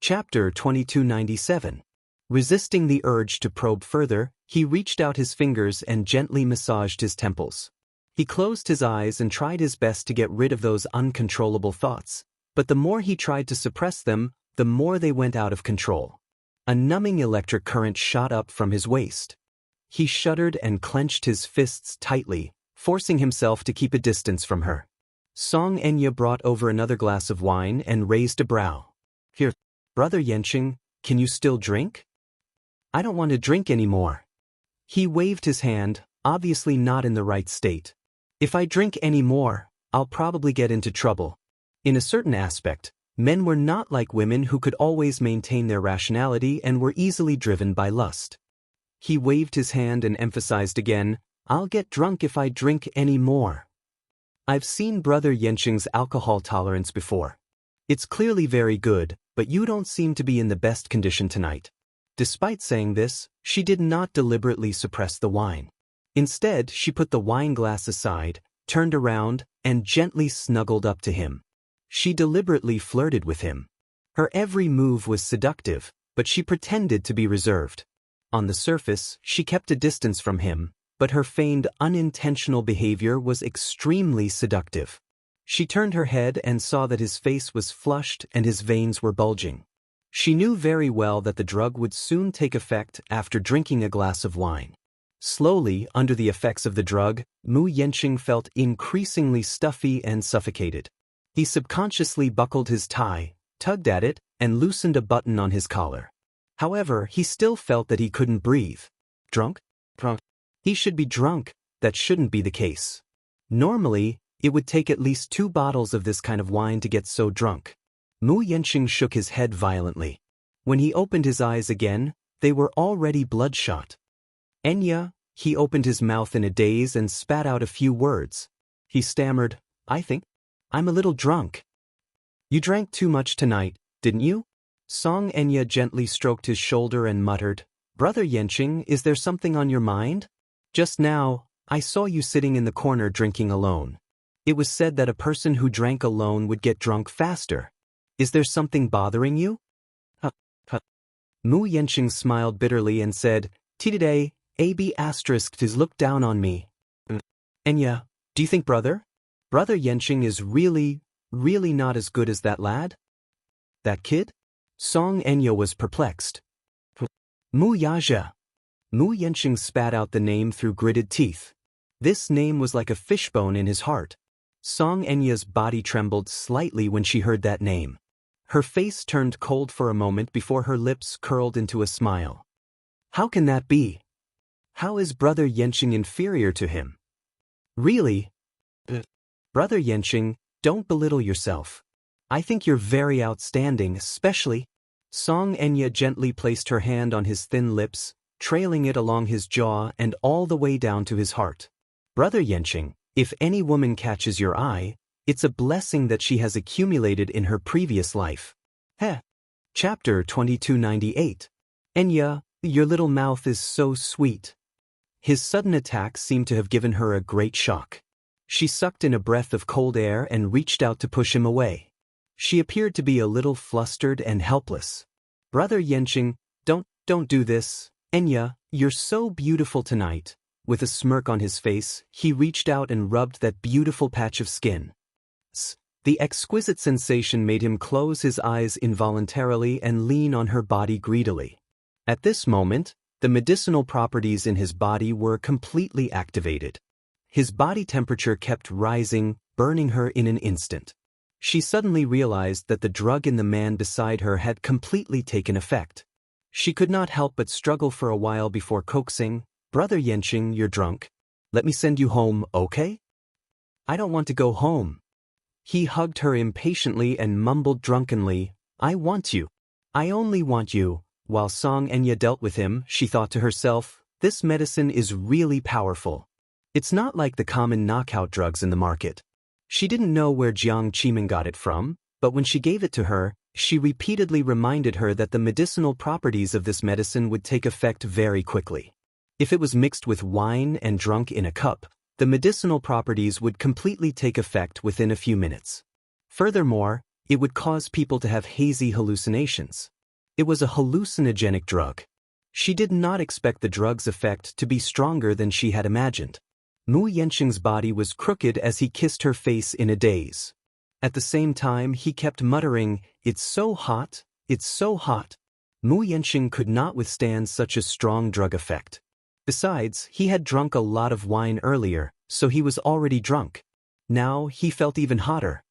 Chapter 2297. Resisting the urge to probe further, he reached out his fingers and gently massaged his temples. He closed his eyes and tried his best to get rid of those uncontrollable thoughts, but the more he tried to suppress them, the more they went out of control. A numbing electric current shot up from his waist. He shuddered and clenched his fists tightly, forcing himself to keep a distance from her. Song Enya brought over another glass of wine and raised a brow. "Here, Brother Yenching, can you still drink?" "I don't want to drink anymore." He waved his hand, obviously not in the right state. "If I drink any more, I'll probably get into trouble." In a certain aspect, men were not like women who could always maintain their rationality and were easily driven by lust. He waved his hand and emphasized again, "I'll get drunk if I drink any more." I've seen Brother Yenching's alcohol tolerance before. It's clearly very good, but you don't seem to be in the best condition tonight. Despite saying this, she did not deliberately suppress the wine. Instead, she put the wine glass aside, turned around, and gently snuggled up to him. She deliberately flirted with him. Her every move was seductive, but she pretended to be reserved. On the surface, she kept a distance from him, but her feigned unintentional behavior was extremely seductive. She turned her head and saw that his face was flushed and his veins were bulging. She knew very well that the drug would soon take effect after drinking a glass of wine. Slowly, under the effects of the drug, Mu Yenching felt increasingly stuffy and suffocated. He subconsciously buckled his tie, tugged at it, and loosened a button on his collar. However, he still felt that he couldn't breathe. Drunk? Drunk. He should be drunk. That shouldn't be the case. Normally, it would take at least 2 bottles of this kind of wine to get so drunk. Mu Yenching shook his head violently. When he opened his eyes again, they were already bloodshot. "Enya," he opened his mouth in a daze and spat out a few words. He stammered, "I think I'm a little drunk." "You drank too much tonight, didn't you?" Song Enya gently stroked his shoulder and muttered, "Brother Yenching, is there something on your mind? Just now, I saw you sitting in the corner drinking alone. It was said that a person who drank alone would get drunk faster. Is there something bothering you?" Mu Yenching smiled bitterly and said, "Today, AB asterisk is looked down on me." "Enya, do you think Brother Yenching is really not as good as that lad? That kid?" Song Enya was perplexed. "Mu Yaja." Mu Yenching spat out the name through gritted teeth. This name was like a fishbone in his heart. Song Enya's body trembled slightly when she heard that name. Her face turned cold for a moment before her lips curled into a smile. How can that be? How is Brother Yenching inferior to him? Really? Brother Yenching, don't belittle yourself. I think you're very outstanding, especially. Song Enya gently placed her hand on his thin lips, trailing it along his jaw and all the way down to his heart. "Brother Yenching, if any woman catches your eye, it's a blessing that she has accumulated in her previous life." Chapter 2298. "Enya, your little mouth is so sweet." His sudden attack seemed to have given her a great shock. She sucked in a breath of cold air and reached out to push him away. She appeared to be a little flustered and helpless. "Brother Yenching, don't do this. Enya, you're so beautiful tonight." With a smirk on his face, he reached out and rubbed that beautiful patch of skin. The exquisite sensation made him close his eyes involuntarily and lean on her body greedily. At this moment, the medicinal properties in his body were completely activated. His body temperature kept rising, burning her in an instant. She suddenly realized that the drug in the man beside her had completely taken effect. She could not help but struggle for a while before coaxing, "Brother Yenching, you're drunk. Let me send you home, okay?" "I don't want to go home." He hugged her impatiently and mumbled drunkenly, "I want you. I only want you." While Song Enya dealt with him, she thought to herself, "This medicine is really powerful. It's not like the common knockout drugs in the market." She didn't know where Jiang Qiming got it from, but when she gave it to her, she repeatedly reminded her that the medicinal properties of this medicine would take effect very quickly. If it was mixed with wine and drunk in a cup, the medicinal properties would completely take effect within a few minutes. Furthermore, it would cause people to have hazy hallucinations. It was a hallucinogenic drug. She did not expect the drug's effect to be stronger than she had imagined. Mu Yanqing's body was crooked as he kissed her face in a daze. At the same time, he kept muttering, "It's so hot, it's so hot." Mu Yanqing could not withstand such a strong drug effect. Besides, he had drunk a lot of wine earlier, so he was already drunk. Now he felt even hotter.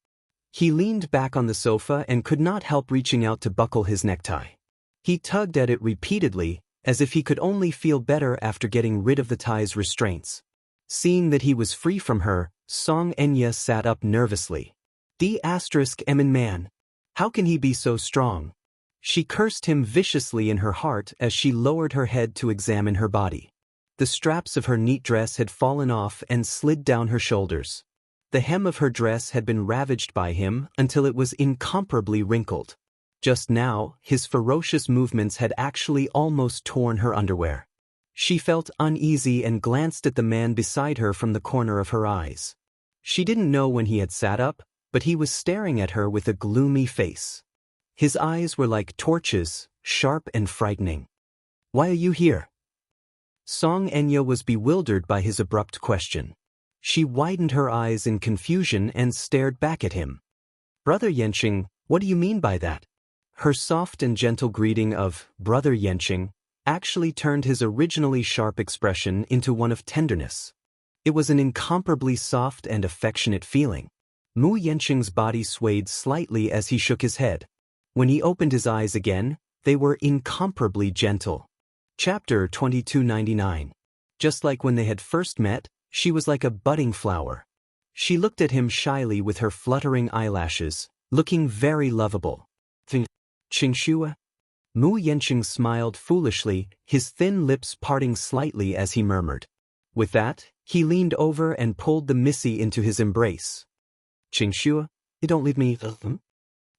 He leaned back on the sofa and could not help reaching out to buckle his necktie. He tugged at it repeatedly, as if he could only feel better after getting rid of the tie's restraints. Seeing that he was free from her, Song Enya sat up nervously. Emin man. How can he be so strong? She cursed him viciously in her heart as she lowered her head to examine her body. The straps of her neat dress had fallen off and slid down her shoulders. The hem of her dress had been ravaged by him until it was incomparably wrinkled. Just now, his ferocious movements had actually almost torn her underwear. She felt uneasy and glanced at the man beside her from the corner of her eyes. She didn't know when he had sat up, but he was staring at her with a gloomy face. His eyes were like torches, sharp and frightening. "Why are you here?" Song Enya was bewildered by his abrupt question. She widened her eyes in confusion and stared back at him. "Brother Yanqing, what do you mean by that?" Her soft and gentle greeting of "Brother Yanqing" actually turned his originally sharp expression into one of tenderness. It was an incomparably soft and affectionate feeling. Mu Yanqing's body swayed slightly as he shook his head. When he opened his eyes again, they were incomparably gentle. Chapter 2299. Just like when they had first met, she was like a budding flower. She looked at him shyly with her fluttering eyelashes, looking very lovable. "Qingxue?" Mu Yanqing smiled foolishly, his thin lips parting slightly as he murmured. With that, he leaned over and pulled the missy into his embrace. "Qingxue, you don't leave me."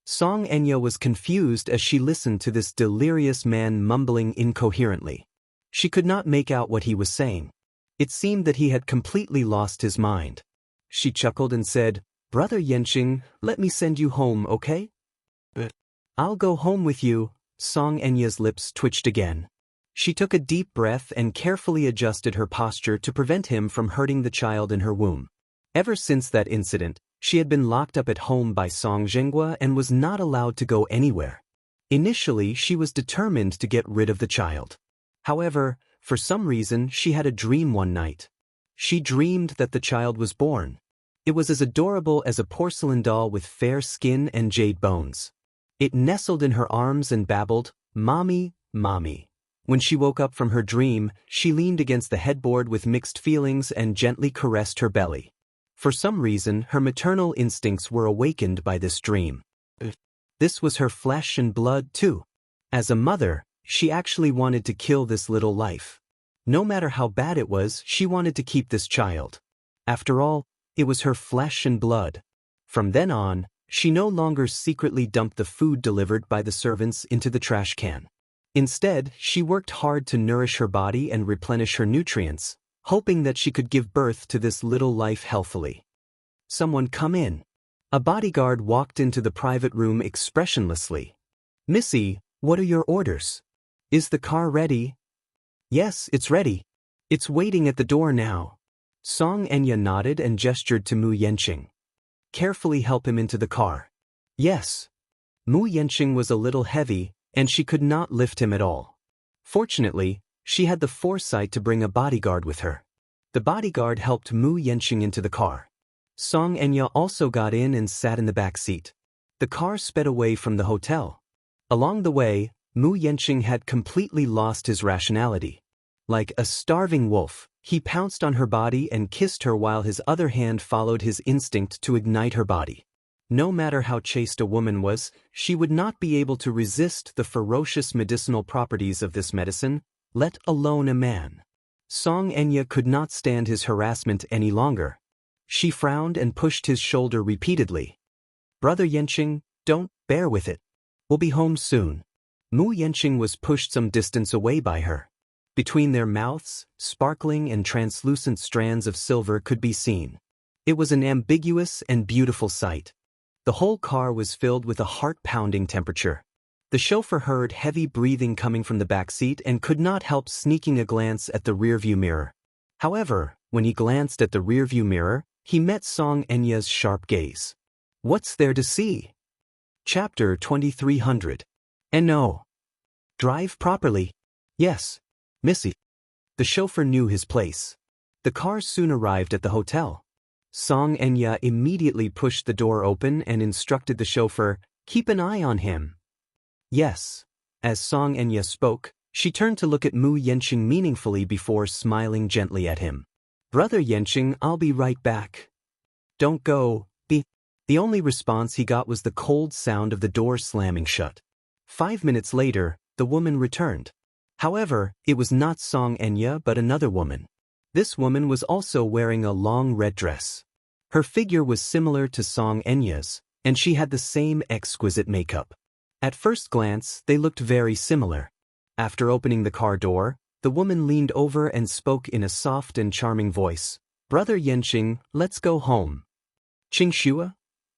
Song Enya was confused as she listened to this delirious man mumbling incoherently. She could not make out what he was saying. It seemed that he had completely lost his mind. She chuckled and said, "Brother Yanqing, let me send you home, okay?" "But I'll go home with you." Song Enya's lips twitched again. She took a deep breath and carefully adjusted her posture to prevent him from hurting the child in her womb. Ever since that incident, she had been locked up at home by Song Zhenghua and was not allowed to go anywhere. Initially, she was determined to get rid of the child. However, for some reason, she had a dream one night. She dreamed that the child was born. It was as adorable as a porcelain doll with fair skin and jade bones. It nestled in her arms and babbled, "Mommy, mommy." When she woke up from her dream, she leaned against the headboard with mixed feelings and gently caressed her belly. For some reason, her maternal instincts were awakened by this dream. This was her flesh and blood, too. As a mother, she actually wanted to kill this little life. No matter how bad it was, she wanted to keep this child. After all, it was her flesh and blood. From then on, she no longer secretly dumped the food delivered by the servants into the trash can. Instead, she worked hard to nourish her body and replenish her nutrients, hoping that she could give birth to this little life healthily. "Someone come in." A bodyguard walked into the private room expressionlessly. "Missy, what are your orders? Is the car ready?" "Yes, it's ready. It's waiting at the door now." Song Enya nodded and gestured to Mu Yanqing. "Carefully help him into the car." "Yes." Mu Yanqing was a little heavy, and she could not lift him at all. Fortunately, she had the foresight to bring a bodyguard with her. The bodyguard helped Mu Yanqing into the car. Song Enya also got in and sat in the back seat. The car sped away from the hotel. Along the way, Mu Yanqing had completely lost his rationality. Like a starving wolf, he pounced on her body and kissed her while his other hand followed his instinct to ignite her body. No matter how chaste a woman was, she would not be able to resist the ferocious medicinal properties of this medicine, let alone a man. Song Enya could not stand his harassment any longer. She frowned and pushed his shoulder repeatedly. "Brother Yanqing, don't, bear with it. We'll be home soon." Mu Yanqing was pushed some distance away by her. Between their mouths, sparkling and translucent strands of silver could be seen. It was an ambiguous and beautiful sight. The whole car was filled with a heart-pounding temperature. The chauffeur heard heavy breathing coming from the back seat and could not help sneaking a glance at the rearview mirror. However, when he glanced at the rearview mirror, he met Song Enya's sharp gaze. What's there to see? Chapter 2300. And no. Drive properly. Yes, Missy. The chauffeur knew his place. The car soon arrived at the hotel. Song Enya immediately pushed the door open and instructed the chauffeur, keep an eye on him. Yes. As Song Enya spoke, she turned to look at Mu Yenqing meaningfully before smiling gently at him. Brother Yenqing, I'll be right back. Don't go, be. The only response he got was the cold sound of the door slamming shut. 5 minutes later, the woman returned. However, it was not Song Enya but another woman. This woman was also wearing a long red dress. Her figure was similar to Song Enya's, and she had the same exquisite makeup. At first glance, they looked very similar. After opening the car door, the woman leaned over and spoke in a soft and charming voice. Brother Yenqing, let's go home. Qingxue?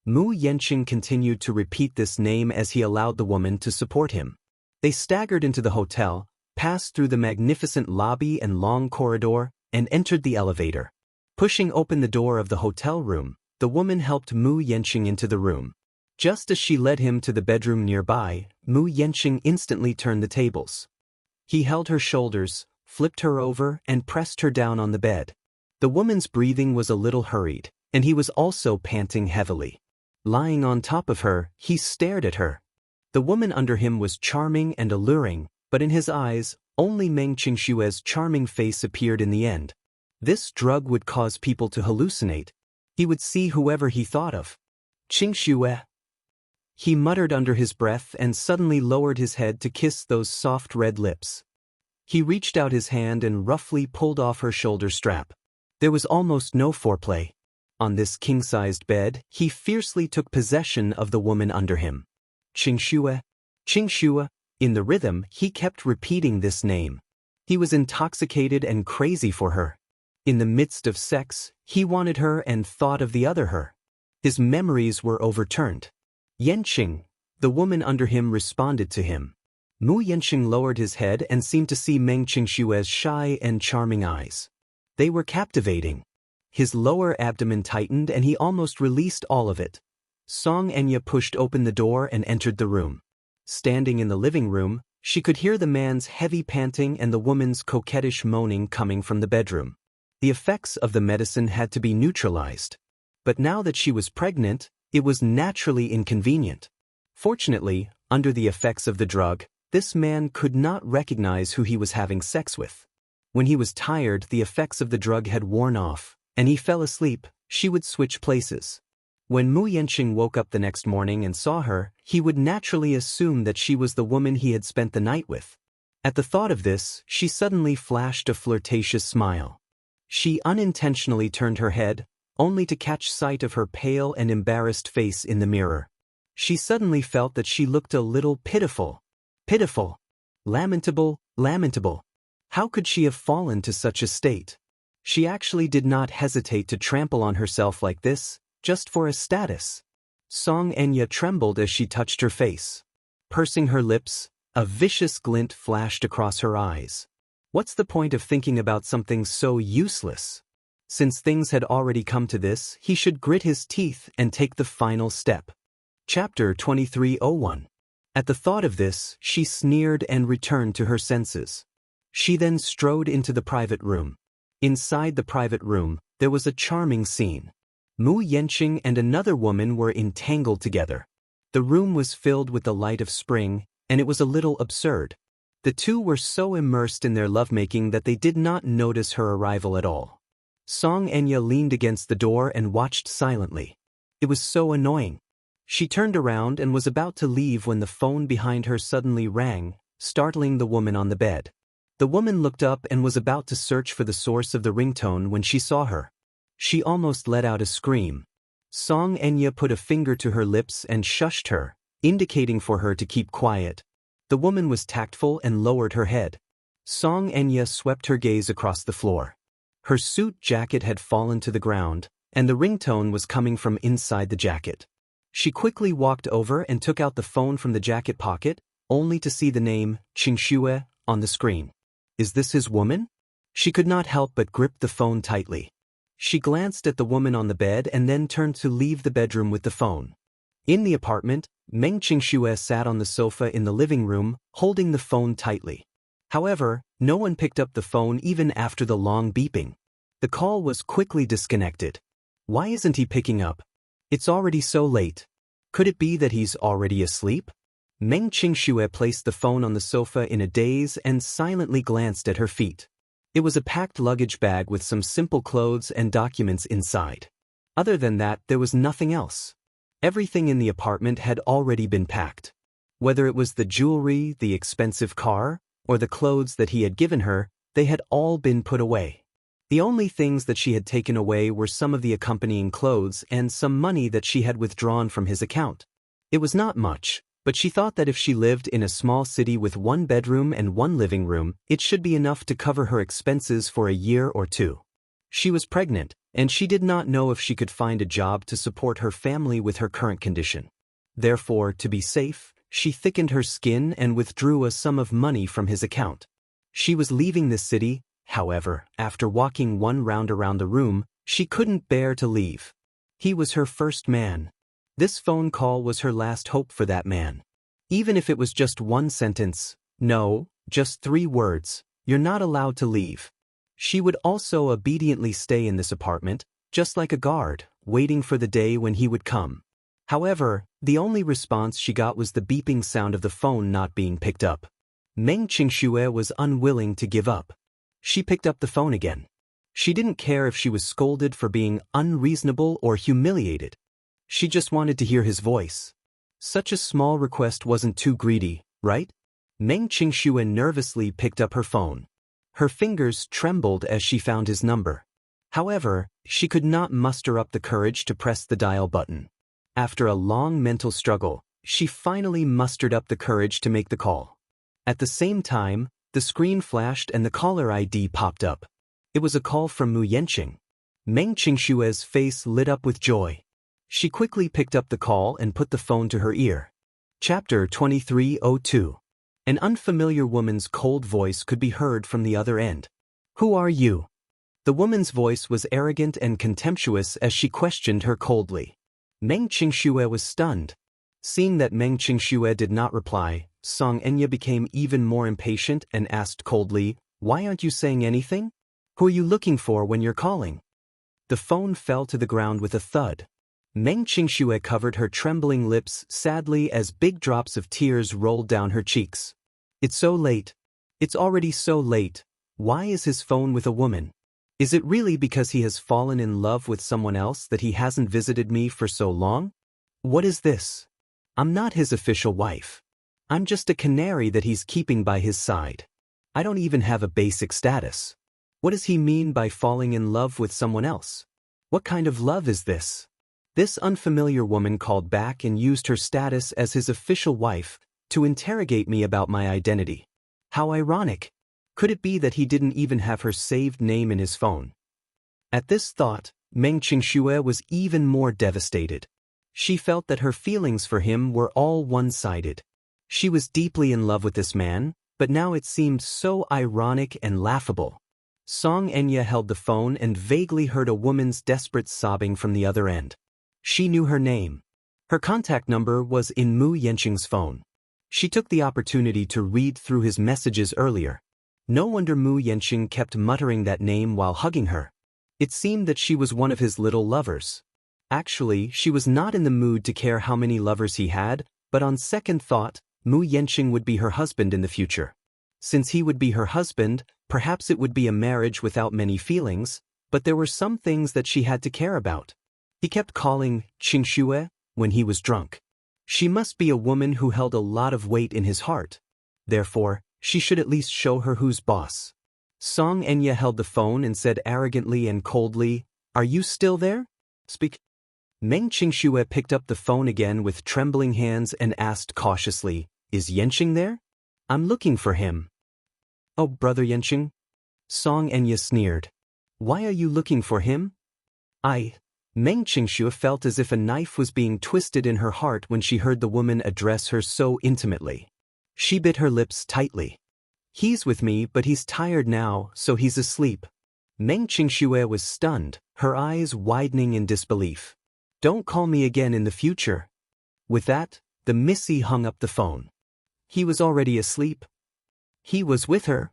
Mu Yenqing continued to repeat this name as he allowed the woman to support him. They staggered into the hotel, passed through the magnificent lobby and long corridor, and entered the elevator. Pushing open the door of the hotel room, the woman helped Mu Yenqing into the room. Just as she led him to the bedroom nearby, Mu Yenqing instantly turned the tables. He held her shoulders, flipped her over, and pressed her down on the bed. The woman's breathing was a little hurried, and he was also panting heavily. Lying on top of her, he stared at her. The woman under him was charming and alluring, but in his eyes, only Meng Qingshue's charming face appeared in the end. This drug would cause people to hallucinate. He would see whoever he thought of. Qingxue. He muttered under his breath and suddenly lowered his head to kiss those soft red lips. He reached out his hand and roughly pulled off her shoulder strap. There was almost no foreplay. On this king-sized bed, he fiercely took possession of the woman under him. Qingxue. Qingxue. In the rhythm, he kept repeating this name. He was intoxicated and crazy for her. In the midst of sex, he wanted her and thought of the other her. His memories were overturned. Yenqing, the woman under him, responded to him. Mu Yenqing lowered his head and seemed to see Meng Qingshue's shy and charming eyes. They were captivating. His lower abdomen tightened and he almost released all of it. Song Enya pushed open the door and entered the room. Standing in the living room, she could hear the man's heavy panting and the woman's coquettish moaning coming from the bedroom. The effects of the medicine had to be neutralized. But now that she was pregnant, it was naturally inconvenient. Fortunately, under the effects of the drug, this man could not recognize who he was having sex with. When he was tired, the effects of the drug had worn off, and he fell asleep. She would switch places. When Mu Yenqing woke up the next morning and saw her, he would naturally assume that she was the woman he had spent the night with. At the thought of this, she suddenly flashed a flirtatious smile. She unintentionally turned her head, only to catch sight of her pale and embarrassed face in the mirror. She suddenly felt that she looked a little pitiful. Pitiful. Lamentable, lamentable. How could she have fallen to such a state? She actually did not hesitate to trample on herself like this, just for a status. Song Enya trembled as she touched her face. Pursing her lips, a vicious glint flashed across her eyes. What's the point of thinking about something so useless? Since things had already come to this, he should grit his teeth and take the final step. Chapter 2301. At the thought of this, she sneered and returned to her senses. She then strode into the private room. Inside the private room, there was a charming scene. Mu Yenqing and another woman were entangled together. The room was filled with the light of spring, and it was a little absurd. The two were so immersed in their lovemaking that they did not notice her arrival at all. Song Enya leaned against the door and watched silently. It was so annoying. She turned around and was about to leave when the phone behind her suddenly rang, startling the woman on the bed. The woman looked up and was about to search for the source of the ringtone when she saw her. She almost let out a scream. Song Enya put a finger to her lips and shushed her, indicating for her to keep quiet. The woman was tactful and lowered her head. Song Enya swept her gaze across the floor. Her suit jacket had fallen to the ground, and the ringtone was coming from inside the jacket. She quickly walked over and took out the phone from the jacket pocket, only to see the name, Qingxue, on the screen. Is this his woman? She could not help but grip the phone tightly. She glanced at the woman on the bed and then turned to leave the bedroom with the phone. In the apartment, Meng Qingxue sat on the sofa in the living room, holding the phone tightly. However, no one picked up the phone even after the long beeping. The call was quickly disconnected. Why isn't he picking up? It's already so late. Could it be that he's already asleep? Meng Qingxue placed the phone on the sofa in a daze and silently glanced at her feet. It was a packed luggage bag with some simple clothes and documents inside. Other than that, there was nothing else. Everything in the apartment had already been packed. Whether it was the jewelry, the expensive car, or the clothes that he had given her, they had all been put away. The only things that she had taken away were some of the accompanying clothes and some money that she had withdrawn from his account. It was not much, but she thought that if she lived in a small city with one bedroom and one living room, it should be enough to cover her expenses for a year or two. She was pregnant, and she did not know if she could find a job to support her family with her current condition. Therefore, to be safe, she thickened her skin and withdrew a sum of money from his account. She was leaving the city, however, after walking one round around the room, she couldn't bear to leave. He was her first man. This phone call was her last hope for that man. Even if it was just one sentence, no, just 3 words, you're not allowed to leave. She would also obediently stay in this apartment, just like a guard, waiting for the day when he would come. However, the only response she got was the beeping sound of the phone not being picked up. Meng Qingxue was unwilling to give up. She picked up the phone again. She didn't care if she was scolded for being unreasonable or humiliated. She just wanted to hear his voice. Such a small request wasn't too greedy, right? Meng Qingxue nervously picked up her phone. Her fingers trembled as she found his number. However, she could not muster up the courage to press the dial button. After a long mental struggle, she finally mustered up the courage to make the call. At the same time, the screen flashed and the caller ID popped up. It was a call from Mu Yanqing. Meng Qingxue's face lit up with joy. She quickly picked up the call and put the phone to her ear. Chapter 2302. An unfamiliar woman's cold voice could be heard from the other end. Who are you? The woman's voice was arrogant and contemptuous as she questioned her coldly. Meng Qingxue was stunned. Seeing that Meng Qingxue did not reply, Song Enya became even more impatient and asked coldly, "Why aren't you saying anything? Who are you looking for when you're calling?" The phone fell to the ground with a thud. Meng Qingxue covered her trembling lips sadly as big drops of tears rolled down her cheeks. It's so late. It's already so late. Why is his phone with a woman? Is it really because he has fallen in love with someone else that he hasn't visited me for so long? What is this? I'm not his official wife. I'm just a canary that he's keeping by his side. I don't even have a basic status. What does he mean by falling in love with someone else? What kind of love is this? This unfamiliar woman called back and used her status as his official wife to interrogate me about my identity. How ironic. Could it be that he didn't even have her saved name in his phone? At this thought, Meng Qingxue was even more devastated. She felt that her feelings for him were all one-sided. She was deeply in love with this man, but now it seemed so ironic and laughable. Song Enya held the phone and vaguely heard a woman's desperate sobbing from the other end. She knew her name. Her contact number was in Mu Yanqing's phone. She took the opportunity to read through his messages earlier. No wonder Mu Yanqing kept muttering that name while hugging her. It seemed that she was one of his little lovers. Actually, she was not in the mood to care how many lovers he had, but on second thought, Mu Yanqing would be her husband in the future. Since he would be her husband, perhaps it would be a marriage without many feelings, but there were some things that she had to care about. He kept calling Qingxue when he was drunk. She must be a woman who held a lot of weight in his heart. Therefore, she should at least show her who's boss. Song Enya held the phone and said arrogantly and coldly, "Are you still there? Speak." Meng Qingxue picked up the phone again with trembling hands and asked cautiously, "Is Yanqing there? I'm looking for him." "Oh, brother Yanqing?" Song Enya sneered. "Why are you looking for him?" Meng Qingxue felt as if a knife was being twisted in her heart when she heard the woman address her so intimately. She bit her lips tightly. He's with me, but he's tired now, so he's asleep. Meng Qingxue was stunned, her eyes widening in disbelief. Don't call me again in the future. With that, the missy hung up the phone. He was already asleep. He was with her.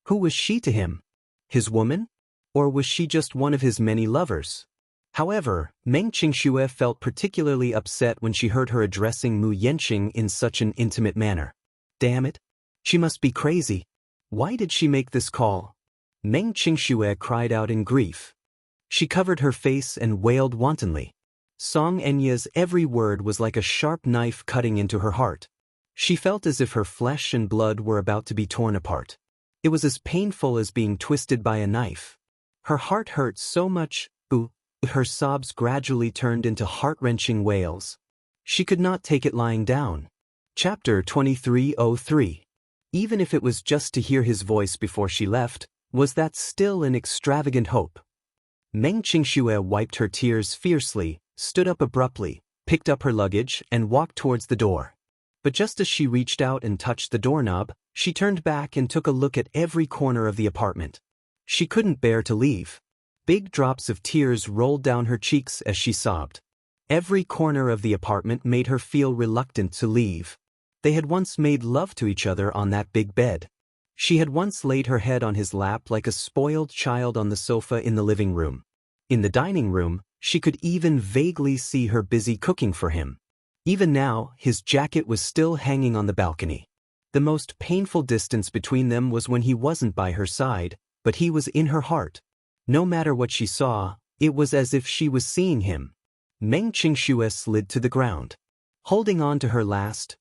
Who was she to him? His woman? Or was she just one of his many lovers? However, Meng Qingxue felt particularly upset when she heard her addressing Mu Yanqing in such an intimate manner. Damn it! She must be crazy. Why did she make this call? Meng Qingxue cried out in grief. She covered her face and wailed wantonly. Song Enya's every word was like a sharp knife cutting into her heart. She felt as if her flesh and blood were about to be torn apart. It was as painful as being twisted by a knife. Her heart hurt so much, her sobs gradually turned into heart-wrenching wails. She could not take it lying down. Chapter 2303. Even if it was just to hear his voice before she left, was that still an extravagant hope? Meng Qingxue wiped her tears fiercely, stood up abruptly, picked up her luggage, and walked towards the door. But just as she reached out and touched the doorknob, she turned back and took a look at every corner of the apartment. She couldn't bear to leave. Big drops of tears rolled down her cheeks as she sobbed. Every corner of the apartment made her feel reluctant to leave. They had once made love to each other on that big bed. She had once laid her head on his lap like a spoiled child on the sofa in the living room. In the dining room, she could even vaguely see her busy cooking for him. Even now, his jacket was still hanging on the balcony. The most painful distance between them was when he wasn't by her side, but he was in her heart. No matter what she saw, it was as if she was seeing him. Meng Qingxue slid to the ground. Holding on to her last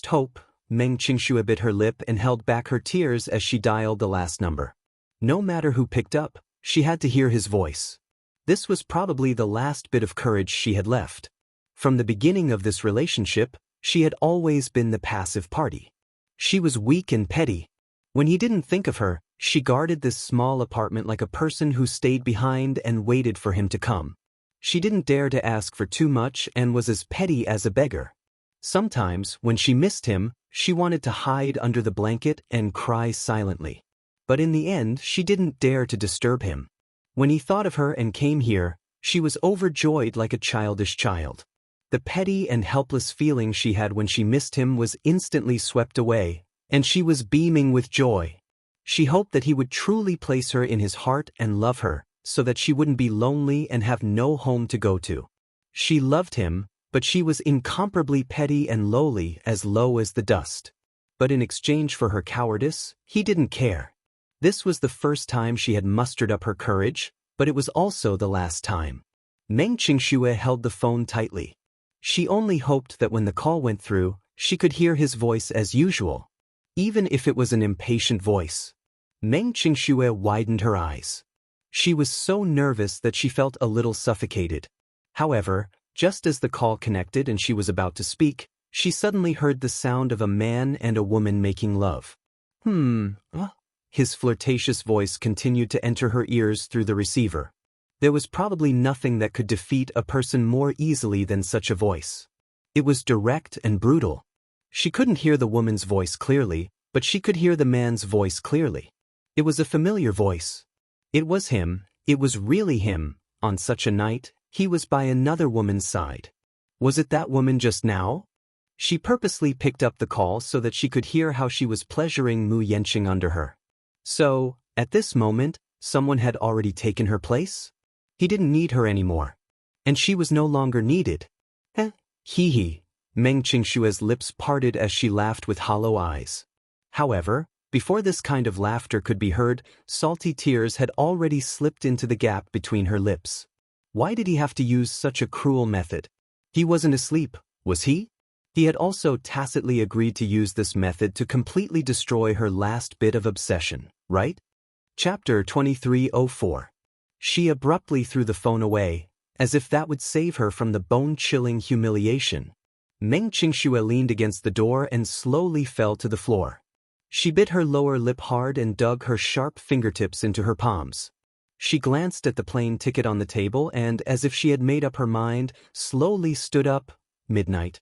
hope, Meng Qingxue bit her lip and held back her tears as she dialed the last number. No matter who picked up, she had to hear his voice. This was probably the last bit of courage she had left. From the beginning of this relationship, she had always been the passive party. She was weak and petty. When he didn't think of her, she guarded this small apartment like a person who stayed behind and waited for him to come. She didn't dare to ask for too much and was as petty as a beggar. Sometimes, when she missed him, she wanted to hide under the blanket and cry silently. But in the end, she didn't dare to disturb him. When he thought of her and came here, she was overjoyed like a childish child. The petty and helpless feeling she had when she missed him was instantly swept away, and she was beaming with joy. She hoped that he would truly place her in his heart and love her, so that she wouldn't be lonely and have no home to go to. She loved him, but she was incomparably petty and lowly, as low as the dust. But in exchange for her cowardice, he didn't care. This was the first time she had mustered up her courage, but it was also the last time. Meng Qingxue held the phone tightly. She only hoped that when the call went through, she could hear his voice as usual, even if it was an impatient voice. Meng Qingxue widened her eyes. She was so nervous that she felt a little suffocated. However, just as the call connected and she was about to speak, she suddenly heard the sound of a man and a woman making love. His flirtatious voice continued to enter her ears through the receiver. There was probably nothing that could defeat a person more easily than such a voice. It was direct and brutal. She couldn't hear the woman's voice clearly, but she could hear the man's voice clearly. It was a familiar voice. It was him, it was really him. On such a night, he was by another woman's side. Was it that woman just now? She purposely picked up the call so that she could hear how she was pleasuring Mu Yanqing under her. So, at this moment, someone had already taken her place? He didn't need her anymore. And she was no longer needed. Hee. Meng Qingxue's lips parted as she laughed with hollow eyes. However, before this kind of laughter could be heard, salty tears had already slipped into the gap between her lips. Why did he have to use such a cruel method? He wasn't asleep, was he? He had also tacitly agreed to use this method to completely destroy her last bit of obsession, right? Chapter 2304. She abruptly threw the phone away, as if that would save her from the bone-chilling humiliation. Meng Qingxue leaned against the door and slowly fell to the floor. She bit her lower lip hard and dug her sharp fingertips into her palms. She glanced at the plane ticket on the table and, as if she had made up her mind, slowly stood up. Midnight.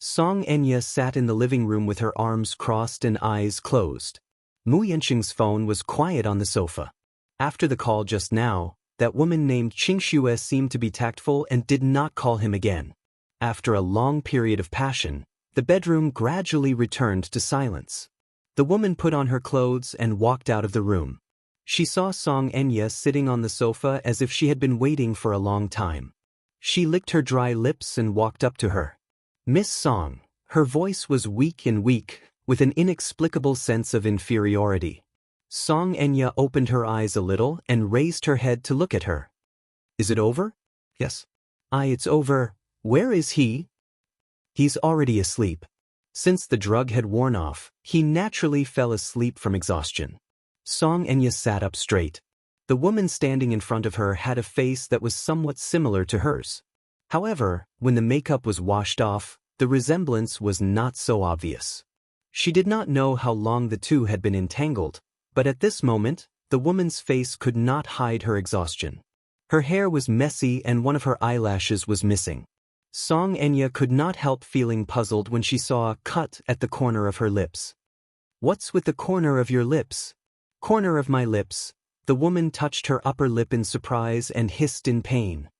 Song Enya sat in the living room with her arms crossed and eyes closed. Mu Yanqing's phone was quiet on the sofa. After the call just now, that woman named Qingxue seemed to be tactful and did not call him again. After a long period of passion, the bedroom gradually returned to silence. The woman put on her clothes and walked out of the room. She saw Song Enya sitting on the sofa as if she had been waiting for a long time. She licked her dry lips and walked up to her. "Miss Song." Her voice was weak, with an inexplicable sense of inferiority. Song Enya opened her eyes a little and raised her head to look at her. "Is it over?" "Yes." It's over. Where is he?" "He's already asleep." Since the drug had worn off, he naturally fell asleep from exhaustion. Song Enya sat up straight. The woman standing in front of her had a face that was somewhat similar to hers. However, when the makeup was washed off, the resemblance was not so obvious. She did not know how long the two had been entangled, but at this moment, the woman's face could not hide her exhaustion. Her hair was messy and one of her eyelashes was missing. Song Enya could not help feeling puzzled when she saw a cut at the corner of her lips. "What's with the corner of your lips?" "Corner of my lips." The woman touched her upper lip in surprise and hissed in pain.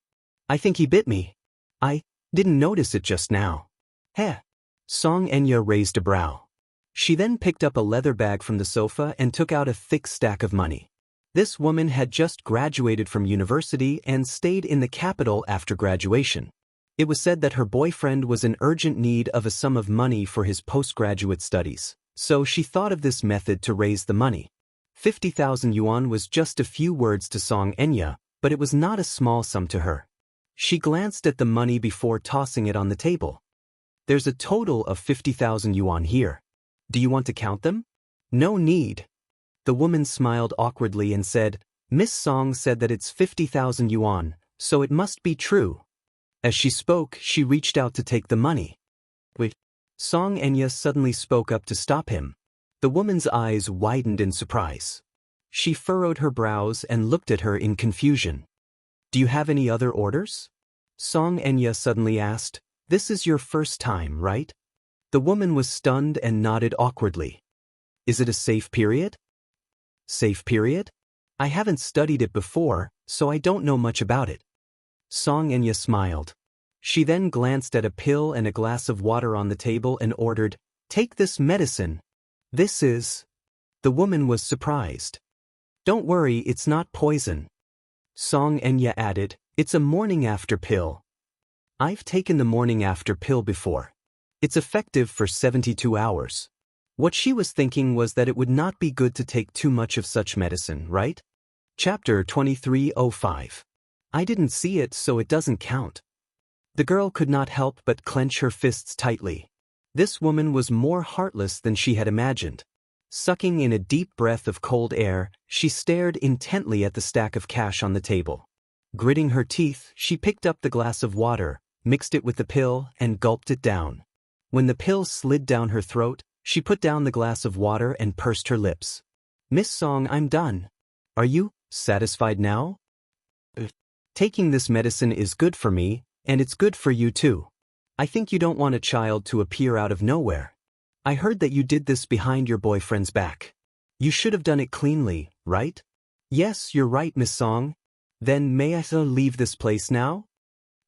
"I think he bit me. I didn't notice it just now." "Heh." Song Enya raised a brow. She then picked up a leather bag from the sofa and took out a thick stack of money. This woman had just graduated from university and stayed in the capital after graduation. It was said that her boyfriend was in urgent need of a sum of money for his postgraduate studies, so she thought of this method to raise the money. 50,000 yuan was just a few words to Song Enya, but it was not a small sum to her. She glanced at the money before tossing it on the table. "There's a total of 50,000 yuan here. Do you want to count them?" "No need." The woman smiled awkwardly and said, "Miss Song said that it's 50,000 yuan, so it must be true." As she spoke, she reached out to take the money. "Wait." Song Enya suddenly spoke up to stop him. The woman's eyes widened in surprise. She furrowed her brows and looked at her in confusion. "Do you have any other orders?" Song Enya suddenly asked. "This is your first time, right?" The woman was stunned and nodded awkwardly. "Is it a safe period?" "Safe period? I haven't studied it before, so I don't know much about it." Song Enya smiled. She then glanced at a pill and a glass of water on the table and ordered, "Take this medicine." "This is..." The woman was surprised. "Don't worry, it's not poison." Song Enya added, "It's a morning after pill." "I've taken the morning after pill before. It's effective for 72 hours. What she was thinking was that it would not be good to take too much of such medicine, right? Chapter 2305. I didn't see it, so it doesn't count. The girl could not help but clench her fists tightly. This woman was more heartless than she had imagined. Sucking in a deep breath of cold air, she stared intently at the stack of cash on the table. Gritting her teeth, she picked up the glass of water, mixed it with the pill, and gulped it down. When the pill slid down her throat, she put down the glass of water and pursed her lips. "Miss Song, I'm done. Are you satisfied now?" "Taking this medicine is good for me, and it's good for you too. I think you don't want a child to appear out of nowhere. I heard that you did this behind your boyfriend's back. You should have done it cleanly, right?" "Yes, you're right, Miss Song. Then may I leave this place now?"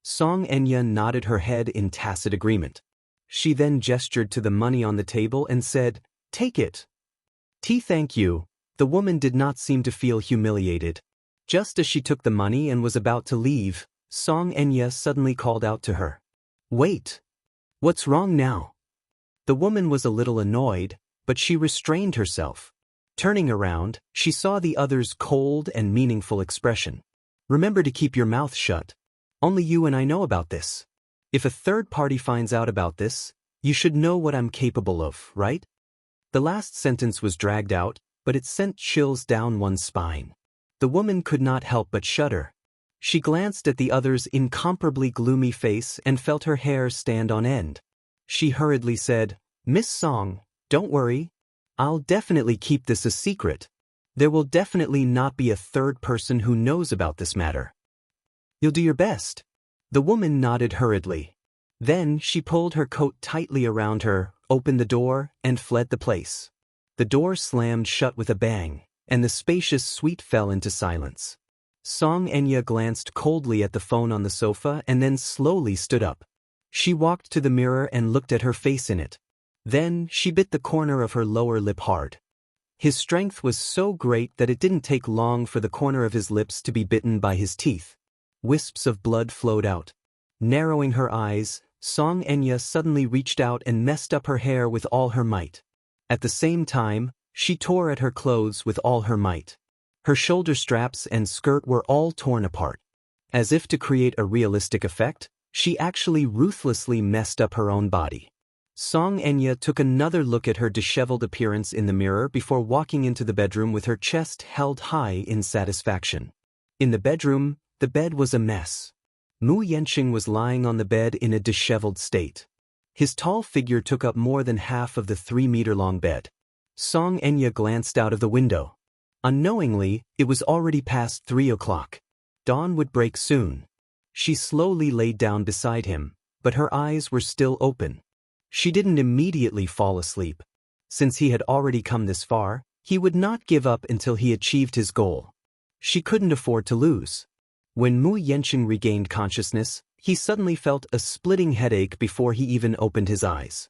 Song Enya nodded her head in tacit agreement. She then gestured to the money on the table and said, "Take it." Thank you." The woman did not seem to feel humiliated. Just as she took the money and was about to leave, Song Enya suddenly called out to her. "Wait. What's wrong now?" The woman was a little annoyed, but she restrained herself. Turning around, she saw the other's cold and meaningful expression. "Remember to keep your mouth shut. Only you and I know about this. If a third party finds out about this, you should know what I'm capable of, right?" The last sentence was dragged out, but it sent chills down one's spine. The woman could not help but shudder. She glanced at the other's incomparably gloomy face and felt her hair stand on end. She hurriedly said, "Miss Song, don't worry. I'll definitely keep this a secret. There will definitely not be a third person who knows about this matter." "You'll do your best." The woman nodded hurriedly. Then she pulled her coat tightly around her, opened the door, and fled the place. The door slammed shut with a bang, and the spacious suite fell into silence. Song Enya glanced coldly at the phone on the sofa and then slowly stood up. She walked to the mirror and looked at her face in it. Then she bit the corner of her lower lip hard. His strength was so great that it didn't take long for the corner of his lips to be bitten by his teeth. Wisps of blood flowed out. Narrowing her eyes, Song Enya suddenly reached out and messed up her hair with all her might. At the same time, she tore at her clothes with all her might. Her shoulder straps and skirt were all torn apart. As if to create a realistic effect, she actually ruthlessly messed up her own body. Song Enya took another look at her disheveled appearance in the mirror before walking into the bedroom with her chest held high in satisfaction. In the bedroom, the bed was a mess. Mu Yenqing was lying on the bed in a disheveled state. His tall figure took up more than half of the 3-meter-long bed. Song Enya glanced out of the window. Unknowingly, it was already past 3 o'clock. Dawn would break soon. She slowly laid down beside him, but her eyes were still open. She didn't immediately fall asleep. Since he had already come this far, he would not give up until he achieved his goal. She couldn't afford to lose. When Mu Yenqing regained consciousness, he suddenly felt a splitting headache before he even opened his eyes.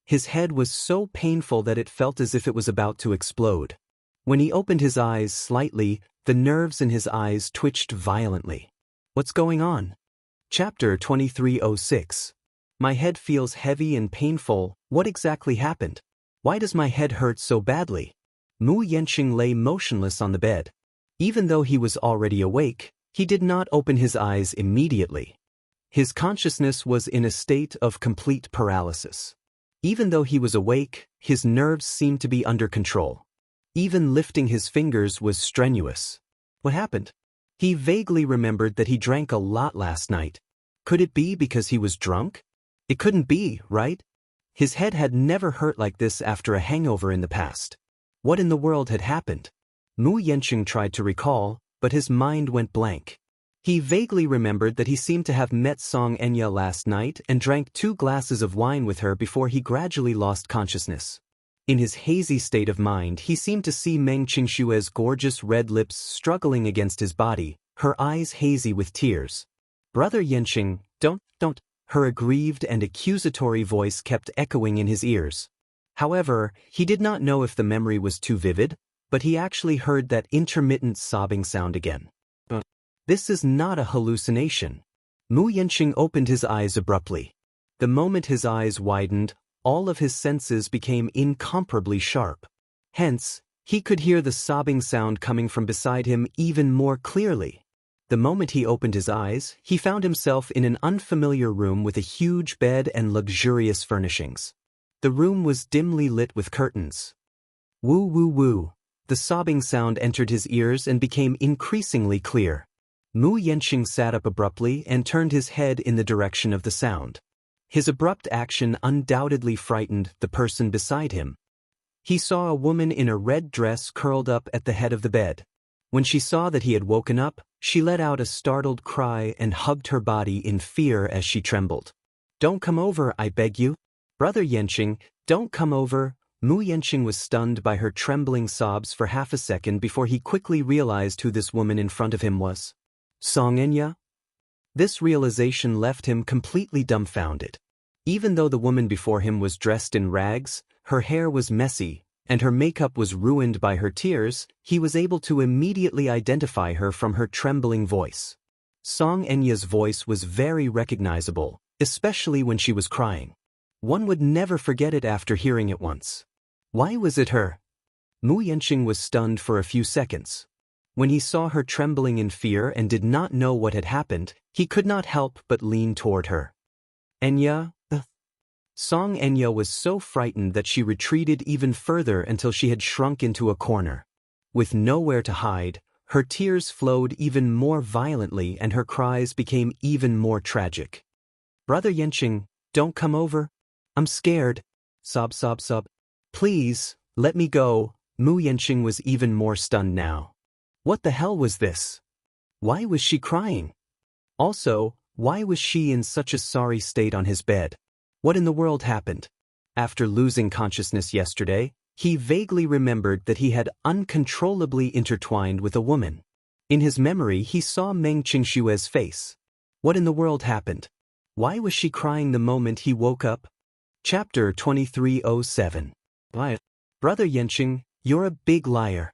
His head was so painful that it felt as if it was about to explode. When he opened his eyes slightly, the nerves in his eyes twitched violently. What's going on? Chapter 2306. My head feels heavy and painful. What exactly happened? Why does my head hurt so badly? Mu Yenqing lay motionless on the bed. Even though he was already awake, he did not open his eyes immediately. His consciousness was in a state of complete paralysis. Even though he was awake, his nerves seemed to be under control. Even lifting his fingers was strenuous. What happened? He vaguely remembered that he drank a lot last night. Could it be because he was drunk? It couldn't be, right? His head had never hurt like this after a hangover in the past. What in the world had happened? Mu Yenqing tried to recall, but his mind went blank. He vaguely remembered that he seemed to have met Song Enya last night and drank 2 glasses of wine with her before he gradually lost consciousness. In his hazy state of mind, he seemed to see Meng Qingshue's gorgeous red lips struggling against his body, her eyes hazy with tears. Brother Yenqing, don't. Her aggrieved and accusatory voice kept echoing in his ears. However, he did not know if the memory was too vivid, but he actually heard that intermittent sobbing sound again. This is not a hallucination. Mu Yenqing opened his eyes abruptly. The moment his eyes widened, all of his senses became incomparably sharp. Hence, he could hear the sobbing sound coming from beside him even more clearly. The moment he opened his eyes, he found himself in an unfamiliar room with a huge bed and luxurious furnishings. The room was dimly lit with curtains. Woo woo woo. The sobbing sound entered his ears and became increasingly clear. Mu Yenqing sat up abruptly and turned his head in the direction of the sound. His abrupt action undoubtedly frightened the person beside him. He saw a woman in a red dress curled up at the head of the bed. When she saw that he had woken up, she let out a startled cry and hugged her body in fear as she trembled. Don't come over, I beg you. Brother Yenqing, don't come over. Mu Yenqing was stunned by her trembling sobs for half a second before he quickly realized who this woman in front of him was. Song Enya? This realization left him completely dumbfounded. Even though the woman before him was dressed in rags, her hair was messy, and her makeup was ruined by her tears, he was able to immediately identify her from her trembling voice. Song Enya's voice was very recognizable, especially when she was crying. One would never forget it after hearing it once. Why was it her? Mu Yenqing was stunned for a few seconds. When he saw her trembling in fear and did not know what had happened, he could not help but lean toward her. Enya? Song Enya was so frightened that she retreated even further until she had shrunk into a corner. With nowhere to hide, her tears flowed even more violently and her cries became even more tragic. Brother Yenqing, don't come over. I'm scared. Sob. Please, let me go. Mu Yenqing was even more stunned now. What the hell was this? Why was she crying? Also, Why was she in such a sorry state on his bed? What in the world happened? After losing consciousness yesterday, he vaguely remembered that he had uncontrollably intertwined with a woman. In his memory he saw Meng Qingshue's face. What in the world happened? Why was she crying the moment he woke up? Chapter 2307. Brother Yanqing, you're a big liar.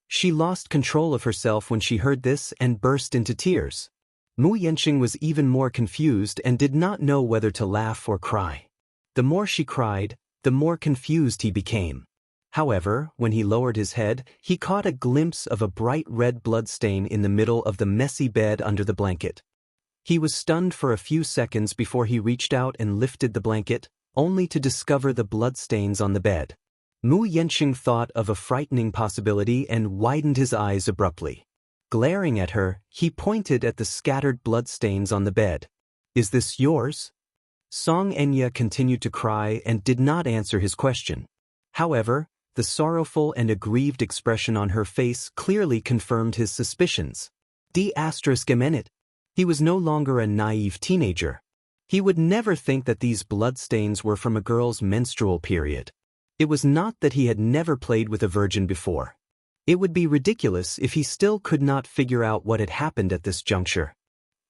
She lost control of herself when she heard this and burst into tears. Mu Yanqing was even more confused and did not know whether to laugh or cry. The more she cried, the more confused he became. However, when he lowered his head, he caught a glimpse of a bright red bloodstain in the middle of the messy bed under the blanket. He was stunned for a few seconds before he reached out and lifted the blanket, only to discover the bloodstains on the bed. Mu Yanqing thought of a frightening possibility and widened his eyes abruptly. Glaring at her, he pointed at the scattered bloodstains on the bed. Is this yours? Song Enya continued to cry and did not answer his question. However, the sorrowful and aggrieved expression on her face clearly confirmed his suspicions. D***. He was no longer a naive teenager. He would never think that these bloodstains were from a girl's menstrual period. It was not that he had never played with a virgin before. It would be ridiculous if he still could not figure out what had happened at this juncture.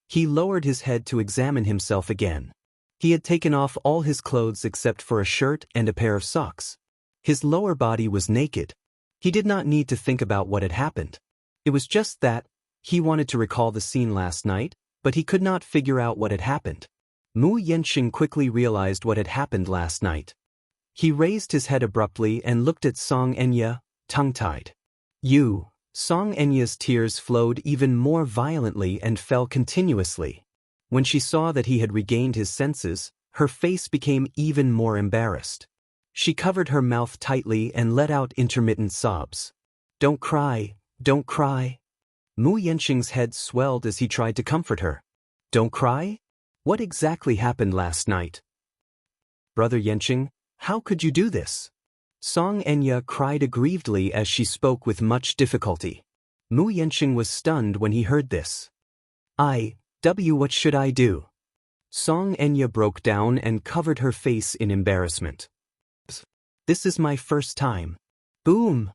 He lowered his head to examine himself again. He had taken off all his clothes except for a shirt and a pair of socks. His lower body was naked. He did not need to think about what had happened. It was just that he wanted to recall the scene last night, but he could not figure out what had happened. Mu Yanqing quickly realized what had happened last night. He raised his head abruptly and looked at Song Enya, tongue-tied. Song Enya's tears flowed even more violently and fell continuously. When she saw that he had regained his senses, her face became even more embarrassed. She covered her mouth tightly and let out intermittent sobs. Don't cry, don't cry. Mu Yanqing's head swelled as he tried to comfort her. Don't cry? What exactly happened last night? Brother Yanqing, how could you do this? Song Enya cried aggrievedly as she spoke with much difficulty. Mu Yanqing was stunned when he heard this. What should I do? Song Enya broke down and covered her face in embarrassment. This is my first time. Boom!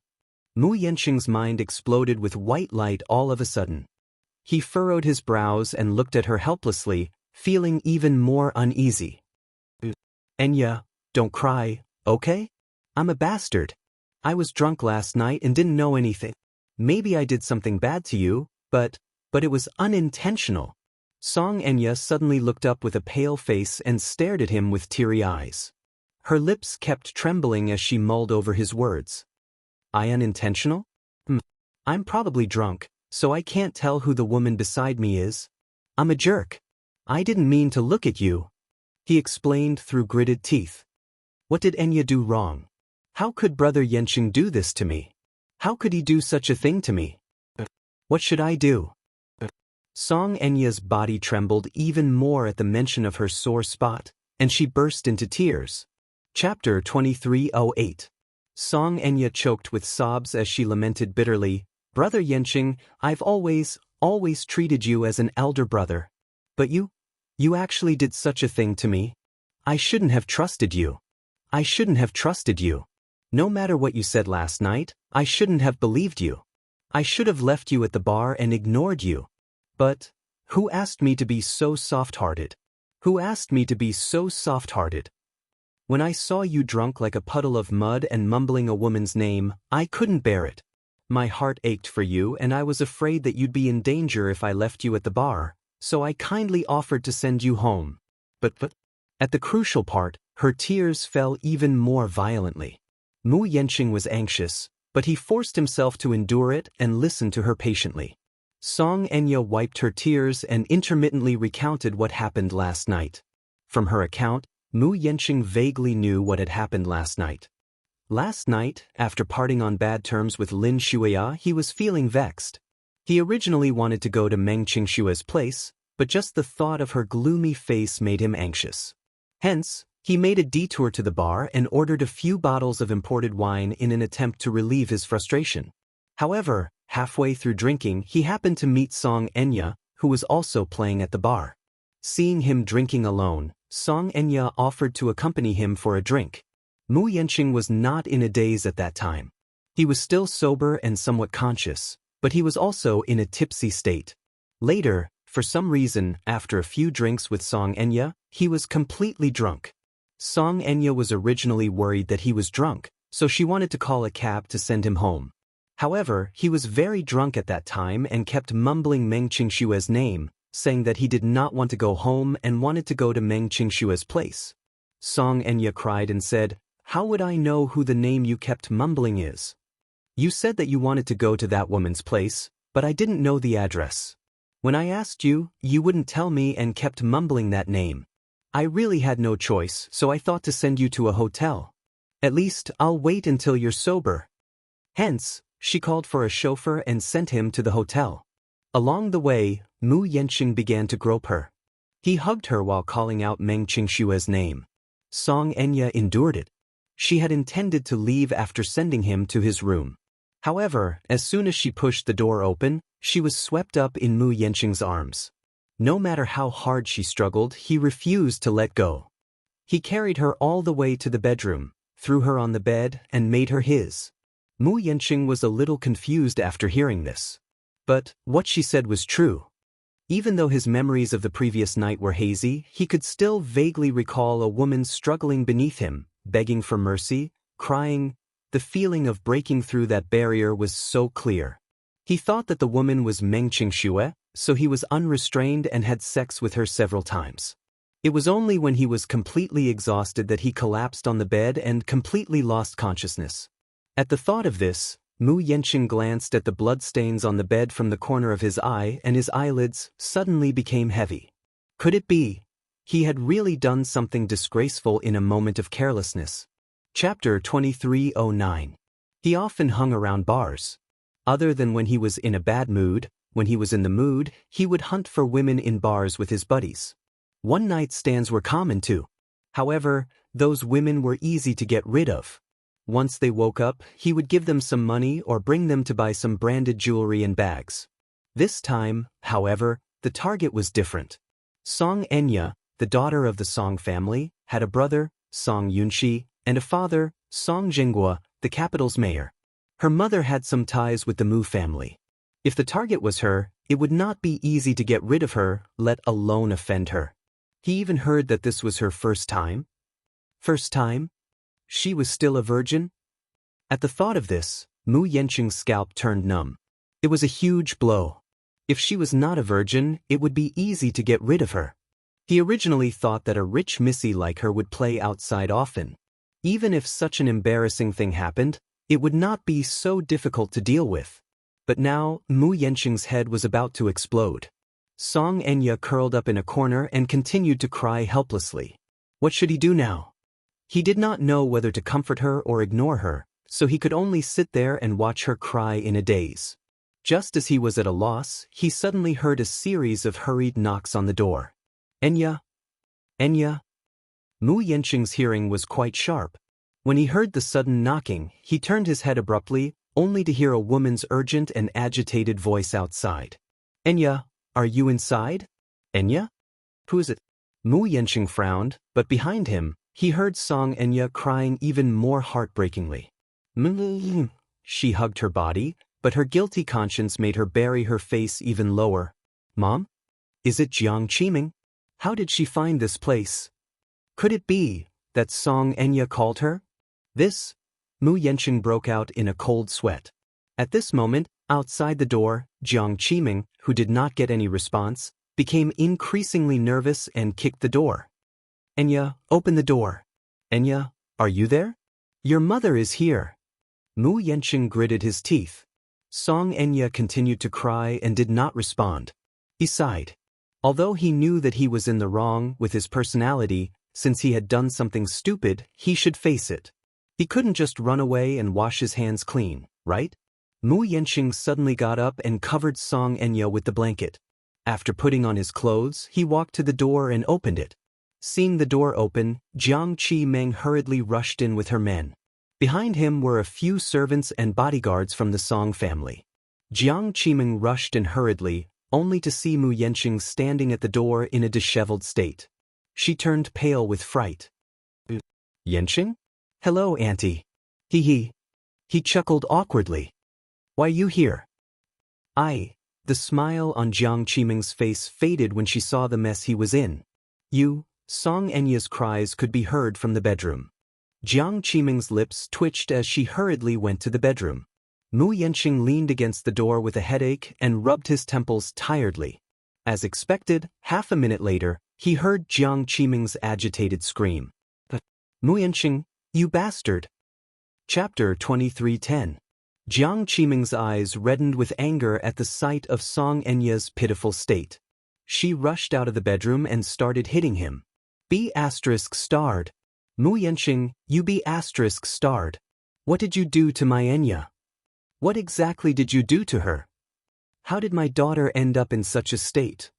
Mu Yanqing's mind exploded with white light all of a sudden. He furrowed his brows and looked at her helplessly, feeling even more uneasy. Enya, don't cry, okay? I'm a bastard. I was drunk last night and didn't know anything. Maybe I did something bad to you, but it was unintentional. Song Enya suddenly looked up with a pale face and stared at him with teary eyes. Her lips kept trembling as she mulled over his words. I unintentional? I'm probably drunk, so I can't tell who the woman beside me is. I'm a jerk. I didn't mean to look at you. He explained through gritted teeth. What did Enya do wrong? How could Brother Yanqing do this to me? How could he do such a thing to me? What should I do? Song Enya's body trembled even more at the mention of her sore spot, and she burst into tears. Chapter 2308. Song Enya choked with sobs as she lamented bitterly, Brother Yanqing, I've always treated you as an elder brother. But you actually did such a thing to me. I shouldn't have trusted you. I shouldn't have trusted you. No matter what you said last night, I shouldn't have believed you. I should have left you at the bar and ignored you. But who asked me to be so soft-hearted? Who asked me to be so soft-hearted? When I saw you drunk like a puddle of mud and mumbling a woman's name, I couldn't bear it. My heart ached for you and I was afraid that you'd be in danger if I left you at the bar, so I kindly offered to send you home. But at the crucial part, her tears fell even more violently. Mu Yanqing was anxious, but he forced himself to endure it and listen to her patiently. Song Enya wiped her tears and intermittently recounted what happened last night. From her account, Mu Yanqing vaguely knew what had happened last night. Last night, after parting on bad terms with Lin Shuya, he was feeling vexed. He originally wanted to go to Meng Qingshue's place, but just the thought of her gloomy face made him anxious. Hence, he made a detour to the bar and ordered a few bottles of imported wine in an attempt to relieve his frustration. However, halfway through drinking, he happened to meet Song Enya, who was also playing at the bar. Seeing him drinking alone, Song Enya offered to accompany him for a drink. Mu Yenqing was not in a daze at that time. He was still sober and somewhat conscious, but he was also in a tipsy state. Later, for some reason, after a few drinks with Song Enya, he was completely drunk. Song Enya was originally worried that he was drunk, so she wanted to call a cab to send him home. However, he was very drunk at that time and kept mumbling Meng Qingshue's name, saying that he did not want to go home and wanted to go to Meng Qingshue's place. Song Enya cried and said, "How would I know who the name you kept mumbling is? You said that you wanted to go to that woman's place, but I didn't know the address. When I asked you, you wouldn't tell me and kept mumbling that name. I really had no choice, so I thought to send you to a hotel. At least, I'll wait until you're sober." Hence, she called for a chauffeur and sent him to the hotel. Along the way, Mu Yenqing began to grope her. He hugged her while calling out Meng Qingshue's name. Song Enya endured it. She had intended to leave after sending him to his room. However, as soon as she pushed the door open, she was swept up in Mu Yenqing's arms. No matter how hard she struggled, he refused to let go. He carried her all the way to the bedroom, threw her on the bed, and made her his. Mu Yenqing was a little confused after hearing this. But what she said was true. Even though his memories of the previous night were hazy, he could still vaguely recall a woman struggling beneath him, begging for mercy, crying. The feeling of breaking through that barrier was so clear. He thought that the woman was Meng Qingxue, so he was unrestrained and had sex with her several times. It was only when he was completely exhausted that he collapsed on the bed and completely lost consciousness. At the thought of this, Mu Yenqing glanced at the bloodstains on the bed from the corner of his eye, and his eyelids suddenly became heavy. Could it be? He had really done something disgraceful in a moment of carelessness. Chapter 2309. He often hung around bars. Other than when he was in a bad mood, when he was in the mood, he would hunt for women in bars with his buddies. One-night stands were common too. However, those women were easy to get rid of. Once they woke up, he would give them some money or bring them to buy some branded jewelry and bags. This time, however, the target was different. Song Enya, the daughter of the Song family, had a brother, Song Yunxi, and a father, Song Jinghua, the capital's mayor. Her mother had some ties with the Mu family. If the target was her, it would not be easy to get rid of her, let alone offend her. He even heard that this was her first time. First time? She was still a virgin? At the thought of this, Mu Yenqing's scalp turned numb. It was a huge blow. If she was not a virgin, it would be easy to get rid of her. He originally thought that a rich missy like her would play outside often. Even if such an embarrassing thing happened, it would not be so difficult to deal with. But now, Mu Yenqing's head was about to explode. Song Enya curled up in a corner and continued to cry helplessly. What should he do now? He did not know whether to comfort her or ignore her, so he could only sit there and watch her cry in a daze. Just as he was at a loss, he suddenly heard a series of hurried knocks on the door. Enya? Enya? Mu Yenqing's hearing was quite sharp. When he heard the sudden knocking, he turned his head abruptly, only to hear a woman's urgent and agitated voice outside. Enya, are you inside? Enya? Who is it? Mu Yenqing frowned, but behind him, he heard Song Enya crying even more heartbreakingly. She hugged her body, but her guilty conscience made her bury her face even lower. Mom? Is it Jiang Qiming? How did she find this place? Could it be that Song Enya called her? This? Mu Yenqing broke out in a cold sweat. At this moment, outside the door, Jiang Qiming, who did not get any response, became increasingly nervous and kicked the door. Enya, open the door. Enya, are you there? Your mother is here. Mu Yenqing gritted his teeth. Song Enya continued to cry and did not respond. He sighed. Although he knew that he was in the wrong with his personality, since he had done something stupid, he should face it. He couldn't just run away and wash his hands clean, right? Mu Yenqing suddenly got up and covered Song Enya with the blanket. After putting on his clothes, he walked to the door and opened it. Seeing the door open, Jiang Qiming hurriedly rushed in with her men. Behind him were a few servants and bodyguards from the Song family. Jiang Qiming rushed in hurriedly, only to see Mu Yenqing standing at the door in a disheveled state. She turned pale with fright. Yenqing? Hello, Auntie. He chuckled awkwardly. Why you here? The smile on Jiang Qiming's face faded when she saw the mess he was in. Song Enya's cries could be heard from the bedroom. Jiang Qiming's lips twitched as she hurriedly went to the bedroom. Mu Yenqing leaned against the door with a headache and rubbed his temples tiredly. As expected, half a minute later, he heard Jiang Qiming's agitated scream. Mu Yenqing, you bastard! Chapter 23:10. Jiang Qiming's eyes reddened with anger at the sight of Song Enya's pitiful state. She rushed out of the bedroom and started hitting him. B*****. Mu Yenqing, you B*****. What did you do to my Enya? What exactly did you do to her? How did my daughter end up in such a state?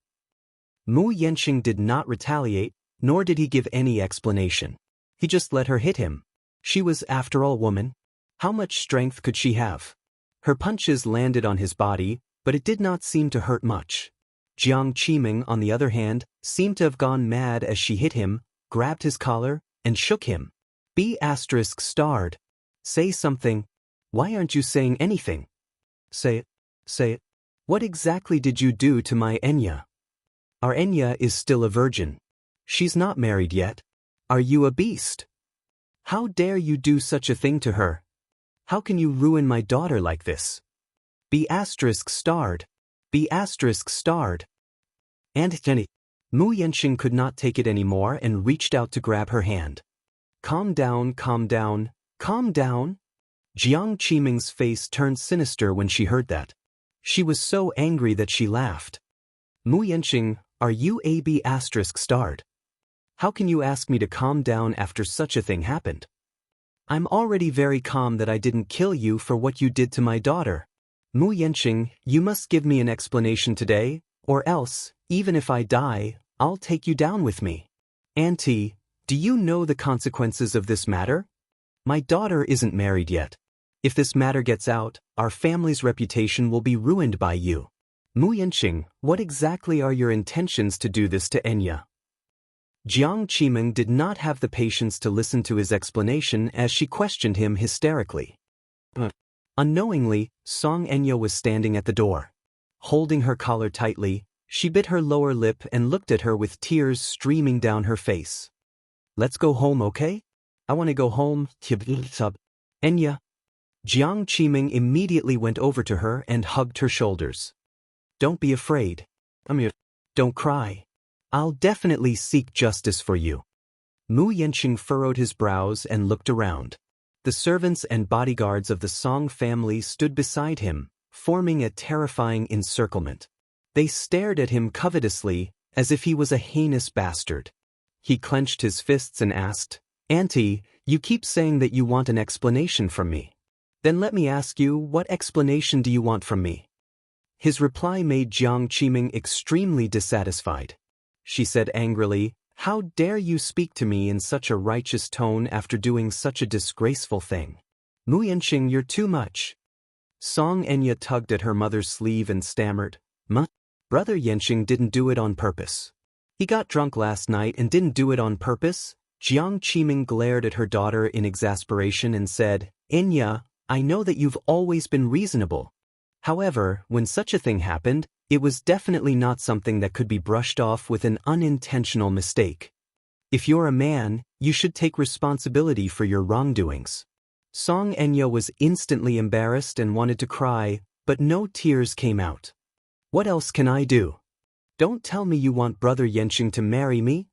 Mu Yenqing did not retaliate, nor did he give any explanation. He just let her hit him. She was, after all, woman. How much strength could she have? Her punches landed on his body, but it did not seem to hurt much. Jiang Qiming, on the other hand, seemed to have gone mad as she hit him, grabbed his collar, and shook him. B*****. Say something. Why aren't you saying anything? Say it. What exactly did you do to my Enya? Our Enya is still a virgin. She's not married yet. Are you a beast? How dare you do such a thing to her? How can you ruin my daughter like this? B*****. And Jenny. Mu Yenqing could not take it anymore and reached out to grab her hand. Calm down. Jiang Qiming's face turned sinister when she heard that. She was so angry that she laughed. Mu Yenqing, are you a B*****? How can you ask me to calm down after such a thing happened? I'm already very calm that I didn't kill you for what you did to my daughter. Mu Yenqing, you must give me an explanation today, or else, even if I die, I'll take you down with me. Auntie, do you know the consequences of this matter? My daughter isn't married yet. If this matter gets out, our family's reputation will be ruined by you. Mu Yenqing, what exactly are your intentions to do this to Enya? Jiang Qiming did not have the patience to listen to his explanation as she questioned him hysterically. Unknowingly, Song Enya was standing at the door. Holding her collar tightly, she bit her lower lip and looked at her with tears streaming down her face. Let's go home, okay? I want to go home. Enya. Jiang Qiming immediately went over to her and hugged her shoulders. Don't be afraid. Don't cry. I'll definitely seek justice for you. Mu Yenqing furrowed his brows and looked around. The servants and bodyguards of the Song family stood beside him, forming a terrifying encirclement. They stared at him covetously, as if he was a heinous bastard. He clenched his fists and asked, Auntie, you keep saying that you want an explanation from me. Then let me ask you, what explanation do you want from me? His reply made Jiang Qiming extremely dissatisfied. She said angrily, How dare you speak to me in such a righteous tone after doing such a disgraceful thing? Mu Yenqing, you're too much. Song Enya tugged at her mother's sleeve and stammered, Brother Yenqing didn't do it on purpose. He got drunk last night and didn't do it on purpose. Jiang Qiming glared at her daughter in exasperation and said, Enya, I know that you've always been reasonable. However, when such a thing happened, it was definitely not something that could be brushed off with an unintentional mistake. If you're a man, you should take responsibility for your wrongdoings. Song Enya was instantly embarrassed and wanted to cry, but no tears came out. What else can I do? Don't tell me you want Brother Yenqing to marry me?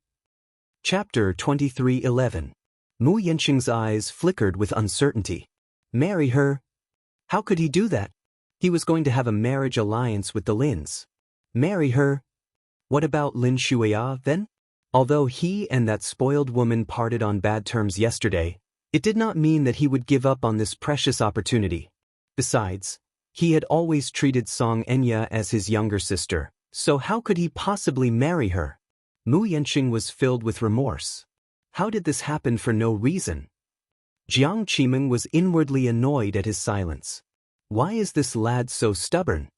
Chapter 23:11. Mu Yenqing's eyes flickered with uncertainty. Marry her? How could he do that? He was going to have a marriage alliance with the Lins. Marry her? What about Lin Shuya then? Although he and that spoiled woman parted on bad terms yesterday, it did not mean that he would give up on this precious opportunity. Besides, he had always treated Song Enya as his younger sister, so how could he possibly marry her? Mu Yenqing was filled with remorse. How did this happen for no reason? Jiang Qiming was inwardly annoyed at his silence. Why is this lad so stubborn?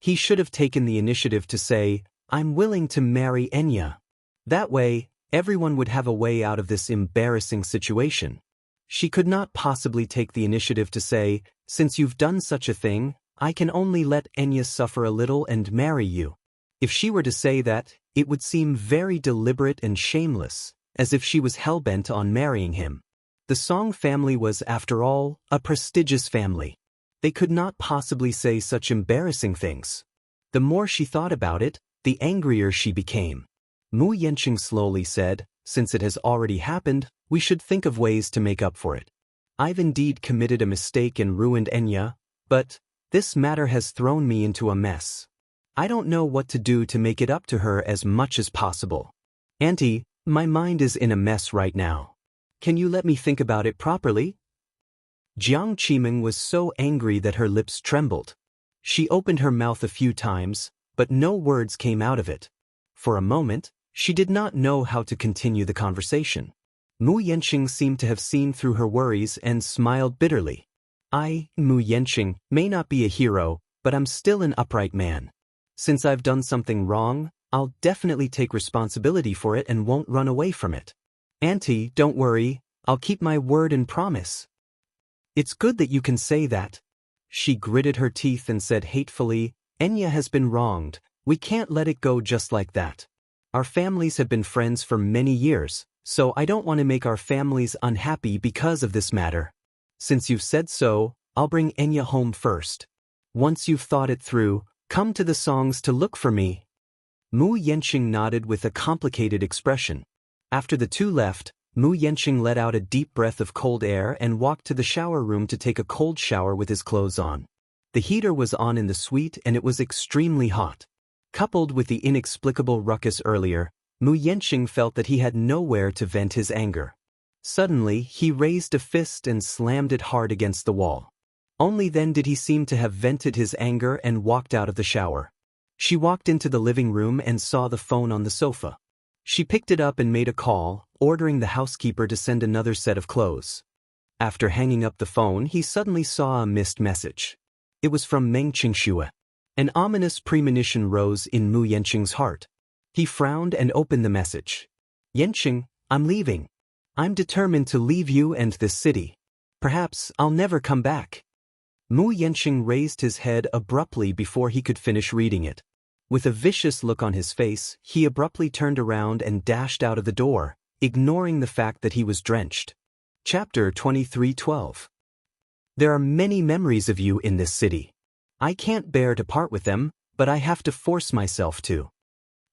He should have taken the initiative to say, "I'm willing to marry Enya." That way, everyone would have a way out of this embarrassing situation. She could not possibly take the initiative to say, "Since you've done such a thing, I can only let Enya suffer a little and marry you." If she were to say that, it would seem very deliberate and shameless, as if she was hell-bent on marrying him. The Song family was, after all, a prestigious family. They could not possibly say such embarrassing things. The more she thought about it, the angrier she became. Mu Yanqing slowly said, "Since it has already happened, we should think of ways to make up for it. I've indeed committed a mistake and ruined Enya, but this matter has thrown me into a mess. I don't know what to do to make it up to her as much as possible. Auntie, my mind is in a mess right now. Can you let me think about it properly?" Jiang Qiming was so angry that her lips trembled. She opened her mouth a few times, but no words came out of it. For a moment, she did not know how to continue the conversation. Mu Yanqing seemed to have seen through her worries and smiled bitterly. "I, Mu Yanqing, may not be a hero, but I'm still an upright man. Since I've done something wrong, I'll definitely take responsibility for it and won't run away from it. Auntie, don't worry, I'll keep my word and promise." "It's good that you can say that." She gritted her teeth and said hatefully, "Enya has been wronged. We can't let it go just like that. Our families have been friends for many years, so I don't want to make our families unhappy because of this matter. Since you've said so, I'll bring Enya home first. Once you've thought it through, come to the Songs to look for me." Mu Yanqing nodded with a complicated expression. After the two left, Mu Yanqing let out a deep breath of cold air and walked to the shower room to take a cold shower with his clothes on. The heater was on in the suite and it was extremely hot. Coupled with the inexplicable ruckus earlier, Mu Yanqing felt that he had nowhere to vent his anger. Suddenly, he raised a fist and slammed it hard against the wall. Only then did he seem to have vented his anger and walked out of the shower. She walked into the living room and saw the phone on the sofa. She picked it up and made a call, ordering the housekeeper to send another set of clothes. After hanging up the phone, he suddenly saw a missed message. It was from Meng Qingxue. An ominous premonition rose in Mu Yanqing's heart. He frowned and opened the message. "Yanqing, I'm leaving. I'm determined to leave you and this city. Perhaps I'll never come back." Mu Yanqing raised his head abruptly before he could finish reading it. With a vicious look on his face, he abruptly turned around and dashed out of the door, ignoring the fact that he was drenched. Chapter 23:12. "There are many memories of you in this city. I can't bear to part with them, but I have to force myself to."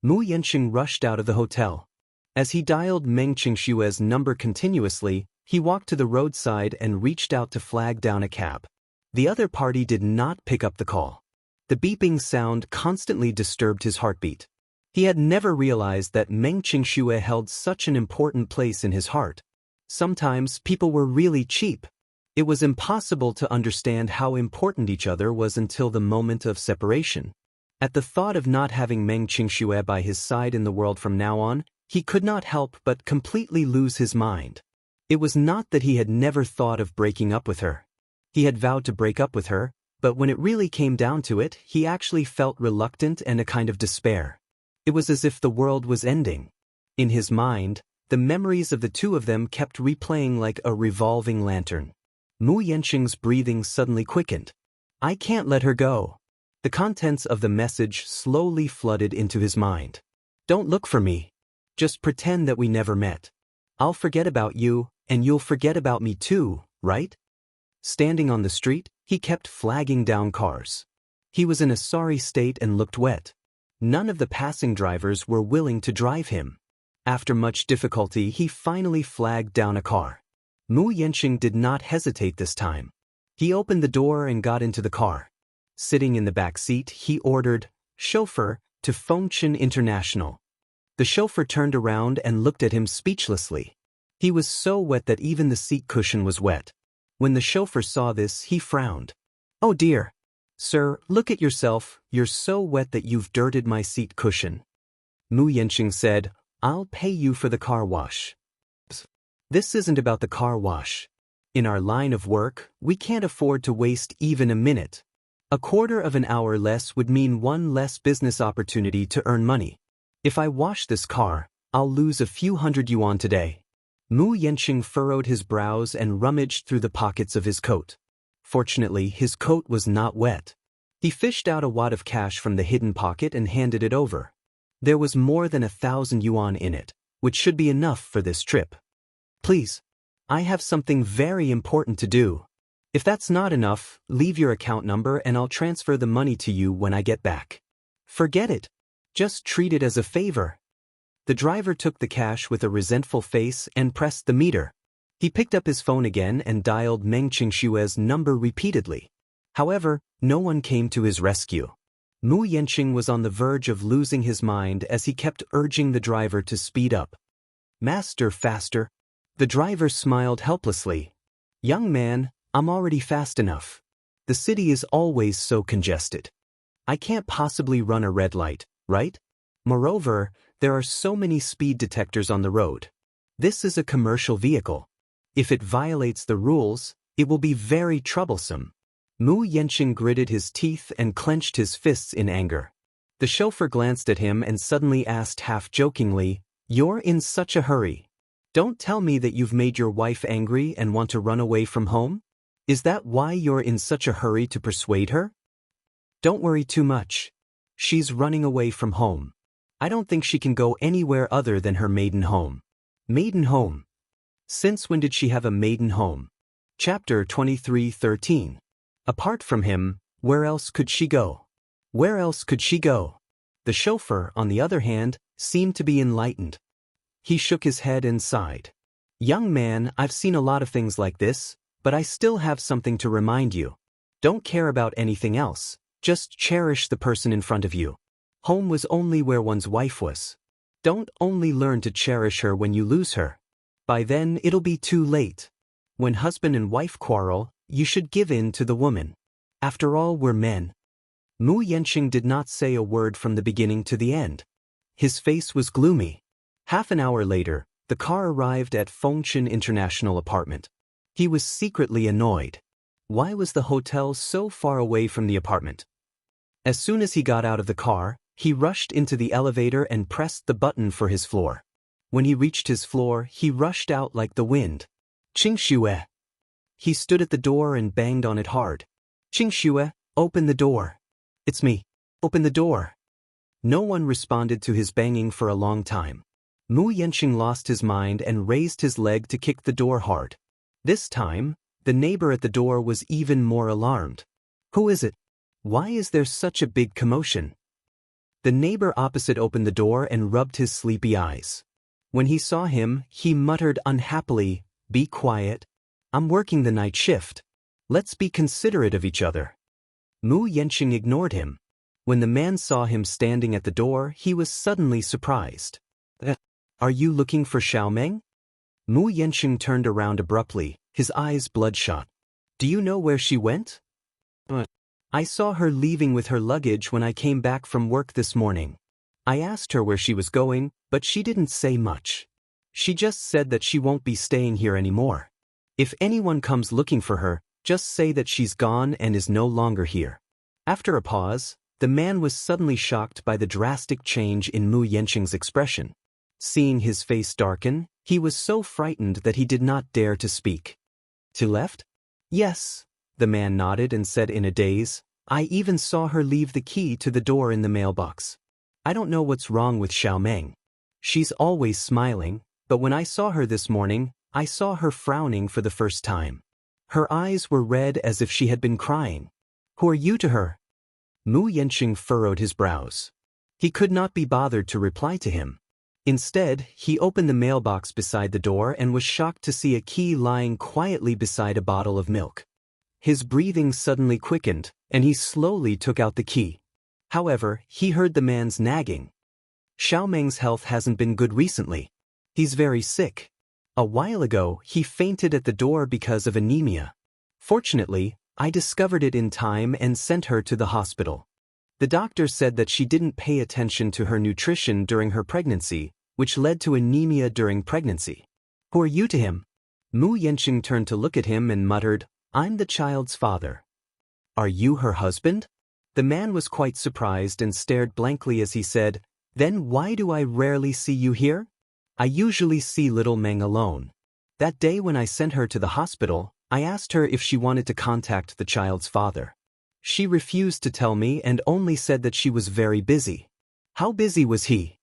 Mu Yanqing rushed out of the hotel. As he dialed Meng Qingshue's number continuously, he walked to the roadside and reached out to flag down a cab. The other party did not pick up the call. The beeping sound constantly disturbed his heartbeat. He had never realized that Meng Qingxue held such an important place in his heart. Sometimes people were really cheap. It was impossible to understand how important each other was until the moment of separation. At the thought of not having Meng Qingxue by his side in the world from now on, he could not help but completely lose his mind. It was not that he had never thought of breaking up with her. He had vowed to break up with her, but when it really came down to it, he actually felt reluctant and a kind of despair. It was as if the world was ending. In his mind, the memories of the two of them kept replaying like a revolving lantern. Mu Yanqing's breathing suddenly quickened. "I can't let her go." The contents of the message slowly flooded into his mind. "Don't look for me. Just pretend that we never met. I'll forget about you, and you'll forget about me too, right?" Standing on the street, he kept flagging down cars. He was in a sorry state and looked wet. None of the passing drivers were willing to drive him. After much difficulty, he finally flagged down a car. Mu Yanqing did not hesitate this time. He opened the door and got into the car. Sitting in the back seat, he ordered, "Chauffeur, to Fengchen International." The chauffeur turned around and looked at him speechlessly. He was so wet that even the seat cushion was wet. When the chauffeur saw this, he frowned. "Oh dear. Sir, look at yourself, you're so wet that you've dirted my seat cushion." Mu Yanqing said, "I'll pay you for the car wash." This isn't about the car wash. In our line of work, we can't afford to waste even a minute. A quarter of an hour less would mean one less business opportunity to earn money. If I wash this car, I'll lose a few hundred yuan today. Mu Yanqing furrowed his brows and rummaged through the pockets of his coat. Fortunately, his coat was not wet. He fished out a wad of cash from the hidden pocket and handed it over. There was more than 1,000 yuan in it, which should be enough for this trip. Please. I have something very important to do. If that's not enough, leave your account number and I'll transfer the money to you when I get back. Forget it. Just treat it as a favor. The driver took the cash with a resentful face and pressed the meter. He picked up his phone again and dialed Meng Qingshue's number repeatedly. However, no one came to his rescue. Mu Yanqing was on the verge of losing his mind as he kept urging the driver to speed up. Master, faster. The driver smiled helplessly. Young man, I'm already fast enough. The city is always so congested. I can't possibly run a red light, right? Moreover, there are so many speed detectors on the road. This is a commercial vehicle. If it violates the rules, it will be very troublesome. Mu Yanqing gritted his teeth and clenched his fists in anger. The chauffeur glanced at him and suddenly asked half-jokingly, "You're in such a hurry. Don't tell me that you've made your wife angry and want to run away from home? Is that why you're in such a hurry to persuade her?" "Don't worry too much. She's running away from home. I don't think she can go anywhere other than her maiden home." Maiden home? Since when did she have a maiden home? Chapter 23:13. Apart from him, where else could she go? Where else could she go? The chauffeur, on the other hand, seemed to be enlightened. He shook his head and sighed. "Young man, I've seen a lot of things like this, but I still have something to remind you. Don't care about anything else, just cherish the person in front of you. Home was only where one's wife was. Don't only learn to cherish her when you lose her. By then it'll be too late. When husband and wife quarrel, you should give in to the woman. After all, we're men." Mu Yanqing did not say a word from the beginning to the end. His face was gloomy. Half an hour later, the car arrived at Fengchen International Apartment. He was secretly annoyed. Why was the hotel so far away from the apartment? As soon as he got out of the car, he rushed into the elevator and pressed the button for his floor. When he reached his floor, he rushed out like the wind. "Qingxue." He stood at the door and banged on it hard. "Qingxue, open the door." "It's me. Open the door." No one responded to his banging for a long time. Mu Yanqing lost his mind and raised his leg to kick the door hard. This time, the neighbor at the door was even more alarmed. "Who is it? Why is there such a big commotion?" The neighbor opposite opened the door and rubbed his sleepy eyes. When he saw him, he muttered unhappily, "Be quiet. I'm working the night shift. Let's be considerate of each other." Mu Yanqing ignored him. When the man saw him standing at the door, he was suddenly surprised. Are you looking for Xiaomeng?" Mu Yanqing turned around abruptly, his eyes bloodshot. "Do you know where she went?" "I saw her leaving with her luggage when I came back from work this morning. I asked her where she was going, but she didn't say much. She just said that she won't be staying here anymore. If anyone comes looking for her, just say that she's gone and is no longer here." After a pause, the man was suddenly shocked by the drastic change in Mu Yanqing's expression. Seeing his face darken, he was so frightened that he did not dare to speak. "To left?" "Yes," the man nodded and said in a daze. "I even saw her leave the key to the door in the mailbox. I don't know what's wrong with Xiaomeng. She's always smiling, but when I saw her this morning, I saw her frowning for the first time. Her eyes were red as if she had been crying. Who are you to her?" Mu Yanqing furrowed his brows. He could not be bothered to reply to him. Instead, he opened the mailbox beside the door and was shocked to see a key lying quietly beside a bottle of milk. His breathing suddenly quickened, and he slowly took out the key. However, he heard the man's nagging. "Xiaomeng's health hasn't been good recently. He's very sick. A while ago, he fainted at the door because of anemia. Fortunately, I discovered it in time and sent her to the hospital. The doctor said that she didn't pay attention to her nutrition during her pregnancy, which led to anemia during pregnancy. Who are you to him?" Mu Yanqing turned to look at him and muttered, "I'm the child's father." Are you her husband? The man was quite surprised and stared blankly as he said, Then why do I rarely see you here? I usually see little Meng alone. That day when I sent her to the hospital, I asked her if she wanted to contact the child's father. She refused to tell me and only said that she was very busy. How busy was he?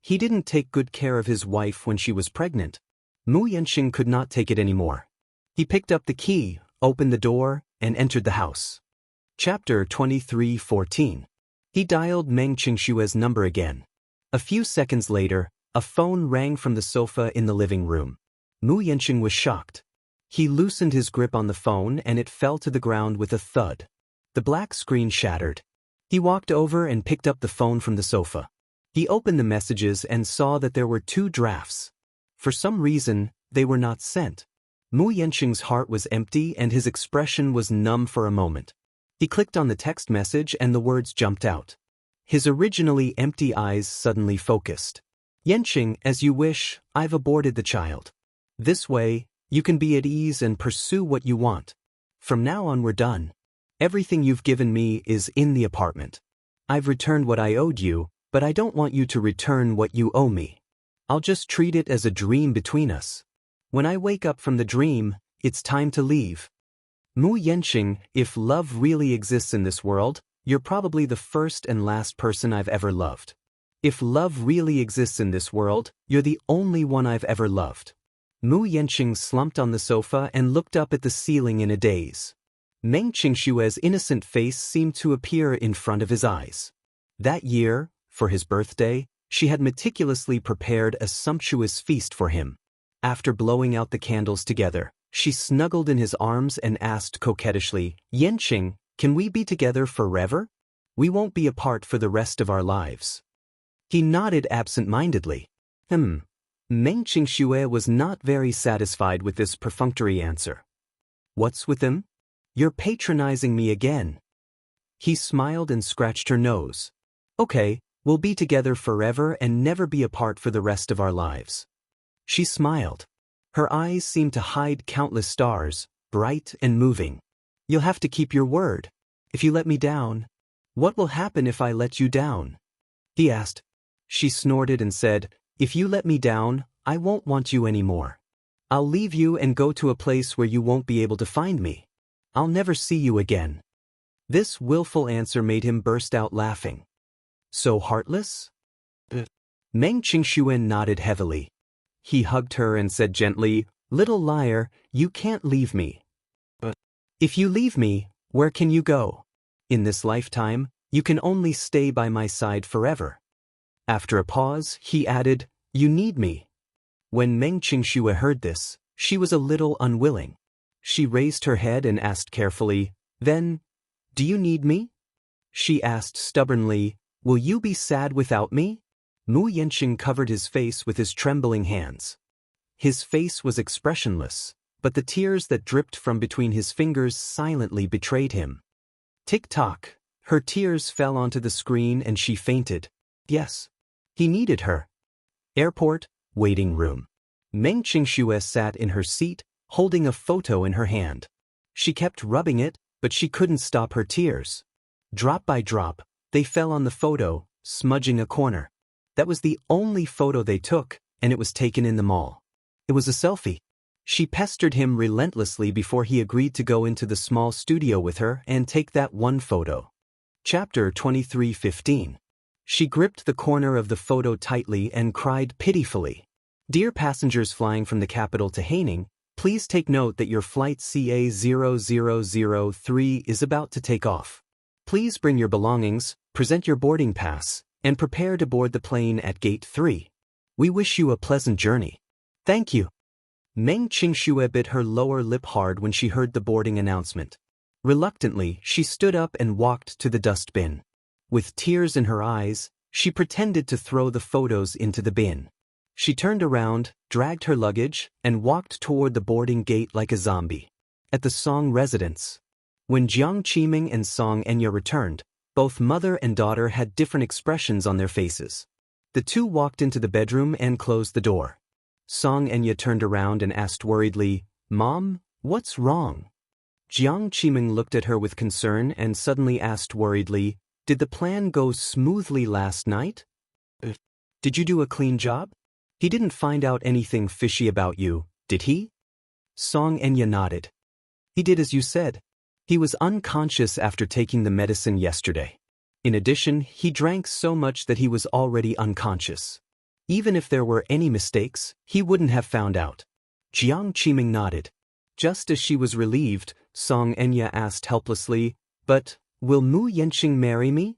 He didn't take good care of his wife when she was pregnant. Mu Yanqing could not take it anymore. He picked up the key, opened the door, and entered the house. Chapter 23:14. He dialed Meng Qingshue's number again. A few seconds later, a phone rang from the sofa in the living room. Mu Yanqing was shocked. He loosened his grip on the phone and it fell to the ground with a thud. The black screen shattered. He walked over and picked up the phone from the sofa. He opened the messages and saw that there were 2 drafts. For some reason, they were not sent. Mu Yanqing's heart was empty and his expression was numb for a moment. He clicked on the text message and the words jumped out. His originally empty eyes suddenly focused. Yanqing, as you wish, I've aborted the child. This way, you can be at ease and pursue what you want. From now on we're done. Everything you've given me is in the apartment. I've returned what I owed you, but I don't want you to return what you owe me. I'll just treat it as a dream between us. When I wake up from the dream, it's time to leave. Mu Yanqing, if love really exists in this world, you're probably the first and last person I've ever loved. If love really exists in this world, you're the only one I've ever loved. Mu Yanqing slumped on the sofa and looked up at the ceiling in a daze. Meng Qingshue's innocent face seemed to appear in front of his eyes. That year, for his birthday, she had meticulously prepared a sumptuous feast for him. After blowing out the candles together, she snuggled in his arms and asked coquettishly, Yanqing, can we be together forever? We won't be apart for the rest of our lives. He nodded absent-mindedly. Meng Qingxue was not very satisfied with this perfunctory answer. What's with him? You're patronizing me again. He smiled and scratched her nose. Okay, we'll be together forever and never be apart for the rest of our lives. She smiled. Her eyes seemed to hide countless stars, bright and moving. You'll have to keep your word. If you let me down, what will happen if I let you down? He asked. She snorted and said, If you let me down, I won't want you anymore. I'll leave you and go to a place where you won't be able to find me. I'll never see you again. This willful answer made him burst out laughing. So heartless? Meng Qingxue nodded heavily. He hugged her and said gently, Little liar, you can't leave me. If you leave me, where can you go? In this lifetime, you can only stay by my side forever. After a pause, he added, You need me. When Meng Qingxue heard this, she was a little unwilling. She raised her head and asked carefully, Then, do you need me? She asked stubbornly, Will you be sad without me? Mu Yanqing covered his face with his trembling hands. His face was expressionless, but the tears that dripped from between his fingers silently betrayed him. Tick-tock, her tears fell onto the screen and she fainted. Yes, he needed her. Airport, waiting room. Meng Qingxue sat in her seat, holding a photo in her hand. She kept rubbing it, but she couldn't stop her tears. Drop by drop, they fell on the photo, smudging a corner. That was the only photo they took, and it was taken in the mall. It was a selfie. She pestered him relentlessly before he agreed to go into the small studio with her and take that one photo. Chapter 23:15. She gripped the corner of the photo tightly and cried pitifully. Dear passengers flying from the capital to Haining, please take note that your flight CA0003 is about to take off. Please bring your belongings, present your boarding pass, and prepare to board the plane at Gate 3. We wish you a pleasant journey. Thank you. Meng Qingxue bit her lower lip hard when she heard the boarding announcement. Reluctantly, she stood up and walked to the dustbin. With tears in her eyes, she pretended to throw the photos into the bin. She turned around, dragged her luggage, and walked toward the boarding gate like a zombie. At the Song residence. When Jiang Qiming and Song Enya returned, both mother and daughter had different expressions on their faces. The two walked into the bedroom and closed the door. Song Enya turned around and asked worriedly, Mom, what's wrong? Jiang Qiming looked at her with concern and suddenly asked worriedly, "Did the plan go smoothly last night? Did you do a clean job? He didn't find out anything fishy about you, did he?" Song Enya nodded. "He did as you said. He was unconscious after taking the medicine yesterday. In addition, he drank so much that he was already unconscious. Even if there were any mistakes, he wouldn't have found out." Jiang Qiming nodded. Just as she was relieved, Song Enya asked helplessly, "But will Mu Yenqing marry me?"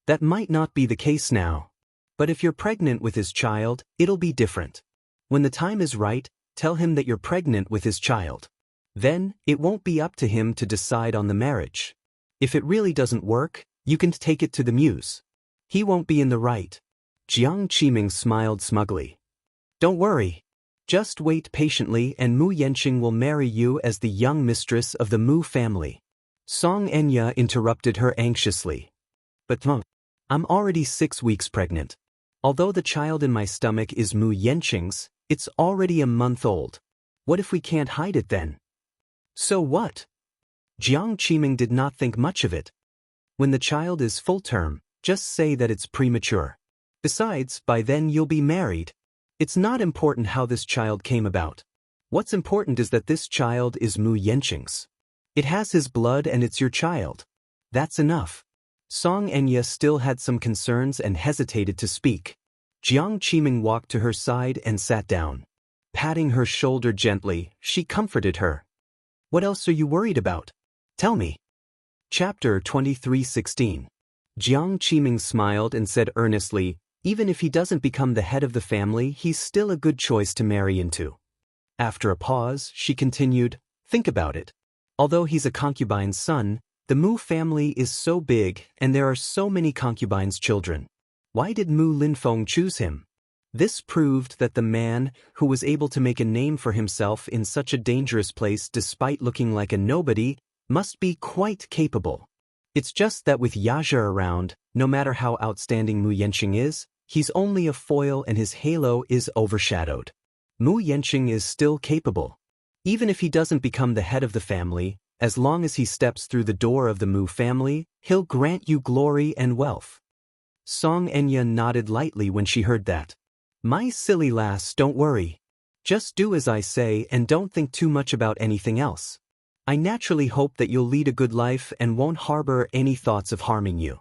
"That might not be the case now. But if you're pregnant with his child, it'll be different. When the time is right, tell him that you're pregnant with his child. Then, it won't be up to him to decide on the marriage. If it really doesn't work, you can take it to the muse. He won't be in the right." Jiang Qiming smiled smugly. "Don't worry. Just wait patiently and Mu Yenqing will marry you as the young mistress of the Mu family." Song Enya interrupted her anxiously. "But I'm already 6 weeks pregnant. Although the child in my stomach is Mu Yenqing's, it's already a month old. What if we can't hide it then?" "So what?" Jiang Qiming did not think much of it. "When the child is full term, just say that it's premature. Besides, by then you'll be married. It's not important how this child came about. What's important is that this child is Mu Yenqing's. It has his blood and it's your child. That's enough." Song Enya still had some concerns and hesitated to speak. Jiang Qiming walked to her side and sat down. Patting her shoulder gently, she comforted her. "What else are you worried about? Tell me." Chapter 23:16. Jiang Qiming smiled and said earnestly, "Even if he doesn't become the head of the family, he's still a good choice to marry into." After a pause, she continued, "Think about it. Although he's a concubine's son, the Mu family is so big and there are so many concubines' children. Why did Mu Linfeng choose him? This proved that the man, who was able to make a name for himself in such a dangerous place despite looking like a nobody, must be quite capable. It's just that with Yaja around, no matter how outstanding Mu Yenqing is, he's only a foil and his halo is overshadowed. Mu Yenqing is still capable. Even if he doesn't become the head of the family, as long as he steps through the door of the Mu family, he'll grant you glory and wealth." Song Enya nodded lightly when she heard that. "My silly lass, don't worry. Just do as I say and don't think too much about anything else. I naturally hope that you'll lead a good life and won't harbor any thoughts of harming you."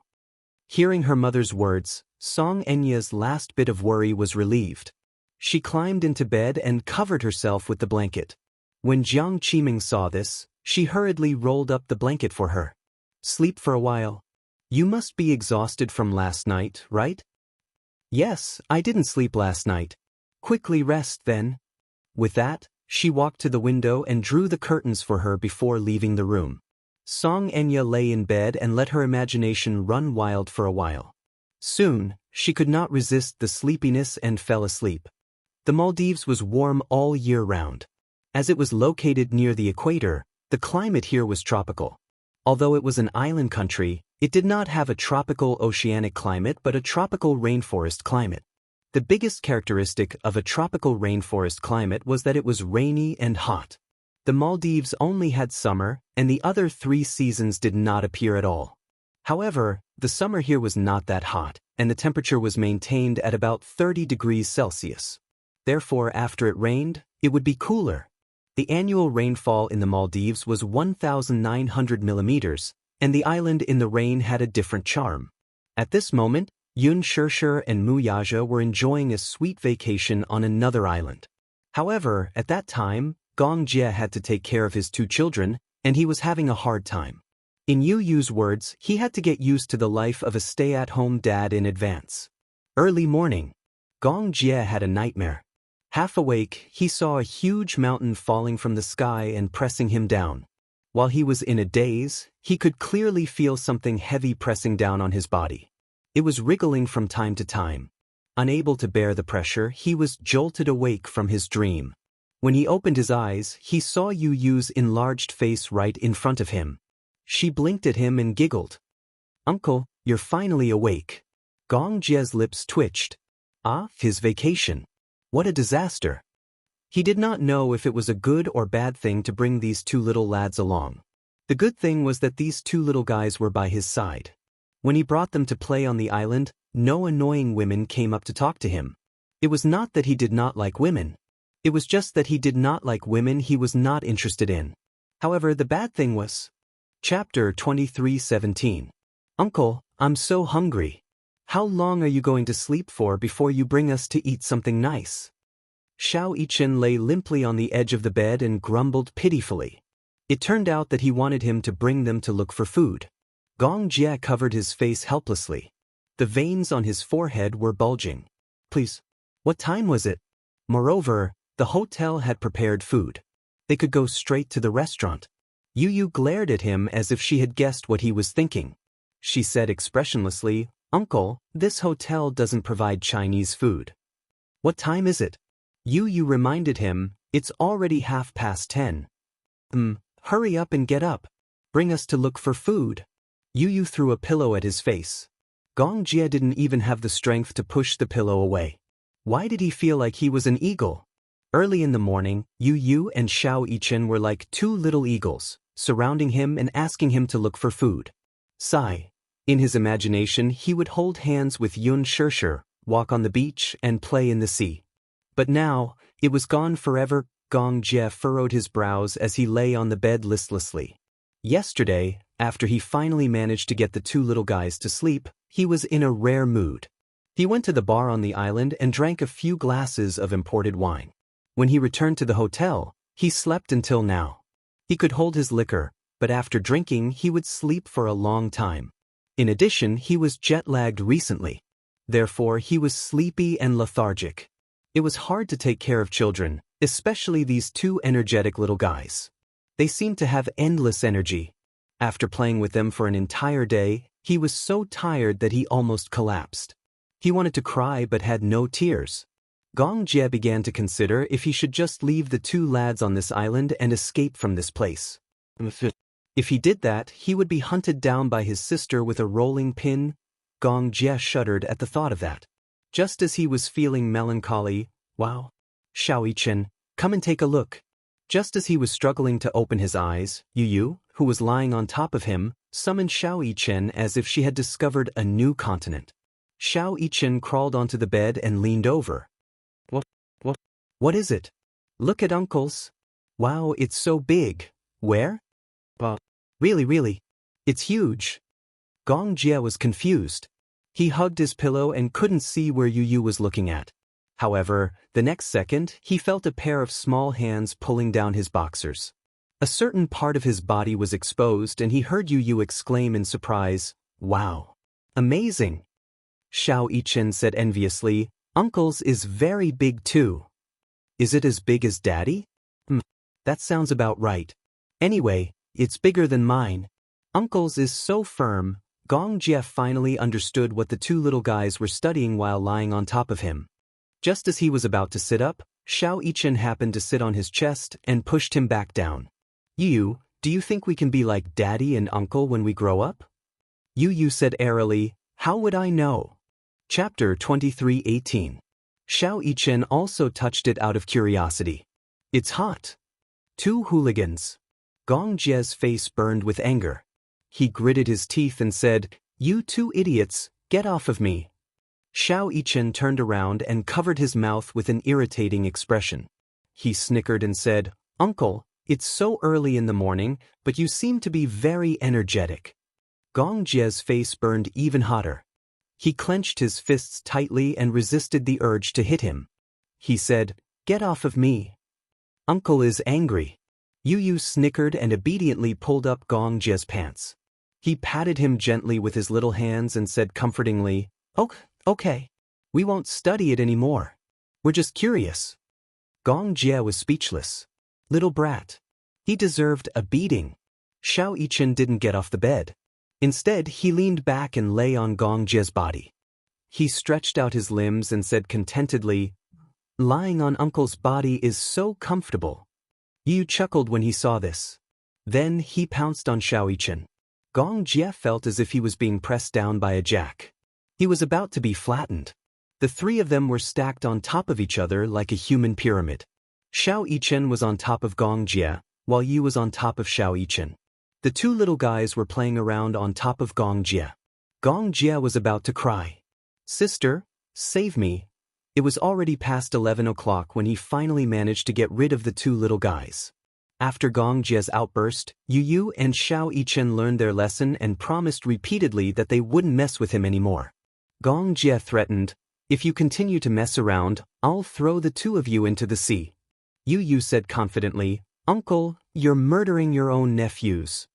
Hearing her mother's words, Song Enya's last bit of worry was relieved. She climbed into bed and covered herself with the blanket. When Jiang Qiming saw this, she hurriedly rolled up the blanket for her. "Sleep for a while. You must be exhausted from last night, right?" "Yes, I didn't sleep last night. Quickly rest then." With that, she walked to the window and drew the curtains for her before leaving the room. Song Enya lay in bed and let her imagination run wild for a while. Soon, she could not resist the sleepiness and fell asleep. The Maldives was warm all year round. As it was located near the equator, the climate here was tropical. Although it was an island country, it did not have a tropical oceanic climate but a tropical rainforest climate. The biggest characteristic of a tropical rainforest climate was that it was rainy and hot. The Maldives only had summer, and the other 3 seasons did not appear at all. However, the summer here was not that hot, and the temperature was maintained at about 30 degrees Celsius. Therefore, after it rained, it would be cooler. The annual rainfall in the Maldives was 1,900 millimeters, and the island in the rain had a different charm. At this moment, Yun Shirshir and Mu Yaja were enjoying a sweet vacation on another island. However, at that time, Gong Jie had to take care of his 2 children, and he was having a hard time. In Yu Yu's words, he had to get used to the life of a stay-at-home dad in advance. Early morning. Gong Jie had a nightmare. Half awake, he saw a huge mountain falling from the sky and pressing him down. While he was in a daze, he could clearly feel something heavy pressing down on his body. It was wriggling from time to time. Unable to bear the pressure, he was jolted awake from his dream. When he opened his eyes, he saw Yu Yu's enlarged face right in front of him. She blinked at him and giggled. "Uncle, you're finally awake." Gong Jie's lips twitched. Ah, his vacation. What a disaster. He did not know if it was a good or bad thing to bring these 2 little lads along. The good thing was that these two little guys were by his side. When he brought them to play on the island, no annoying women came up to talk to him. It was not that he did not like women. It was just that he did not like women he was not interested in. However, the bad thing was... Chapter 23:17. Uncle, I'm so hungry. How long are you going to sleep for before you bring us to eat something nice? Xiao Yichen lay limply on the edge of the bed and grumbled pitifully. It turned out that he wanted him to bring them to look for food. Gong Jie covered his face helplessly. The veins on his forehead were bulging. Please, what time was it? Moreover, the hotel had prepared food. They could go straight to the restaurant. Yu Yu glared at him as if she had guessed what he was thinking. She said expressionlessly, Uncle, this hotel doesn't provide Chinese food. What time is it? Yu Yu reminded him, it's already 10:30. Hurry up and get up. Bring us to look for food. Yu Yu threw a pillow at his face. Gong Jie didn't even have the strength to push the pillow away. Why did he feel like he was an eagle? Early in the morning, Yu Yu and Xiao Yichen were like two little eagles, surrounding him and asking him to look for food. Sigh. In his imagination, he would hold hands with Yun Shirshir, walk on the beach, and play in the sea. But now, it was gone forever. Gong Jie furrowed his brows as he lay on the bed listlessly. Yesterday, after he finally managed to get the two little guys to sleep, he was in a rare mood. He went to the bar on the island and drank a few glasses of imported wine. When he returned to the hotel, he slept until now. He could hold his liquor, but after drinking he would sleep for a long time. In addition, he was jet-lagged recently. Therefore, he was sleepy and lethargic. It was hard to take care of children, especially these two energetic little guys. They seemed to have endless energy. After playing with them for an entire day, he was so tired that he almost collapsed. He wanted to cry but had no tears. Gong Jie began to consider if he should just leave the two lads on this island and escape from this place. If he did that, he would be hunted down by his sister with a rolling pin. Gong Jie shuddered at the thought of that. Just as he was feeling melancholy, wow. Xiao Yichen, come and take a look. Just as he was struggling to open his eyes, Yu Yu, who was lying on top of him, summoned Xiao Yichen as if she had discovered a new continent. Xiao Yichen crawled onto the bed and leaned over. What is it? Look at Uncle's. Wow, it's so big. Where? Really, it's huge. Gong Jie was confused. He hugged his pillow and couldn't see where Yu Yu was looking at. However, the next second, he felt a pair of small hands pulling down his boxers. A certain part of his body was exposed and he heard Yu Yu exclaim in surprise, Wow! Amazing! Xiao Yichen said enviously, Uncle's is very big too. Is it as big as Daddy? That sounds about right. Anyway, it's bigger than mine. Uncle's is so firm. Gong Jie finally understood what the two little guys were studying while lying on top of him. Just as he was about to sit up, Xiao Yichen happened to sit on his chest and pushed him back down. Yu Yu, do you think we can be like Daddy and Uncle when we grow up? Yu Yu said airily, How would I know? Chapter 23:18. Xiao Yichen also touched it out of curiosity. It's hot. Two hooligans. Gong Jie's face burned with anger. He gritted his teeth and said, You two idiots, get off of me. Xiao Yichen turned around and covered his mouth with an irritating expression. He snickered and said, Uncle, it's so early in the morning, but you seem to be very energetic. Gong Jie's face burned even hotter. He clenched his fists tightly and resisted the urge to hit him. He said, Get off of me. Uncle is angry. Yu Yu snickered and obediently pulled up Gong Jie's pants. He patted him gently with his little hands and said comfortingly, Okay. We won't study it anymore. We're just curious. Gong Jie was speechless. Little brat. He deserved a beating. Xiao Yichen didn't get off the bed. Instead, he leaned back and lay on Gong Jie's body. He stretched out his limbs and said contentedly, Lying on Uncle's body is so comfortable. Yu chuckled when he saw this. Then he pounced on Xiao Yichen. Gong Jie felt as if he was being pressed down by a jack. He was about to be flattened. The three of them were stacked on top of each other like a human pyramid. Xiao Yichen was on top of Gong Jie, while Yu was on top of Xiao Yichen. The two little guys were playing around on top of Gong Jie. Gong Jie was about to cry. "Sister, save me." It was already past 11 o'clock when he finally managed to get rid of the two little guys. After Gong Jie's outburst, Yu Yu and Xiao Yichen learned their lesson and promised repeatedly that they wouldn't mess with him anymore. Gong Jie threatened, "If you continue to mess around, I'll throw the two of you into the sea." Yu Yu said confidently, "Uncle, you're murdering your own nephews."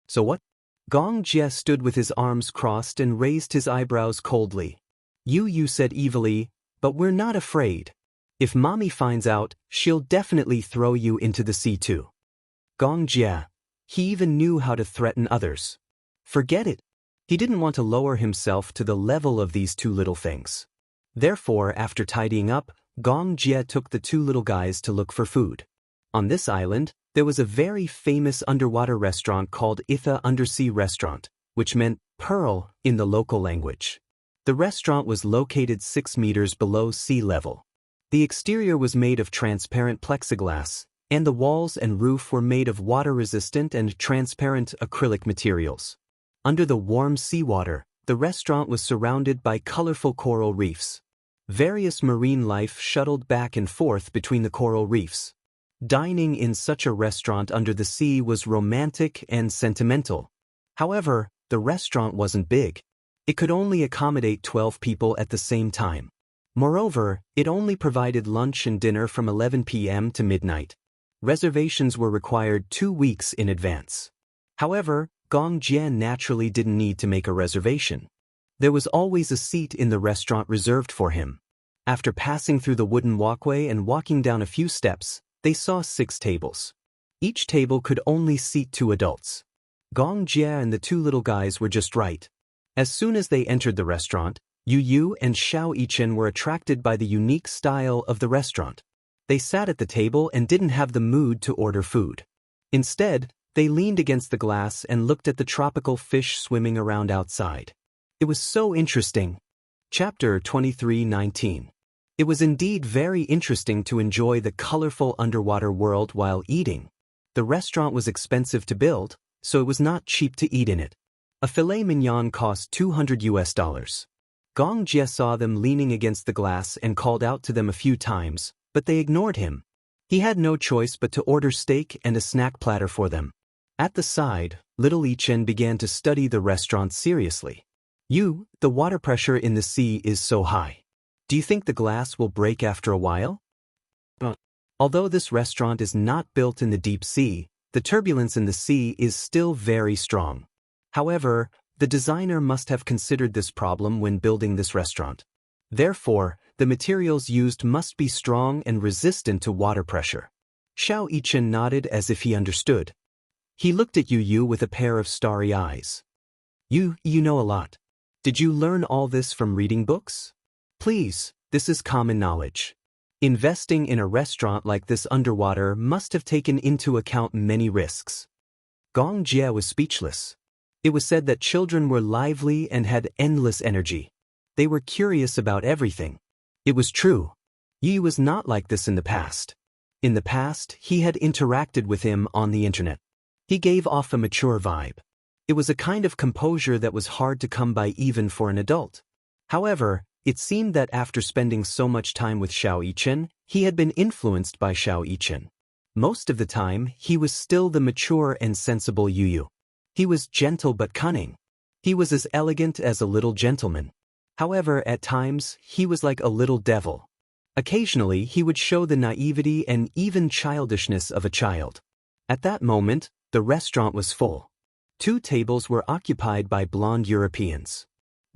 "So what?" Gong Jie stood with his arms crossed and raised his eyebrows coldly. Yu Yu said evilly, "But we're not afraid. If Mommy finds out, she'll definitely throw you into the sea too." Gong Jie. He even knew how to threaten others. Forget it. He didn't want to lower himself to the level of these two little things. Therefore, after tidying up, Gong Jie took the two little guys to look for food. On this island, there was a very famous underwater restaurant called Itha Undersea Restaurant, which meant pearl in the local language. The restaurant was located 6 meters below sea level. The exterior was made of transparent plexiglass, and the walls and roof were made of water-resistant and transparent acrylic materials. Under the warm seawater, the restaurant was surrounded by colorful coral reefs. Various marine life shuttled back and forth between the coral reefs. Dining in such a restaurant under the sea was romantic and sentimental. However, the restaurant wasn't big. It could only accommodate 12 people at the same time. Moreover, it only provided lunch and dinner from 11 p.m. to midnight. Reservations were required 2 weeks in advance. However, Gong Jie naturally didn't need to make a reservation. There was always a seat in the restaurant reserved for him. After passing through the wooden walkway and walking down a few steps, they saw 6 tables. Each table could only seat 2 adults. Gong Jie and the two little guys were just right. As soon as they entered the restaurant, Yu Yu and Xiao Yichen were attracted by the unique style of the restaurant. They sat at the table and didn't have the mood to order food. Instead, they leaned against the glass and looked at the tropical fish swimming around outside. It was so interesting. Chapter 23:19. It was indeed very interesting to enjoy the colorful underwater world while eating. The restaurant was expensive to build, so it was not cheap to eat in it. A filet mignon cost $200. Gong Jie saw them leaning against the glass and called out to them a few times, but they ignored him. He had no choice but to order steak and a snack platter for them. At the side, little Yichen began to study the restaurant seriously. The water pressure in the sea is so high. Do you think the glass will break after a while?" Although this restaurant is not built in the deep sea, the turbulence in the sea is still very strong. However, the designer must have considered this problem when building this restaurant. Therefore, the materials used must be strong and resistant to water pressure. Xiao Yichen nodded as if he understood. He looked at Yu Yu with a pair of starry eyes. You know a lot. Did you learn all this from reading books? Please, this is common knowledge. Investing in a restaurant like this underwater must have taken into account many risks. Gong Jie was speechless. It was said that children were lively and had endless energy. They were curious about everything. It was true. Yi was not like this in the past. In the past, he had interacted with him on the internet. He gave off a mature vibe. It was a kind of composure that was hard to come by even for an adult. However, it seemed that after spending so much time with Xiao Yichen, he had been influenced by Xiao Yichen. Most of the time, he was still the mature and sensible Yu Yu. He was gentle but cunning. He was as elegant as a little gentleman. However, at times, he was like a little devil. Occasionally, he would show the naivety and even childishness of a child. At that moment, the restaurant was full. 2 tables were occupied by blonde Europeans.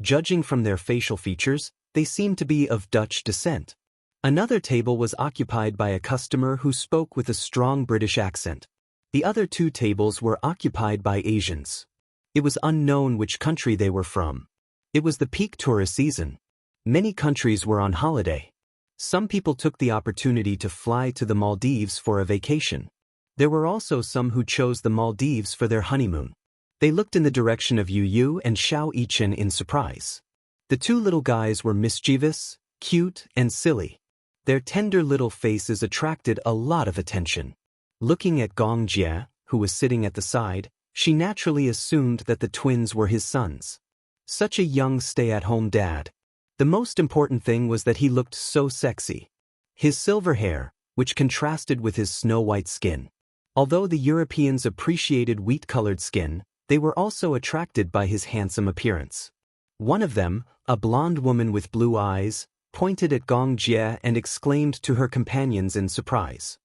Judging from their facial features, they seemed to be of Dutch descent. Another table was occupied by a customer who spoke with a strong British accent. The other 2 tables were occupied by Asians. It was unknown which country they were from. It was the peak tourist season. Many countries were on holiday. Some people took the opportunity to fly to the Maldives for a vacation. There were also some who chose the Maldives for their honeymoon. They looked in the direction of Yu Yu and Xiao Yichen in surprise. The 2 little guys were mischievous, cute, and silly. Their tender little faces attracted a lot of attention. Looking at Gong Jie, who was sitting at the side, She naturally assumed that the twins were his sons. Such a young stay-at-home dad. The most important thing was that he looked so sexy. His silver hair, which contrasted with his snow-white skin. Although the Europeans appreciated wheat-colored skin, they were also attracted by his handsome appearance. One of them, a blonde woman with blue eyes, pointed at Gong Jie and exclaimed to her companions in surprise.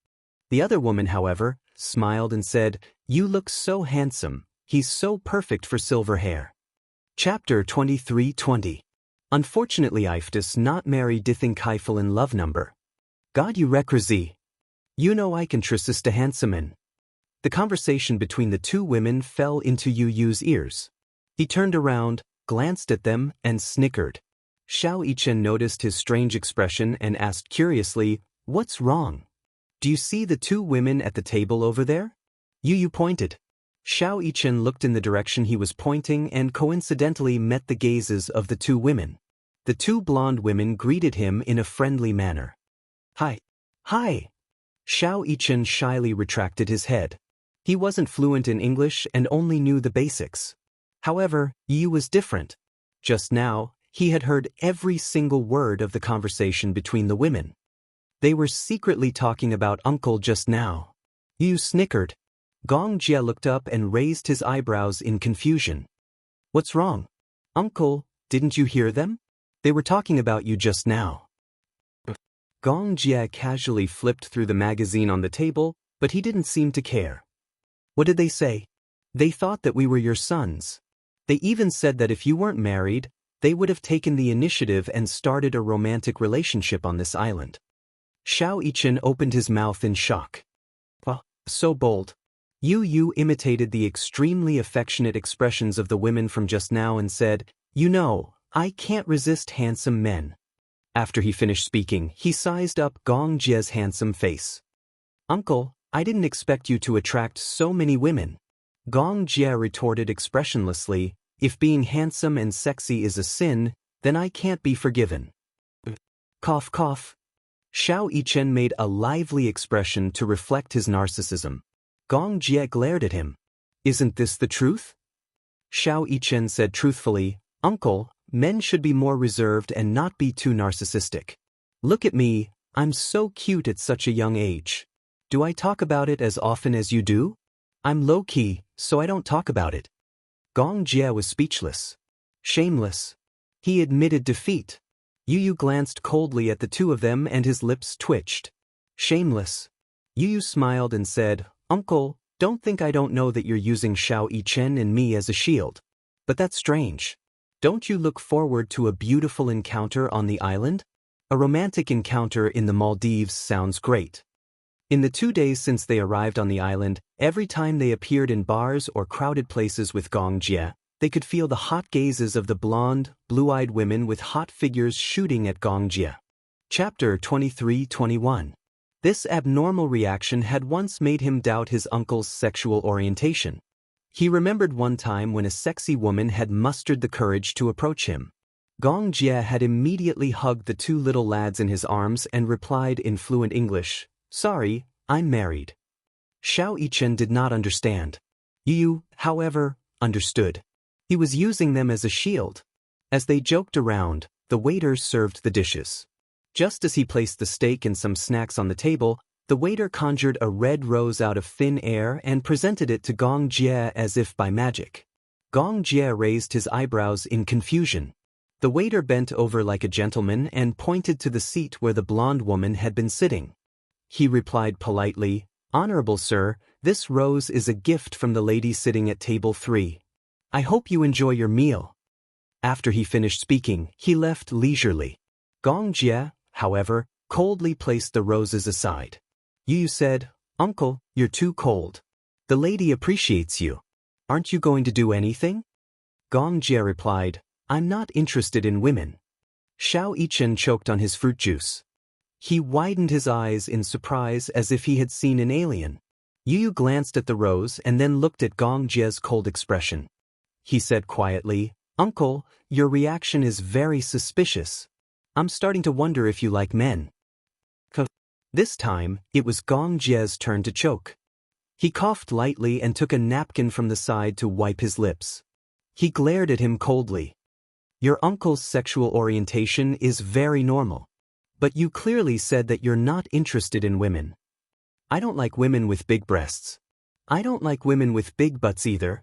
The other woman, however, smiled and said, "You look so handsome, he's so perfect for silver hair." Chapter 23:20. Unfortunately ich does not marry dithing Keifel in love number. God you rekrasi. You know I can trust to handsomen. The conversation between the two women fell into Yu Yu's ears. He turned around, glanced at them, and snickered. Xiao Yichen noticed his strange expression and asked curiously, "What's wrong? Do you see the two women at the table over there?" Yu Yu pointed. Xiao Yichen looked in the direction he was pointing and coincidentally met the gazes of the two women. The two blonde women greeted him in a friendly manner. "Hi." "Hi." Xiao Yichen shyly retracted his head. He wasn't fluent in English and only knew the basics. However, Yu was different. Just now, he had heard every single word of the conversation between the women. They were secretly talking about uncle just now. Yu snickered. Gong Jie looked up and raised his eyebrows in confusion. "What's wrong? Uncle, didn't you hear them? They were talking about you just now." Gong Jie casually flipped through the magazine on the table, but he didn't seem to care. "What did they say?" "They thought that we were your sons. They even said that if you weren't married, they would have taken the initiative and started a romantic relationship on this island." Xiao Yichen opened his mouth in shock. "Oh, so bold." Yu Yu imitated the extremely affectionate expressions of the women from just now and said, "You know, I can't resist handsome men." After he finished speaking, he sized up Gong Jie's handsome face. "Uncle, I didn't expect you to attract so many women." Gong Jie retorted expressionlessly, "If being handsome and sexy is a sin, then I can't be forgiven." Cough cough. Xiao Yichen made a lively expression to reflect his narcissism. Gong Jie glared at him. "Isn't this the truth?" Xiao Yichen said truthfully, "Uncle, men should be more reserved and not be too narcissistic. Look at me, I'm so cute at such a young age. Do I talk about it as often as you do? I'm low-key, so I don't talk about it." Gong Jie was speechless. Shameless. He admitted defeat. Yu Yu glanced coldly at the two of them and his lips twitched. Shameless. Yu Yu smiled and said, "Uncle, don't think I don't know that you're using Xiao Yichen and me as a shield. But that's strange. Don't you look forward to a beautiful encounter on the island? A romantic encounter in the Maldives sounds great." In the 2 days since they arrived on the island, every time they appeared in bars or crowded places with Gong Jie, they could feel the hot gazes of the blonde, blue-eyed women with hot figures shooting at Gong Jie. Chapter 23:21. This abnormal reaction had once made him doubt his uncle's sexual orientation. He remembered one time when a sexy woman had mustered the courage to approach him. Gong Jie had immediately hugged the two little lads in his arms and replied in fluent English, "Sorry, I'm married." Xiao Yichen did not understand. Yu Yu, however, understood. He was using them as a shield. As they joked around, the waiter served the dishes. Just as he placed the steak and some snacks on the table, the waiter conjured a red rose out of thin air and presented it to Gong Jie as if by magic. Gong Jie raised his eyebrows in confusion. The waiter bent over like a gentleman and pointed to the seat where the blonde woman had been sitting. He replied politely, "Honorable sir, this rose is a gift from the lady sitting at table 3. I hope you enjoy your meal." After he finished speaking, he left leisurely. Gong Jie, however, coldly placed the roses aside. Yu Yu said, "Uncle, you're too cold. The lady appreciates you. Aren't you going to do anything?" Gong Jie replied, "I'm not interested in women." Xiao Yichen choked on his fruit juice. He widened his eyes in surprise as if he had seen an alien. Yu Yu glanced at the rose and then looked at Gong Jie's cold expression. He said quietly, "Uncle, your reaction is very suspicious. I'm starting to wonder if you like men." This time, it was Gong Jie's turn to choke. He coughed lightly and took a napkin from the side to wipe his lips. He glared at him coldly. Your uncle's sexual orientation is very normal. But you clearly said that you're not interested in women. I don't like women with big breasts. I don't like women with big butts either.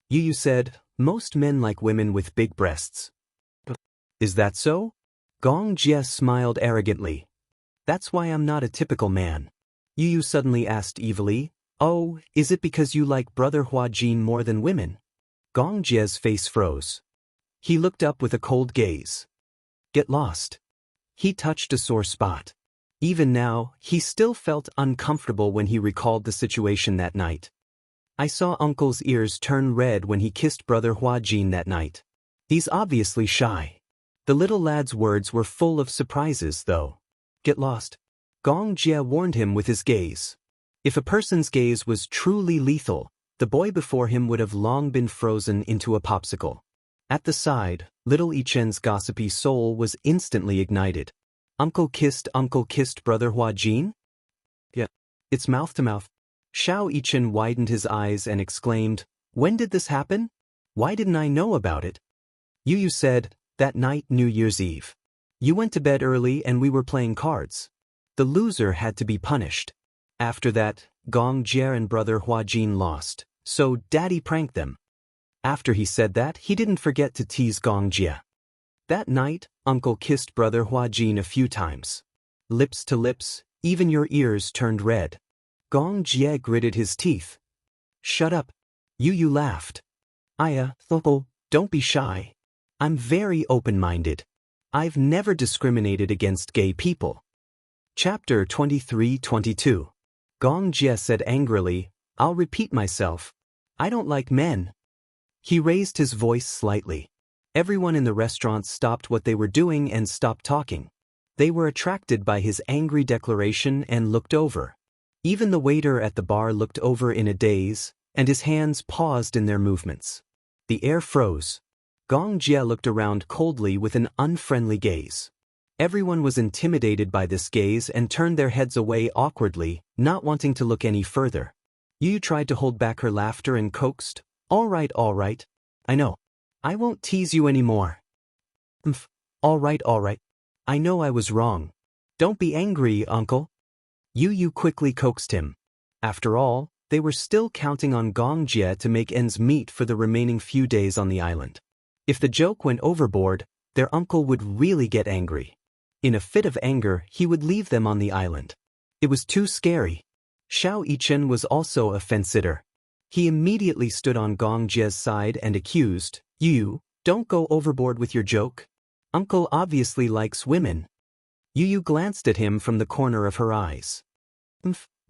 You said, most men like women with big breasts. Is that so? Gong Jie smiled arrogantly. That's why I'm not a typical man. Yu suddenly asked evilly, oh, is it because you like Brother Hua Jin more than women? Gong Jie's face froze. He looked up with a cold gaze. Get lost. He touched a sore spot. Even now, he still felt uncomfortable when he recalled the situation that night. I saw Uncle's ears turn red when he kissed Brother Hua Jin that night. He's obviously shy. The little lad's words were full of surprises, though. Get lost. Gong Jie warned him with his gaze. If a person's gaze was truly lethal, the boy before him would have long been frozen into a popsicle. At the side, little Ichen's gossipy soul was instantly ignited. Uncle kissed Brother Hua Jin? Yeah. It's mouth to mouth. Xiao Ichen widened his eyes and exclaimed, when did this happen? Why didn't I know about it? Yu said, that night New Year's Eve. You went to bed early and we were playing cards. The loser had to be punished. After that, Gong Jie and Brother Hua Jin lost, so Daddy pranked them. After he said that, he didn't forget to tease Gong Jie. That night, Uncle kissed Brother Hua Jin a few times. Lips to lips, even your ears turned red. Gong Jie gritted his teeth. Shut up. Yu laughed. Thopo, don't be shy. I'm very open-minded. I've never discriminated against gay people. Chapter 23-22. Gong Jie said angrily, I'll repeat myself. I don't like men. He raised his voice slightly. Everyone in the restaurant stopped what they were doing and stopped talking. They were attracted by his angry declaration and looked over. Even the waiter at the bar looked over in a daze, and his hands paused in their movements. The air froze. Gong Jie looked around coldly with an unfriendly gaze. Everyone was intimidated by this gaze and turned their heads away awkwardly, not wanting to look any further. Yu tried to hold back her laughter and coaxed, all right. I know. I won't tease you anymore. All right. I know I was wrong. Don't be angry, Uncle. Yu quickly coaxed him. After all, they were still counting on Gong Jie to make ends meet for the remaining few days on the island. If the joke went overboard, their uncle would really get angry. In a fit of anger, he would leave them on the island. It was too scary. Xiao Ichen was also a fence-sitter. He immediately stood on Gong Jie's side and accused, Yu, don't go overboard with your joke. Uncle obviously likes women. Yu glanced at him from the corner of her eyes.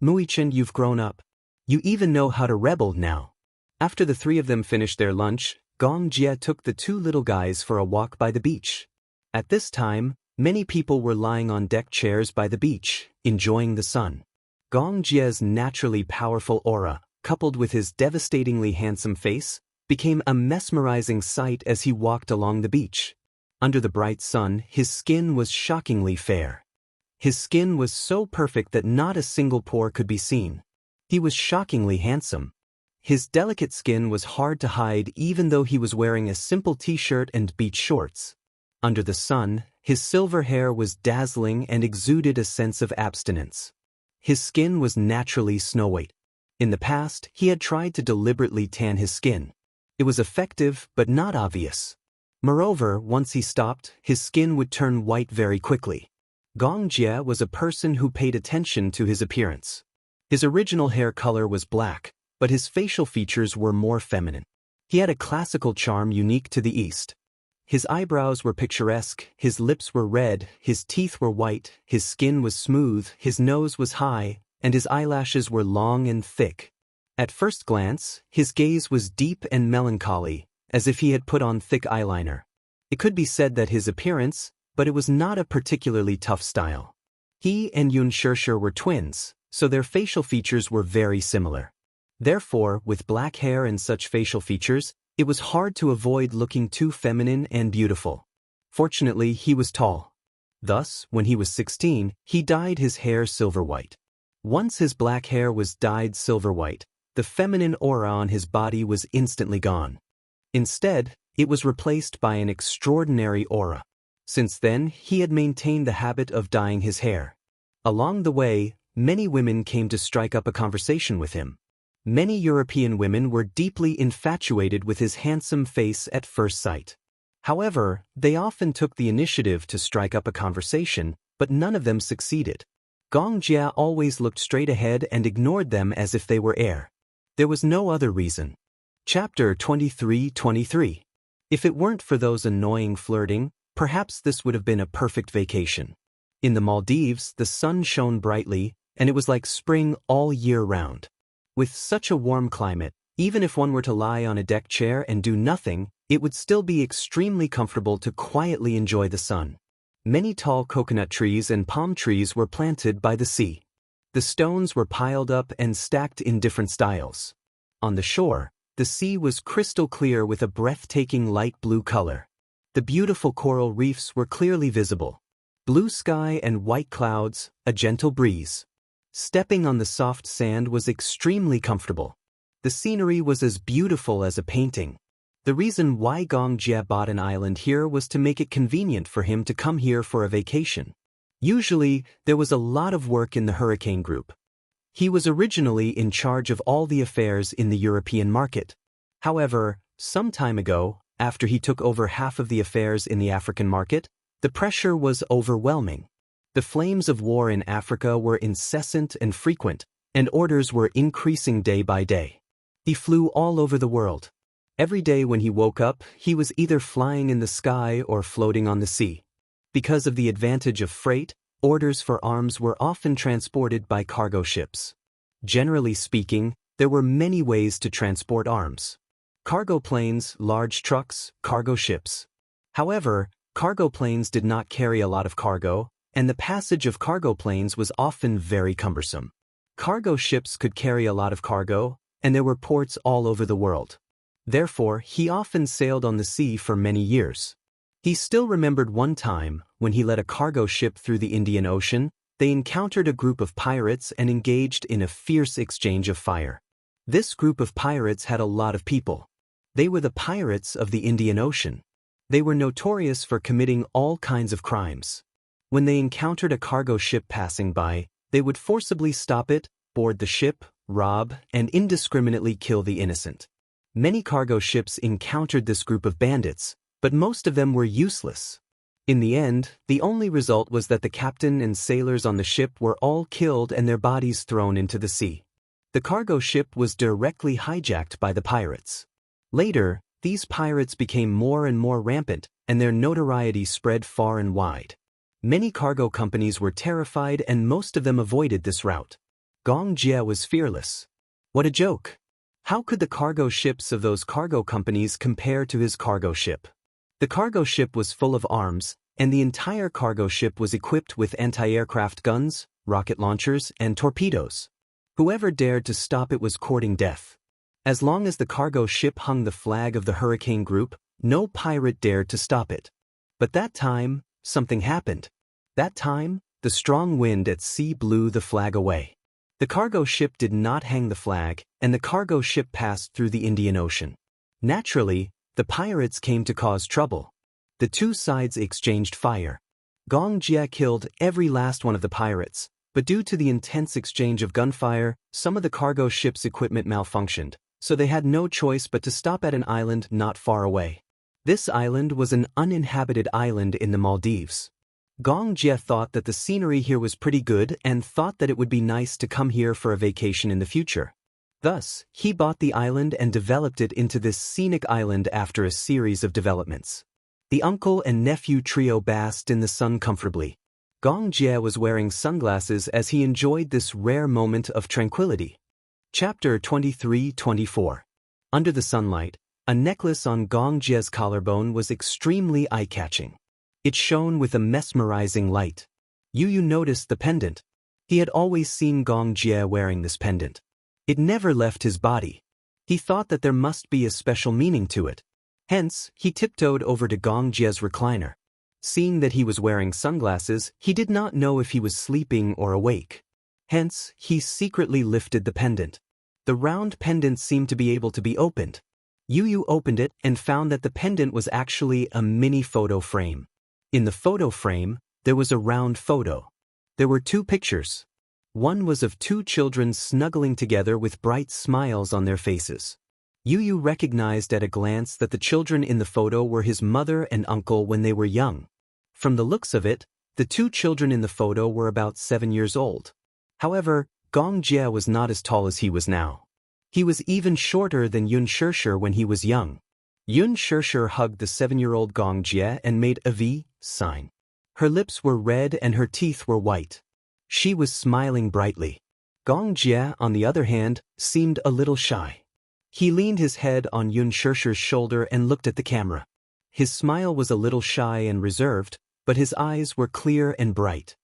Muichen, you've grown up. You even know how to rebel now. After the three of them finished their lunch, Gong Jie took the two little guys for a walk by the beach. At this time, many people were lying on deck chairs by the beach, enjoying the sun. Gong Jie's naturally powerful aura, coupled with his devastatingly handsome face, became a mesmerizing sight as he walked along the beach. Under the bright sun, his skin was shockingly fair. His skin was so perfect that not a single pore could be seen. He was shockingly handsome. His delicate skin was hard to hide even though he was wearing a simple t-shirt and beach shorts. Under the sun, his silver hair was dazzling and exuded a sense of abstinence. His skin was naturally snow-white. In the past, he had tried to deliberately tan his skin. It was effective, but not obvious. Moreover, once he stopped, his skin would turn white very quickly. Gong Jie was a person who paid attention to his appearance. His original hair color was black, but his facial features were more feminine. He had a classical charm unique to the East. His eyebrows were picturesque, his lips were red, his teeth were white, his skin was smooth, his nose was high, and his eyelashes were long and thick. At first glance, his gaze was deep and melancholy, as if he had put on thick eyeliner. It could be said that his appearance, but it was not a particularly tough style. He and Yun Shirshir were twins, so their facial features were very similar. Therefore, with black hair and such facial features, it was hard to avoid looking too feminine and beautiful. Fortunately, he was tall. Thus, when he was 16, he dyed his hair silver white. Once his black hair was dyed silver white, the feminine aura on his body was instantly gone. Instead, it was replaced by an extraordinary aura. Since then, he had maintained the habit of dyeing his hair. Along the way, many women came to strike up a conversation with him. Many European women were deeply infatuated with his handsome face at first sight. However, they often took the initiative to strike up a conversation, but none of them succeeded. Gong Jia always looked straight ahead and ignored them as if they were air. There was no other reason. Chapter 23:23. If it weren't for those annoying flirting, perhaps this would have been a perfect vacation. In the Maldives, the sun shone brightly, and it was like spring all year round. With such a warm climate, even if one were to lie on a deck chair and do nothing, it would still be extremely comfortable to quietly enjoy the sun. Many tall coconut trees and palm trees were planted by the sea. The stones were piled up and stacked in different styles. On the shore, the sea was crystal clear with a breathtaking light blue color. The beautiful coral reefs were clearly visible. Blue sky and white clouds, a gentle breeze. Stepping on the soft sand was extremely comfortable. The scenery was as beautiful as a painting. The reason why Gong Jia bought an island here was to make it convenient for him to come here for a vacation. Usually, there was a lot of work in the Hurricane Group. He was originally in charge of all the affairs in the European market. However, some time ago, after he took over half of the affairs in the African market, the pressure was overwhelming. The flames of war in Africa were incessant and frequent, and orders were increasing day by day. He flew all over the world. Every day when he woke up, he was either flying in the sky or floating on the sea. Because of the advantage of freight, orders for arms were often transported by cargo ships. Generally speaking, there were many ways to transport arms. Cargo planes, large trucks, cargo ships. However, cargo planes did not carry a lot of cargo, and the passage of cargo planes was often very cumbersome. Cargo ships could carry a lot of cargo, and there were ports all over the world. Therefore, he often sailed on the sea for many years. He still remembered one time, when he led a cargo ship through the Indian Ocean, they encountered a group of pirates and engaged in a fierce exchange of fire. This group of pirates had a lot of people. They were the pirates of the Indian Ocean. They were notorious for committing all kinds of crimes. When they encountered a cargo ship passing by, they would forcibly stop it, board the ship, rob, and indiscriminately kill the innocent. Many cargo ships encountered this group of bandits, but most of them were useless. In the end, the only result was that the captain and sailors on the ship were all killed and their bodies thrown into the sea. The cargo ship was directly hijacked by the pirates. Later, these pirates became more and more rampant, and their notoriety spread far and wide. Many cargo companies were terrified and most of them avoided this route. Gong Jia was fearless. What a joke! How could the cargo ships of those cargo companies compare to his cargo ship? The cargo ship was full of arms, and the entire cargo ship was equipped with anti-aircraft guns, rocket launchers, and torpedoes. Whoever dared to stop it was courting death. As long as the cargo ship hung the flag of the Hurricane Group, no pirate dared to stop it. But that time, something happened. That time, the strong wind at sea blew the flag away. The cargo ship did not hang the flag, and the cargo ship passed through the Indian Ocean. Naturally, the pirates came to cause trouble. The two sides exchanged fire. Gong Jia killed every last one of the pirates, but due to the intense exchange of gunfire, some of the cargo ship's equipment malfunctioned, so they had no choice but to stop at an island not far away. This island was an uninhabited island in the Maldives. Gong Jia thought that the scenery here was pretty good and thought that it would be nice to come here for a vacation in the future. Thus, he bought the island and developed it into this scenic island after a series of developments. The uncle and nephew trio basked in the sun comfortably. Gong Jia was wearing sunglasses as he enjoyed this rare moment of tranquility. Chapter 23:24. Under the sunlight, a necklace on Gong Jia's collarbone was extremely eye-catching. It shone with a mesmerizing light. Yu noticed the pendant. He had always seen Gong Jia wearing this pendant. It never left his body. He thought that there must be a special meaning to it. Hence, he tiptoed over to Gong Jia's recliner. Seeing that he was wearing sunglasses, he did not know if he was sleeping or awake. Hence, he secretly lifted the pendant. The round pendant seemed to be able to be opened. Yu Yu opened it and found that the pendant was actually a mini photo frame. In the photo frame, there was a round photo. There were two pictures. One was of two children snuggling together with bright smiles on their faces. Yu Yu recognized at a glance that the children in the photo were his mother and uncle when they were young. From the looks of it, the two children in the photo were about 7 years old. However, Gong Jie was not as tall as he was now. He was even shorter than Yun Shishir when he was young. Yun Shishir hugged the 7-year-old Gong Jie and made a V sign. Her lips were red and her teeth were white. She was smiling brightly. Gong Jie, on the other hand, seemed a little shy. He leaned his head on Yun Shishir's shoulder and looked at the camera. His smile was a little shy and reserved, but his eyes were clear and bright.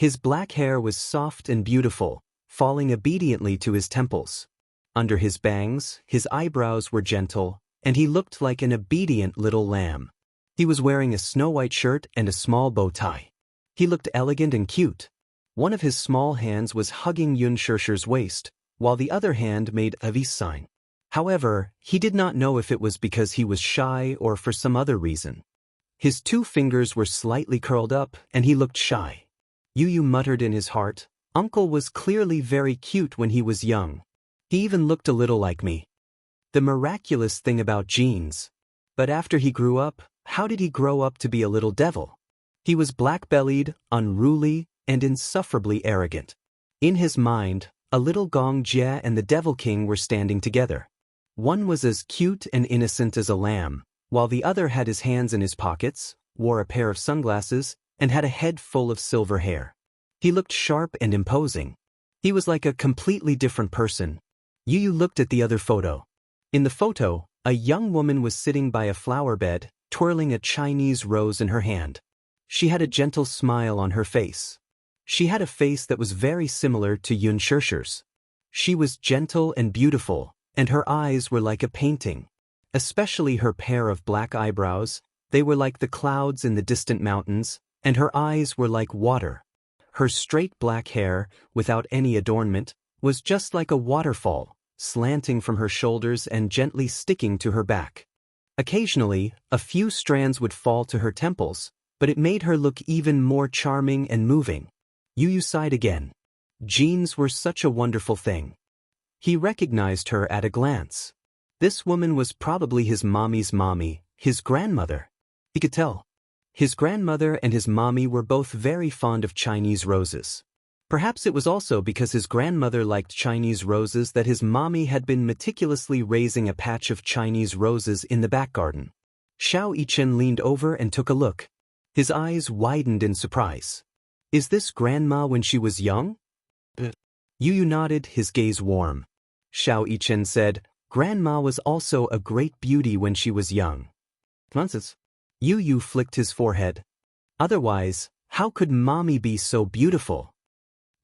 His black hair was soft and beautiful, falling obediently to his temples. Under his bangs, his eyebrows were gentle, and he looked like an obedient little lamb. He was wearing a snow-white shirt and a small bow tie. He looked elegant and cute. One of his small hands was hugging Yun Shishir's waist, while the other hand made a V sign. However, he did not know if it was because he was shy or for some other reason. His 2 fingers were slightly curled up, and he looked shy. Yu Yu muttered in his heart, "Uncle was clearly very cute when he was young. He even looked a little like me." The miraculous thing about genes. But after he grew up, how did he grow up to be a little devil? He was black-bellied, unruly, and insufferably arrogant. In his mind, a little Gong Jie and the Devil King were standing together. One was as cute and innocent as a lamb, while the other had his hands in his pockets, wore a pair of sunglasses, and had a head full of silver hair. He looked sharp and imposing. He was like a completely different person. Yu Yu looked at the other photo. In the photo, a young woman was sitting by a flower bed, twirling a Chinese rose in her hand. She had a gentle smile on her face. She had a face that was very similar to Yun Shishir's. She was gentle and beautiful, and her eyes were like a painting. Especially her pair of black eyebrows, they were like the clouds in the distant mountains, and her eyes were like water. Her straight black hair, without any adornment, was just like a waterfall, slanting from her shoulders and gently sticking to her back. Occasionally, a few strands would fall to her temples, but it made her look even more charming and moving. Yu Yu sighed again. Genes were such a wonderful thing. He recognized her at a glance. This woman was probably his mommy's mommy, his grandmother. He could tell. His grandmother and his mommy were both very fond of Chinese roses. Perhaps it was also because his grandmother liked Chinese roses that his mommy had been meticulously raising a patch of Chinese roses in the back garden. Xiao Yichen leaned over and took a look. His eyes widened in surprise. Is this grandma when she was young? Yu Yu nodded, his gaze warm. Xiao Yichen said, Grandma was also a great beauty when she was young. Nonsense. Yu Yu flicked his forehead. Otherwise, how could mommy be so beautiful?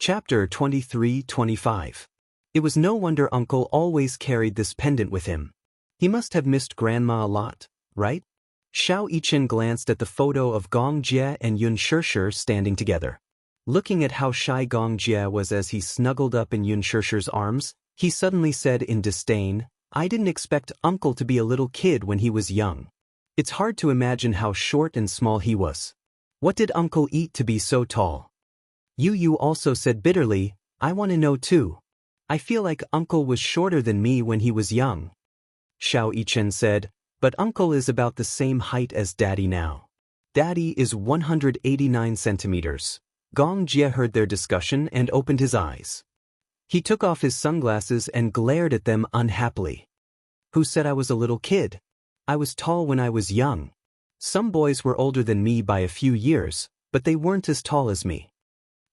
Chapter 23-25. It was no wonder Uncle always carried this pendant with him. He must have missed Grandma a lot, right? Xiao Yichen glanced at the photo of Gong Jie and Yun Shishir standing together. Looking at how shy Gong Jie was as he snuggled up in Yun Shishir's arms, he suddenly said in disdain, I didn't expect Uncle to be a little kid when he was young. It's hard to imagine how short and small he was. What did Uncle eat to be so tall? Yu Yu also said bitterly, I want to know too. I feel like Uncle was shorter than me when he was young. Xiao Yichen said, but Uncle is about the same height as Daddy now. Daddy is 189 centimeters. Gong Jie heard their discussion and opened his eyes. He took off his sunglasses and glared at them unhappily. Who said I was a little kid? I was tall when I was young. Some boys were older than me by a few years, but they weren't as tall as me.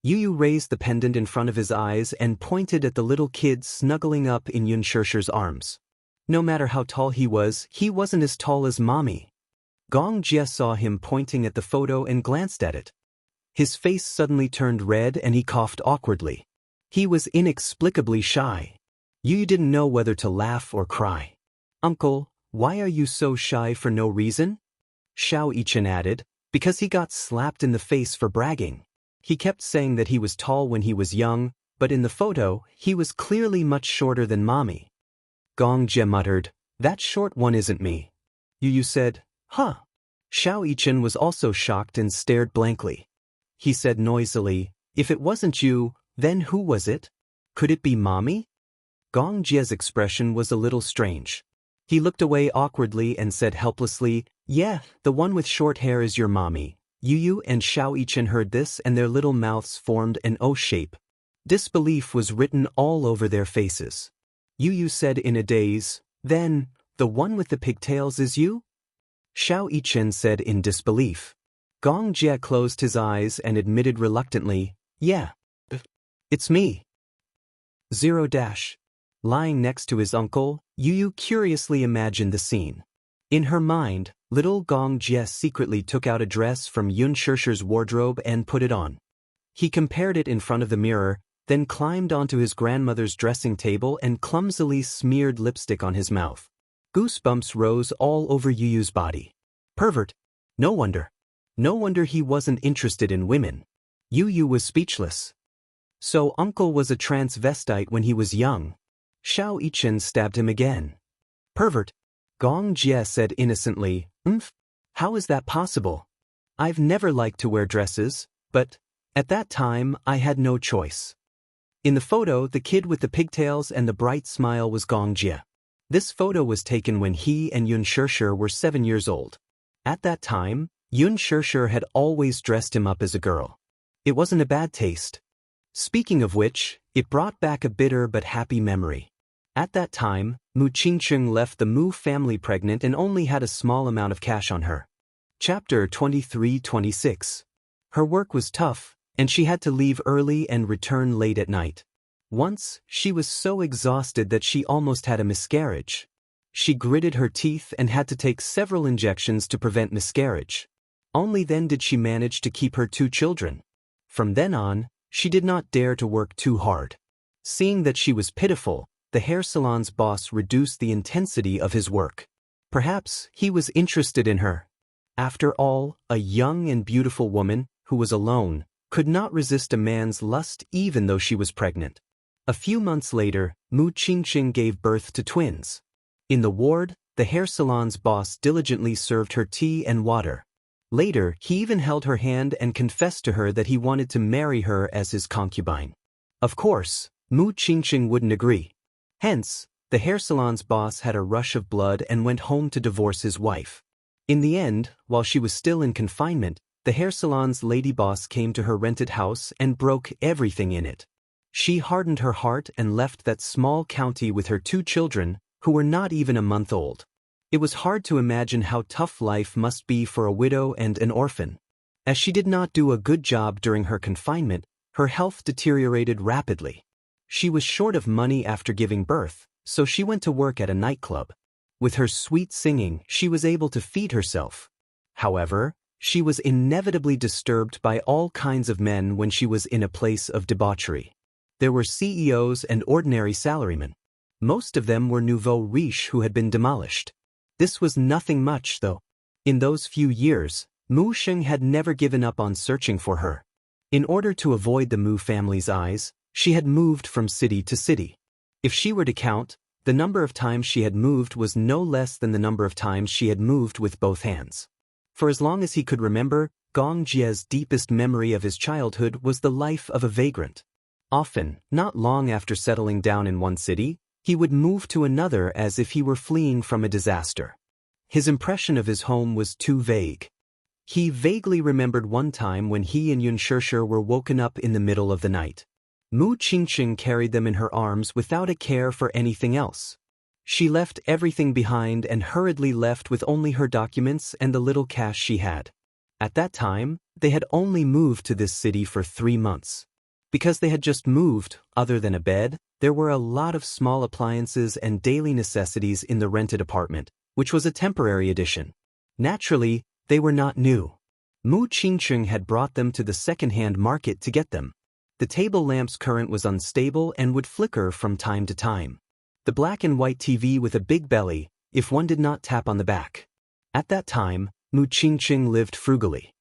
Yu Yu raised the pendant in front of his eyes and pointed at the little kid snuggling up in Yun Shishir's arms. No matter how tall he wasn't as tall as Mommy. Gong Jie saw him pointing at the photo and glanced at it. His face suddenly turned red and he coughed awkwardly. He was inexplicably shy. Yu Yu didn't know whether to laugh or cry. Uncle, why are you so shy for no reason? Xiao Yichen added, because he got slapped in the face for bragging. He kept saying that he was tall when he was young, but in the photo, he was clearly much shorter than Mommy. Gong Jie muttered, "That short one isn't me." Yu said, "Huh." Xiao Yichen was also shocked and stared blankly. He said noisily, "If it wasn't you, then who was it? Could it be Mommy?" Gong Jie's expression was a little strange. He looked away awkwardly and said helplessly, "Yeah, the one with short hair is your Mommy." Yu and Xiao Yichen heard this and their little mouths formed an O shape. Disbelief was written all over their faces. Yu said in a daze, "Then, the one with the pigtails is you?" Xiao Yichen said in disbelief. Gong Jie closed his eyes and admitted reluctantly, "Yeah. It's me." 0. Lying next to his uncle, Yu curiously imagined the scene. In her mind, little Gong Jie secretly took out a dress from Yun Shishir's wardrobe and put it on. He compared it in front of the mirror, then climbed onto his grandmother's dressing table and clumsily smeared lipstick on his mouth. Goosebumps rose all over Yu's body. Pervert. No wonder. No wonder he wasn't interested in women. Yu was speechless. So uncle was a transvestite when he was young. Xiao Yichen stabbed him again. Pervert. Gong Jie said innocently, How is that possible? I've never liked to wear dresses, but, at that time, I had no choice." In the photo, the kid with the pigtails and the bright smile was Gong Jie. This photo was taken when he and Yun Shishir were 7 years old. At that time, Yun Shishir had always dressed him up as a girl. It wasn't a bad taste. Speaking of which, it brought back a bitter but happy memory. At that time, Mu Qingqing left the Mu family pregnant and only had a small amount of cash on her. Chapter 23-26. Her work was tough, and she had to leave early and return late at night. Once, she was so exhausted that she almost had a miscarriage. She gritted her teeth and had to take several injections to prevent miscarriage. Only then did she manage to keep her 2 children. From then on, she did not dare to work too hard. Seeing that she was pitiful, the hair salon's boss reduced the intensity of his work. Perhaps he was interested in her. After all, a young and beautiful woman, who was alone, could not resist a man's lust even though she was pregnant. A few months later, Mu Qingqing gave birth to twins. In the ward, the hair salon's boss diligently served her tea and water. Later, he even held her hand and confessed to her that he wanted to marry her as his concubine. Of course, Mu Qingqing wouldn't agree. Hence, the hair salon's boss had a rush of blood and went home to divorce his wife. In the end, while she was still in confinement, the hair salon's lady boss came to her rented house and broke everything in it. She hardened her heart and left that small county with her 2 children, who were not even a month old. It was hard to imagine how tough life must be for a widow and an orphan. As she did not do a good job during her confinement, her health deteriorated rapidly. She was short of money after giving birth, so she went to work at a nightclub. With her sweet singing, she was able to feed herself. However, she was inevitably disturbed by all kinds of men when she was in a place of debauchery. There were CEOs and ordinary salarymen. Most of them were nouveau riche who had been demolished. This was nothing much, though. In those few years, Mu Xing had never given up on searching for her. In order to avoid the Mu family's eyes, she had moved from city to city. If she were to count, the number of times she had moved was no less than the number of times she had moved with both hands. For as long as he could remember, Gong Jie's deepest memory of his childhood was the life of a vagrant. Often, not long after settling down in one city, he would move to another as if he were fleeing from a disaster. His impression of his home was too vague. He vaguely remembered one time when he and Yun Shishir were woken up in the middle of the night. Mu Qingqing carried them in her arms without a care for anything else. She left everything behind and hurriedly left with only her documents and the little cash she had. At that time, they had only moved to this city for 3 months. Because they had just moved, other than a bed, there were a lot of small appliances and daily necessities in the rented apartment, which was a temporary addition. Naturally, they were not new. Mu Qingqing had brought them to the second-hand market to get them. The table lamp's current was unstable and would flicker from time to time. The black and white TV with a big belly, if one did not tap on the back. At that time, Mu Qingqing lived frugally.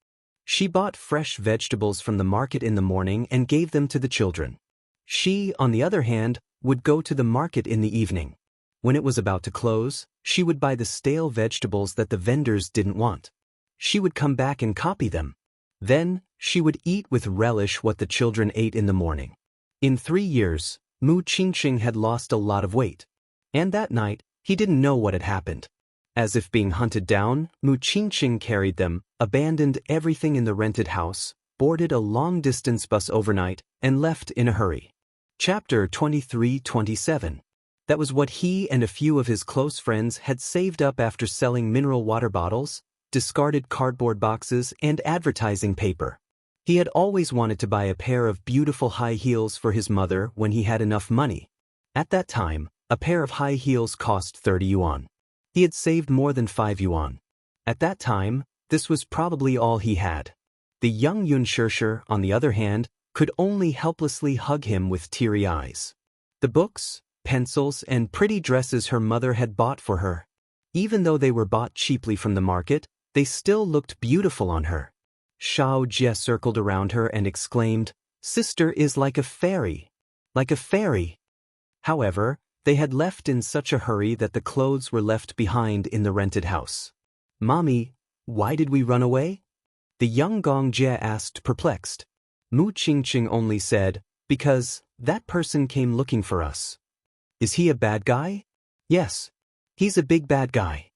She bought fresh vegetables from the market in the morning and gave them to the children. She, on the other hand, would go to the market in the evening. When it was about to close, she would buy the stale vegetables that the vendors didn't want. She would come back and copy them. Then, she would eat with relish what the children ate in the morning. In 3 years, Mu Qingqing had lost a lot of weight. And that night, he didn't know what had happened. As if being hunted down, Mu Qingqing carried them, abandoned everything in the rented house, boarded a long-distance bus overnight, and left in a hurry. Chapter 23-27. That was what he and a few of his close friends had saved up after selling mineral water bottles, discarded cardboard boxes, and advertising paper. He had always wanted to buy a pair of beautiful high heels for his mother when he had enough money. At that time, a pair of high heels cost 30 yuan. He had saved more than 5 yuan. At that time, this was probably all he had. The young Yun Shishir, on the other hand, could only helplessly hug him with teary eyes. The books, pencils, and pretty dresses her mother had bought for her. Even though they were bought cheaply from the market, they still looked beautiful on her. Xiao Jie circled around her and exclaimed, "Sister is like a fairy. Like a fairy." However, they had left in such a hurry that the clothes were left behind in the rented house. "Mommy, why did we run away?" the young Gong Jie asked, perplexed. Mu Qingqing only said, "Because that person came looking for us." "Is he a bad guy?" "Yes. He's a big bad guy."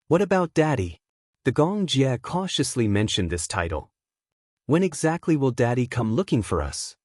"What about Daddy?" The Gong Jie cautiously mentioned this title. "When exactly will Daddy come looking for us?"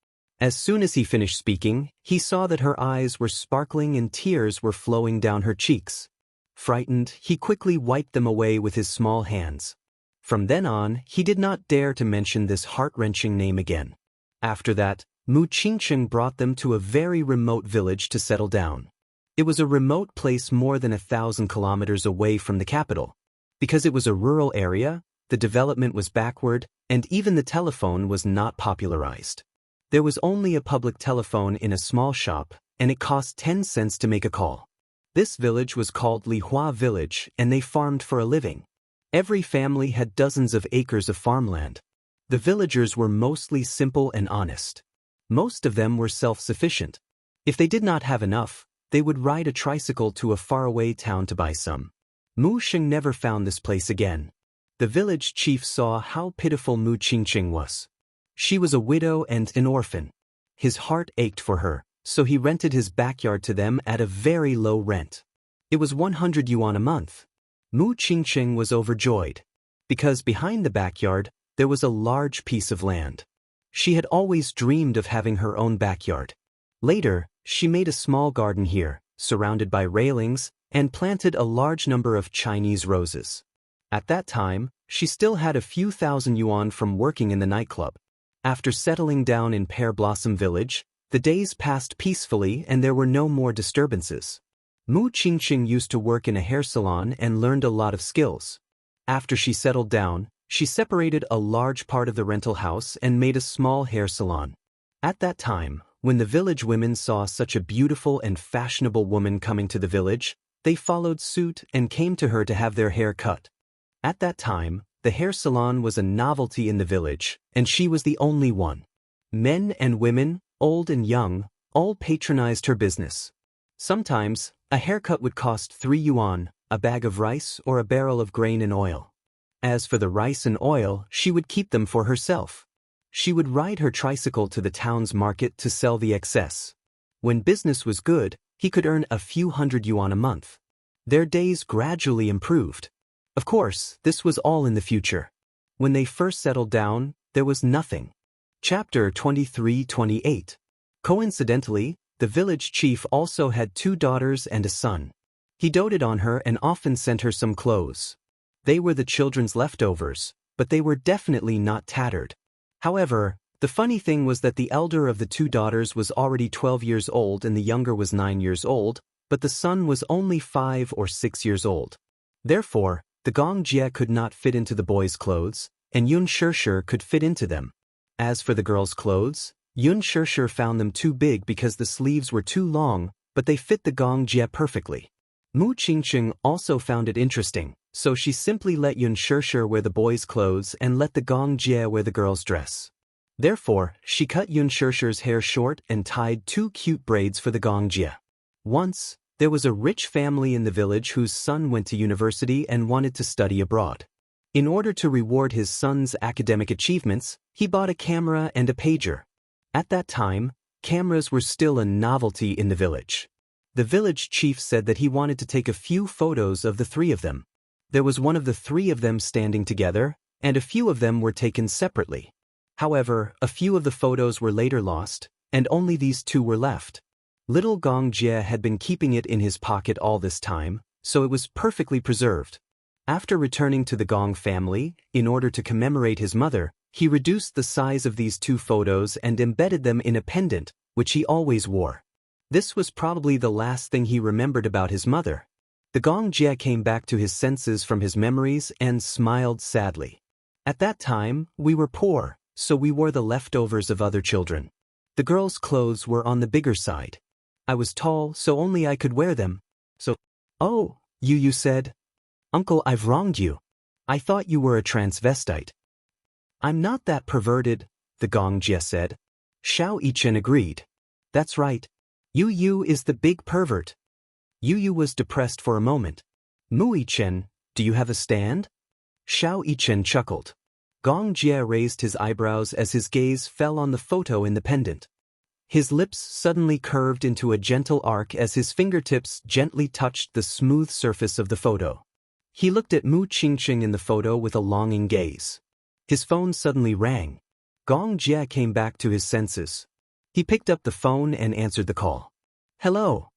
As soon as he finished speaking, he saw that her eyes were sparkling and tears were flowing down her cheeks. Frightened, he quickly wiped them away with his small hands. From then on, he did not dare to mention this heart-wrenching name again. After that, Mu Qingqing brought them to a very remote village to settle down. It was a remote place more than 1,000 kilometers away from the capital. Because it was a rural area, the development was backward, and even the telephone was not popularized. There was only a public telephone in a small shop, and it cost 10 cents to make a call. This village was called Lihua Village, and they farmed for a living. Every family had dozens of acres of farmland. The villagers were mostly simple and honest. Most of them were self-sufficient. If they did not have enough, they would ride a tricycle to a faraway town to buy some. Mu Xing never found this place again. The village chief saw how pitiful Mu Qingqing was. She was a widow and an orphan. His heart ached for her, so he rented his backyard to them at a very low rent. It was 100 yuan a month. Mu Qingqing was overjoyed. Because behind the backyard, there was a large piece of land. She had always dreamed of having her own backyard. Later, she made a small garden here, surrounded by railings, and planted a large number of Chinese roses. At that time, she still had a few thousand yuan from working in the nightclub. After settling down in Pear Blossom Village, the days passed peacefully and there were no more disturbances. Mu Qingqing used to work in a hair salon and learned a lot of skills. After she settled down, she separated a large part of the rental house and made a small hair salon. At that time, when the village women saw such a beautiful and fashionable woman coming to the village, they followed suit and came to her to have their hair cut. At that time, the hair salon was a novelty in the village, and she was the only one. Men and women, old and young, all patronized her business. Sometimes, a haircut would cost 3 yuan, a bag of rice or a barrel of grain and oil. As for the rice and oil, she would keep them for herself. She would ride her tricycle to the town's market to sell the excess. When business was good, he could earn a few hundred yuan a month. Their days gradually improved. Of course, this was all in the future. When they first settled down, there was nothing. Chapter 23-28. Coincidentally, the village chief also had 2 daughters and a son. He doted on her and often sent her some clothes. They were the children's leftovers, but they were definitely not tattered. However, the funny thing was that the elder of the 2 daughters was already 12 years old and the younger was 9 years old, but the son was only 5 or 6 years old. Therefore, the Gong Jie could not fit into the boys' clothes, and Yun Shishir could fit into them. As for the girls' clothes, Yun Shishir found them too big because the sleeves were too long, but they fit the Gong Jie perfectly. Mu Qingqing also found it interesting, so she simply let Yun Shishir wear the boys' clothes and let the Gong Jie wear the girls' dress. Therefore, she cut Yun Shirshir's hair short and tied 2 cute braids for the Gongjie. Once, there was a rich family in the village whose son went to university and wanted to study abroad. In order to reward his son's academic achievements, he bought a camera and a pager. At that time, cameras were still a novelty in the village. The village chief said that he wanted to take a few photos of the 3 of them. There was one of the 3 of them standing together, and a few of them were taken separately. However, a few of the photos were later lost, and only these 2 were left. Little Gong Jie had been keeping it in his pocket all this time, so it was perfectly preserved. After returning to the Gong family, in order to commemorate his mother, he reduced the size of these 2 photos and embedded them in a pendant, which he always wore. This was probably the last thing he remembered about his mother. The Gong Jie came back to his senses from his memories and smiled sadly. At that time, we were poor, so we wore the leftovers of other children. The girls' clothes were on the bigger side. I was tall, so only I could wear them. Oh, you said. Uncle, I've wronged you. I thought you were a transvestite. I'm not that perverted, the Gong Jie said. Xiao Yichen agreed. That's right. Yu is the big pervert. Yu was depressed for a moment. Mu Yichen, do you have a stand? Xiao Yichen chuckled. Gong Jie raised his eyebrows as his gaze fell on the photo in the pendant. His lips suddenly curved into a gentle arc as his fingertips gently touched the smooth surface of the photo. He looked at Mu Qingqing in the photo with a longing gaze. His phone suddenly rang. Gong Jie came back to his senses. He picked up the phone and answered the call. Hello.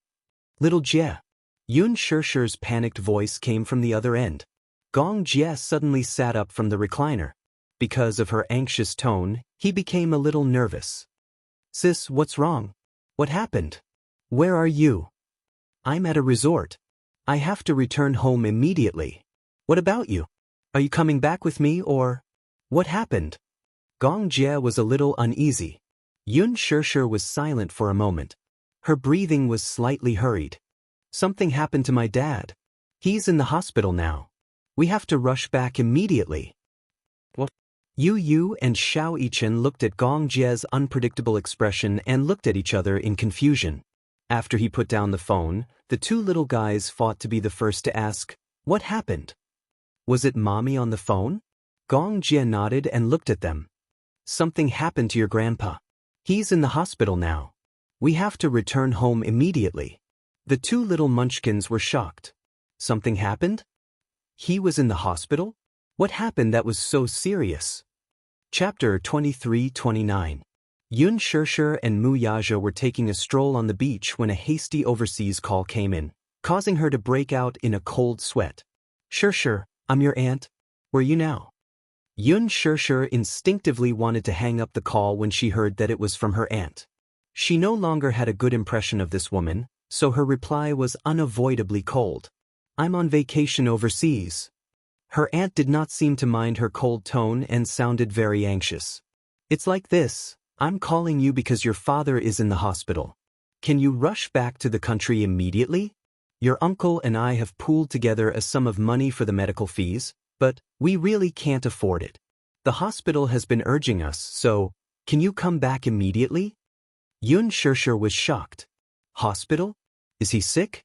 Little Jie. Yun Shirshir's panicked voice came from the other end. Gong Jie suddenly sat up from the recliner. Because of her anxious tone, he became a little nervous. Sis, what's wrong? What happened? Where are you? I'm at a resort. I have to return home immediately. What about you? Are you coming back with me or? What happened? Gong Jie was a little uneasy. Yun Shirshir was silent for a moment. Her breathing was slightly hurried. Something happened to my dad. He's in the hospital now. We have to rush back immediately. What? Yu and Xiao Yichen looked at Gong Jie's unpredictable expression and looked at each other in confusion. After he put down the phone, the 2 little guys fought to be the first to ask, what happened? Was it Mommy on the phone? Gong Jie nodded and looked at them. Something happened to your grandpa. He's in the hospital now. We have to return home immediately. The 2 little munchkins were shocked. Something happened? He was in the hospital? What happened that was so serious? Chapter 23-29. Yun Shirshir and Mu Yaja were taking a stroll on the beach when a hasty overseas call came in, causing her to break out in a cold sweat. Shirshir, I'm your aunt. Where are you now? Yun Shirshir instinctively wanted to hang up the call when she heard that it was from her aunt. She no longer had a good impression of this woman, so her reply was unavoidably cold. I'm on vacation overseas. Her aunt did not seem to mind her cold tone and sounded very anxious. It's like this, I'm calling you because your father is in the hospital. Can you rush back to the country immediately? Your uncle and I have pooled together a sum of money for the medical fees, but we really can't afford it. The hospital has been urging us, so can you come back immediately? Yun Shirshir was shocked. Hospital? Is he sick?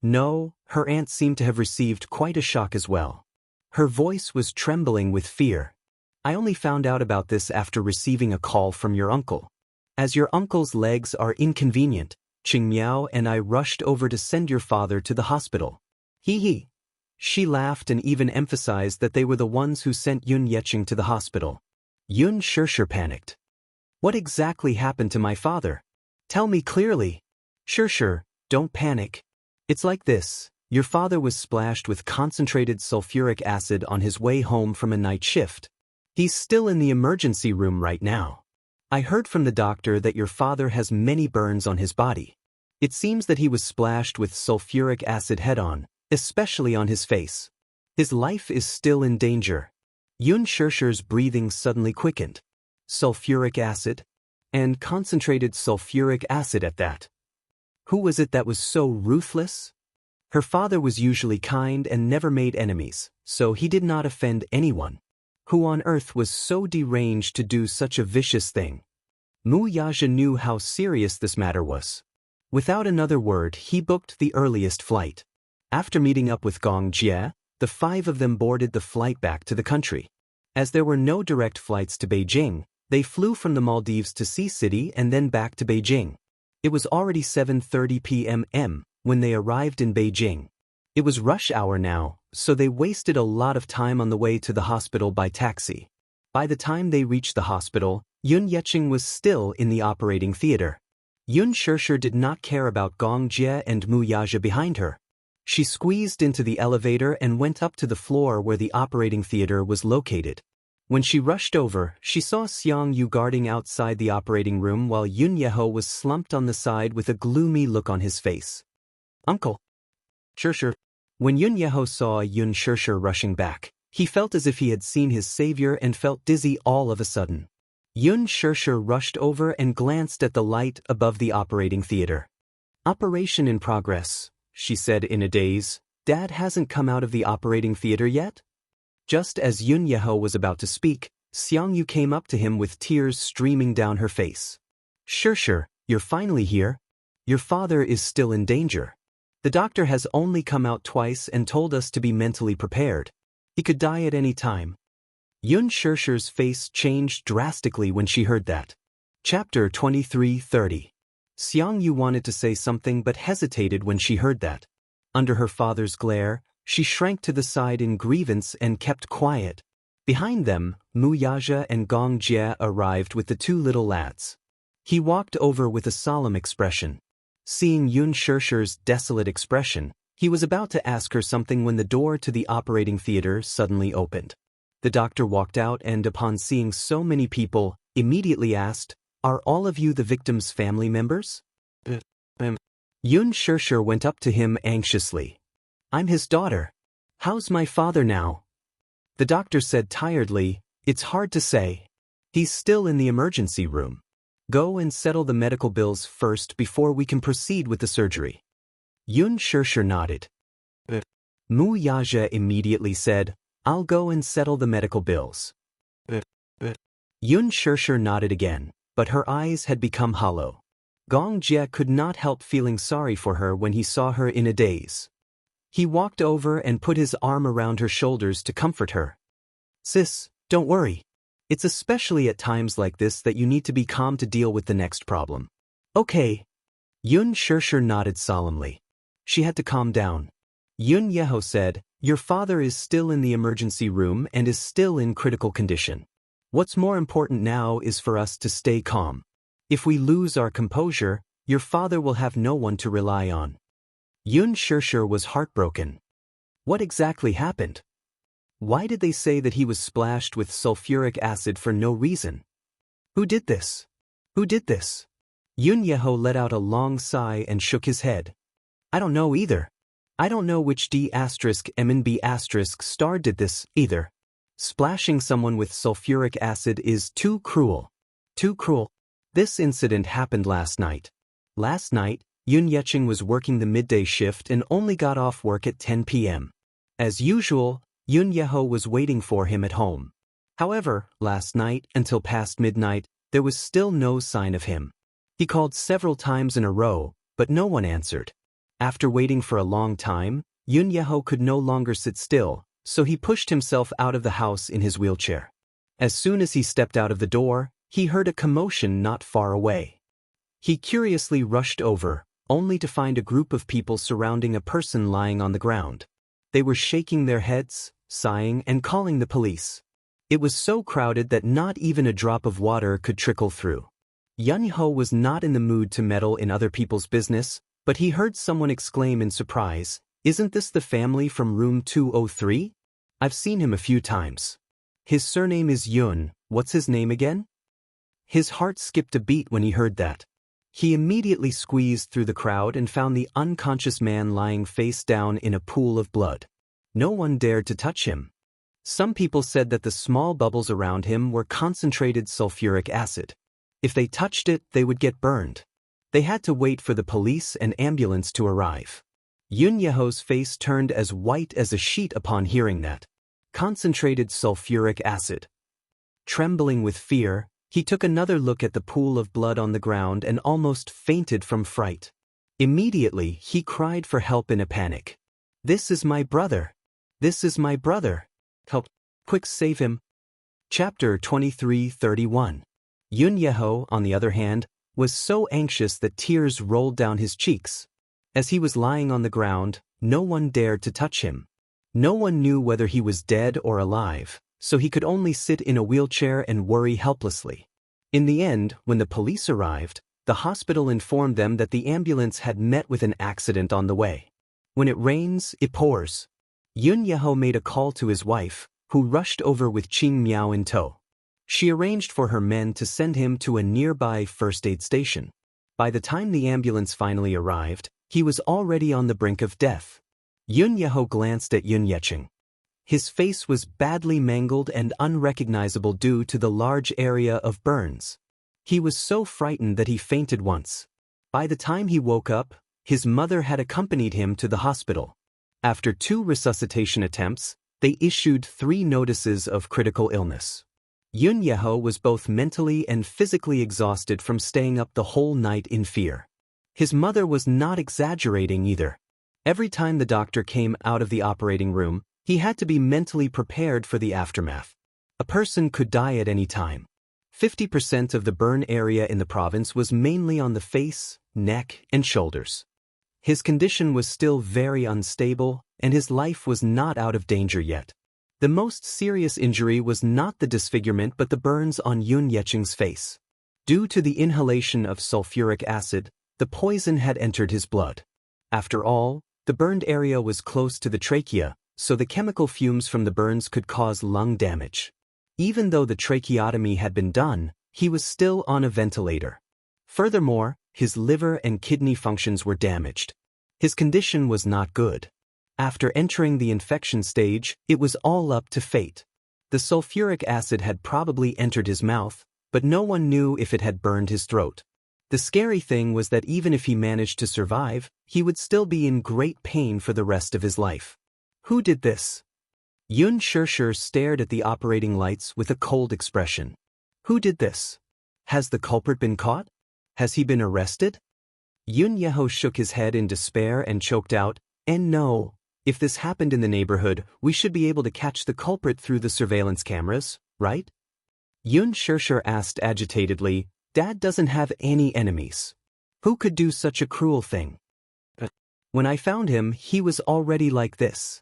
No, her aunt seemed to have received quite a shock as well. Her voice was trembling with fear. I only found out about this after receiving a call from your uncle. As your uncle's legs are inconvenient, Qing Miao and I rushed over to send your father to the hospital. He. She laughed and even emphasized that they were the ones who sent Yun Yeqing to the hospital. Yun Shirshir panicked. What exactly happened to my father? Tell me clearly. Shirshir, don't panic. It's like this. Your father was splashed with concentrated sulfuric acid on his way home from a night shift. He's still in the emergency room right now. I heard from the doctor that your father has many burns on his body. It seems that he was splashed with sulfuric acid head-on, especially on his face. His life is still in danger. Yun Shirshir's breathing suddenly quickened. Sulfuric acid? And concentrated sulfuric acid at that. Who was it that was so ruthless? Her father was usually kind and never made enemies, so he did not offend anyone. Who on earth was so deranged to do such a vicious thing? Mu Yaja knew how serious this matter was. Without another word, he booked the earliest flight. After meeting up with Gong Jie, the five of them boarded the flight back to the country. As there were no direct flights to Beijing, they flew from the Maldives to Sea City and then back to Beijing. It was already 7:30 p.m. when they arrived in Beijing. It was rush hour now, so they wasted a lot of time on the way to the hospital by taxi. By the time they reached the hospital, Yun Yeqing was still in the operating theater. Yun Shishir did not care about Gong Jie and Mu Yaja behind her. She squeezed into the elevator and went up to the floor where the operating theater was located. When she rushed over, she saw Xiang Yu guarding outside the operating room while Yun Yeho was slumped on the side with a gloomy look on his face. "Uncle Shishir." When Yun Yeho saw Yun Shishir rushing back, he felt as if he had seen his savior and felt dizzy all of a sudden. Yun Shishir rushed over and glanced at the light above the operating theater. "Operation in progress," she said in a daze. "Dad hasn't come out of the operating theater yet?" Just as Yun Yeho was about to speak, Xiang Yu came up to him with tears streaming down her face. "Shishir, you're finally here. Your father is still in danger. The doctor has only come out twice and told us to be mentally prepared. He could die at any time." Yun Shishir's face changed drastically when she heard that. Chapter 23:30. Xiang Yu wanted to say something but hesitated when she heard that. Under her father's glare, she shrank to the side in grievance and kept quiet. Behind them, Mu Yaja and Gong Jie arrived with the two little lads. He walked over with a solemn expression. Seeing Yun Shishir's desolate expression, he was about to ask her something when the door to the operating theater suddenly opened. The doctor walked out and, upon seeing so many people, immediately asked, "Are all of you the victim's family members?" Yun Shishir went up to him anxiously. "I'm his daughter. How's my father now?" The doctor said tiredly, "It's hard to say. He's still in the emergency room. Go and settle the medical bills first before we can proceed with the surgery." Yun Shishir nodded. Mu Yaja immediately said, "I'll go and settle the medical bills." Yun Shishir nodded again, but her eyes had become hollow. Gong Jie could not help feeling sorry for her when he saw her in a daze. He walked over and put his arm around her shoulders to comfort her. "Sis, don't worry. It's especially at times like this that you need to be calm to deal with the next problem." "Okay." Yun Shishir nodded solemnly. She had to calm down. Yun Yeho said, "Your father is still in the emergency room and is still in critical condition. What's more important now is for us to stay calm. If we lose our composure, your father will have no one to rely on." Yun Shishir was heartbroken. What exactly happened? Why did they say that he was splashed with sulfuric acid for no reason? Who did this? Who did this? Yun Yeho let out a long sigh and shook his head. "I don't know either. I don't know which D*MNB* star did this, either. Splashing someone with sulfuric acid is too cruel. Too cruel." This incident happened last night. Last night, Yun Yeqing was working the midday shift and only got off work at 10 p.m. As usual, Yun Yeho was waiting for him at home. However, last night, until past midnight, there was still no sign of him. He called several times in a row, but no one answered. After waiting for a long time, Yun Yeho could no longer sit still, so he pushed himself out of the house in his wheelchair. As soon as he stepped out of the door, he heard a commotion not far away. He curiously rushed over, only to find a group of people surrounding a person lying on the ground. They were shaking their heads, sighing, and calling the police. It was so crowded that not even a drop of water could trickle through. Yun Yeho was not in the mood to meddle in other people's business, but he heard someone exclaim in surprise, "Isn't this the family from room 203? I've seen him a few times. His surname is Yun. What's his name again?" His heart skipped a beat when he heard that. He immediately squeezed through the crowd and found the unconscious man lying face down in a pool of blood. No one dared to touch him. Some people said that the small bubbles around him were concentrated sulfuric acid. If they touched it, they would get burned. They had to wait for the police and ambulance to arrive. Yun Yeho's face turned as white as a sheet upon hearing that. Concentrated sulfuric acid. Trembling with fear, he took another look at the pool of blood on the ground and almost fainted from fright. Immediately, he cried for help in a panic. "This is my brother! This is my brother! Help! Quick, save him!" Chapter 23:31. Yun Yeho, on the other hand, was so anxious that tears rolled down his cheeks. As he was lying on the ground, no one dared to touch him. No one knew whether he was dead or alive, so he could only sit in a wheelchair and worry helplessly. In the end, when the police arrived, the hospital informed them that the ambulance had met with an accident on the way. When it rains, it pours. Yun Yeho made a call to his wife, who rushed over with Qing Miao in tow. She arranged for her men to send him to a nearby first aid station. By the time the ambulance finally arrived, he was already on the brink of death. Yun Yeho glanced at Yun Yeqing. His face was badly mangled and unrecognizable due to the large area of burns. He was so frightened that he fainted once. By the time he woke up, his mother had accompanied him to the hospital. After 2 resuscitation attempts, they issued 3 notices of critical illness. Yun Yeho was both mentally and physically exhausted from staying up the whole night in fear. His mother was not exaggerating either. Every time the doctor came out of the operating room, he had to be mentally prepared for the aftermath. A person could die at any time. 50% of the burn area in the province was mainly on the face, neck, and shoulders. His condition was still very unstable, and his life was not out of danger yet. The most serious injury was not the disfigurement but the burns on Yun Yeqing's face. Due to the inhalation of sulfuric acid, the poison had entered his blood. After all, the burned area was close to the trachea, so the chemical fumes from the burns could cause lung damage. Even though the tracheotomy had been done, he was still on a ventilator. Furthermore, his liver and kidney functions were damaged. His condition was not good. After entering the infection stage, it was all up to fate. The sulfuric acid had probably entered his mouth, but no one knew if it had burned his throat. The scary thing was that even if he managed to survive, he would still be in great pain for the rest of his life. Who did this? Yun Shishir stared at the operating lights with a cold expression. Who did this? Has the culprit been caught? Has he been arrested? Yun Yeho shook his head in despair and choked out, "And no, if this happened in the neighborhood, we should be able to catch the culprit through the surveillance cameras, right?" Yun Shishir asked agitatedly, "Dad doesn't have any enemies. Who could do such a cruel thing? When I found him, he was already like this.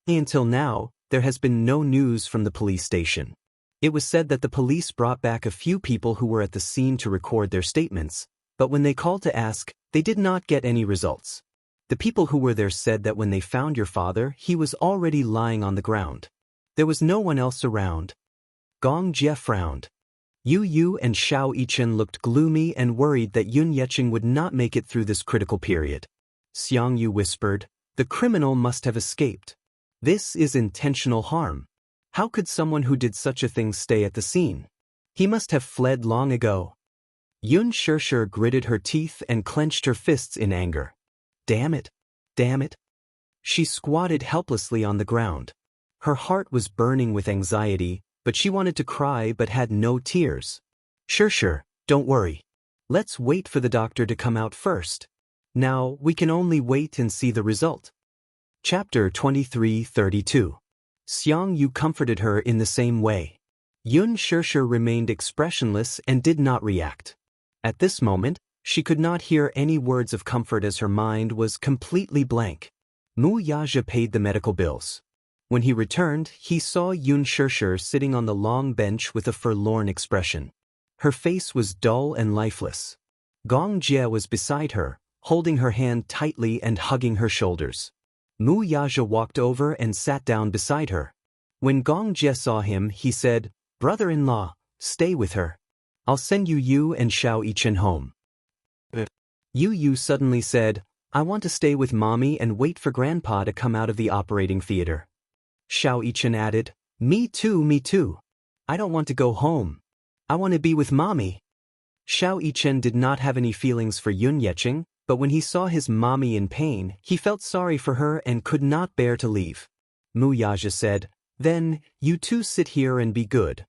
Until now, there has been no news from the police station. It was said that the police brought back a few people who were at the scene to record their statements, but when they called to ask, they did not get any results. The people who were there said that when they found your father, he was already lying on the ground. There was no one else around." Gong Jie frowned. Yu and Xiao Yichen looked gloomy and worried that Yun Yeqing would not make it through this critical period. Xiang Yu whispered, "The criminal must have escaped. This is intentional harm. How could someone who did such a thing stay at the scene? He must have fled long ago." Yun Shishir gritted her teeth and clenched her fists in anger. Damn it! Damn it! She squatted helplessly on the ground. Her heart was burning with anxiety, but she wanted to cry but had no tears. Shishir, don't worry. Let's wait for the doctor to come out first. Now, we can only wait and see the result. Chapter 23:32. Xiang Yu comforted her in the same way. Yun Shishir remained expressionless and did not react. At this moment, she could not hear any words of comfort as her mind was completely blank. Mu Yaja paid the medical bills. When he returned, he saw Yun Shishir sitting on the long bench with a forlorn expression. Her face was dull and lifeless. Gong Jie was beside her, holding her hand tightly and hugging her shoulders. Mu Yaja walked over and sat down beside her. When Gong Jie saw him, he said, "Brother-in-law, stay with her. I'll send you and Xiao Yichen home." Yu suddenly said, "I want to stay with Mommy and wait for Grandpa to come out of the operating theater." Xiao Yichen added, Me too. I don't want to go home. I want to be with Mommy." Xiao Yichen did not have any feelings for Yun Yeqing, but when he saw his mommy in pain, he felt sorry for her and could not bear to leave. Mu Yaja said, Then, you two sit here and be good.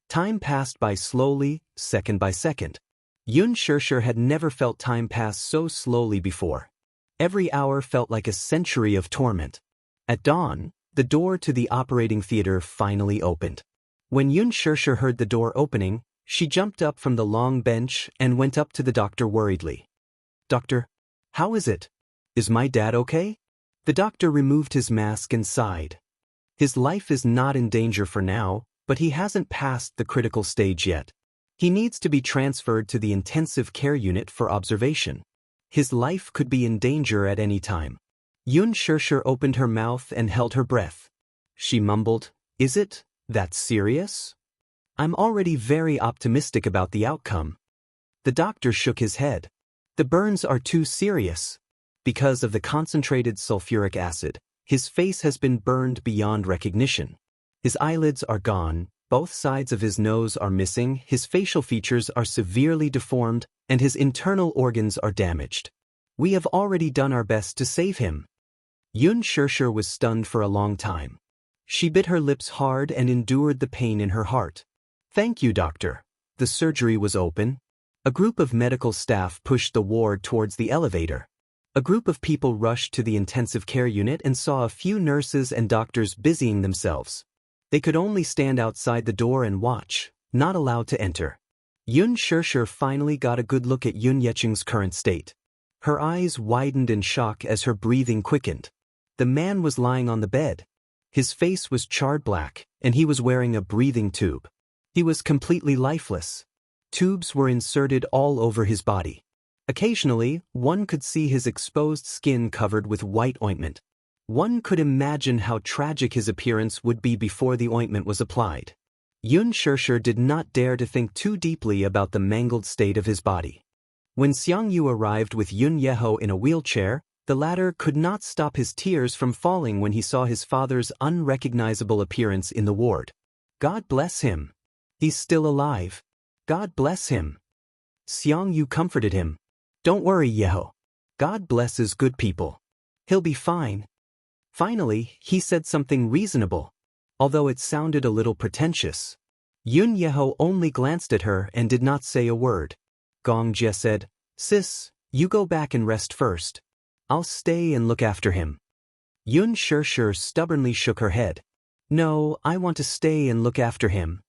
Time passed by slowly, second by second. Yun Shirshir had never felt time pass so slowly before. Every hour felt like a century of torment. At dawn, the door to the operating theater finally opened. When Yun Shirshir heard the door opening, she jumped up from the long bench and went up to the doctor worriedly. "Doctor, how is it? Is my dad okay?" The doctor removed his mask and sighed. His life is not in danger for now, but he hasn't passed the critical stage yet. He needs to be transferred to the intensive care unit for observation. His life could be in danger at any time. Yun Shirshir opened her mouth and held her breath. She mumbled, "Is it that serious? I'm already very optimistic about the outcome." The doctor shook his head. "The burns are too serious. Because of the concentrated sulfuric acid, his face has been burned beyond recognition. His eyelids are gone, both sides of his nose are missing, his facial features are severely deformed, and his internal organs are damaged. We have already done our best to save him." Yun Shirshir was stunned for a long time. She bit her lips hard and endured the pain in her heart. "Thank you, doctor." The surgery was open. A group of medical staff pushed the ward towards the elevator. A group of people rushed to the intensive care unit and saw a few nurses and doctors busying themselves. They could only stand outside the door and watch, not allowed to enter. Yun Shirshir finally got a good look at Yun Yecheng's current state. Her eyes widened in shock as her breathing quickened. The man was lying on the bed. His face was charred black, and he was wearing a breathing tube. He was completely lifeless. Tubes were inserted all over his body. Occasionally, one could see his exposed skin covered with white ointment. One could imagine how tragic his appearance would be before the ointment was applied. Yun Shirshir did not dare to think too deeply about the mangled state of his body. When Xiang Yu arrived with Yun Yeho in a wheelchair, the latter could not stop his tears from falling when he saw his father's unrecognizable appearance in the ward. "God bless him. He's still alive. God bless him." Xiang Yu comforted him. "Don't worry, Yeho. God blesses good people. He'll be fine." Finally, he said something reasonable, although it sounded a little pretentious. Yun Yeho only glanced at her and did not say a word. Gong Jie said, "Sis, you go back and rest first. I'll stay and look after him." Yun Shirshir stubbornly shook her head. "No, I want to stay and look after him."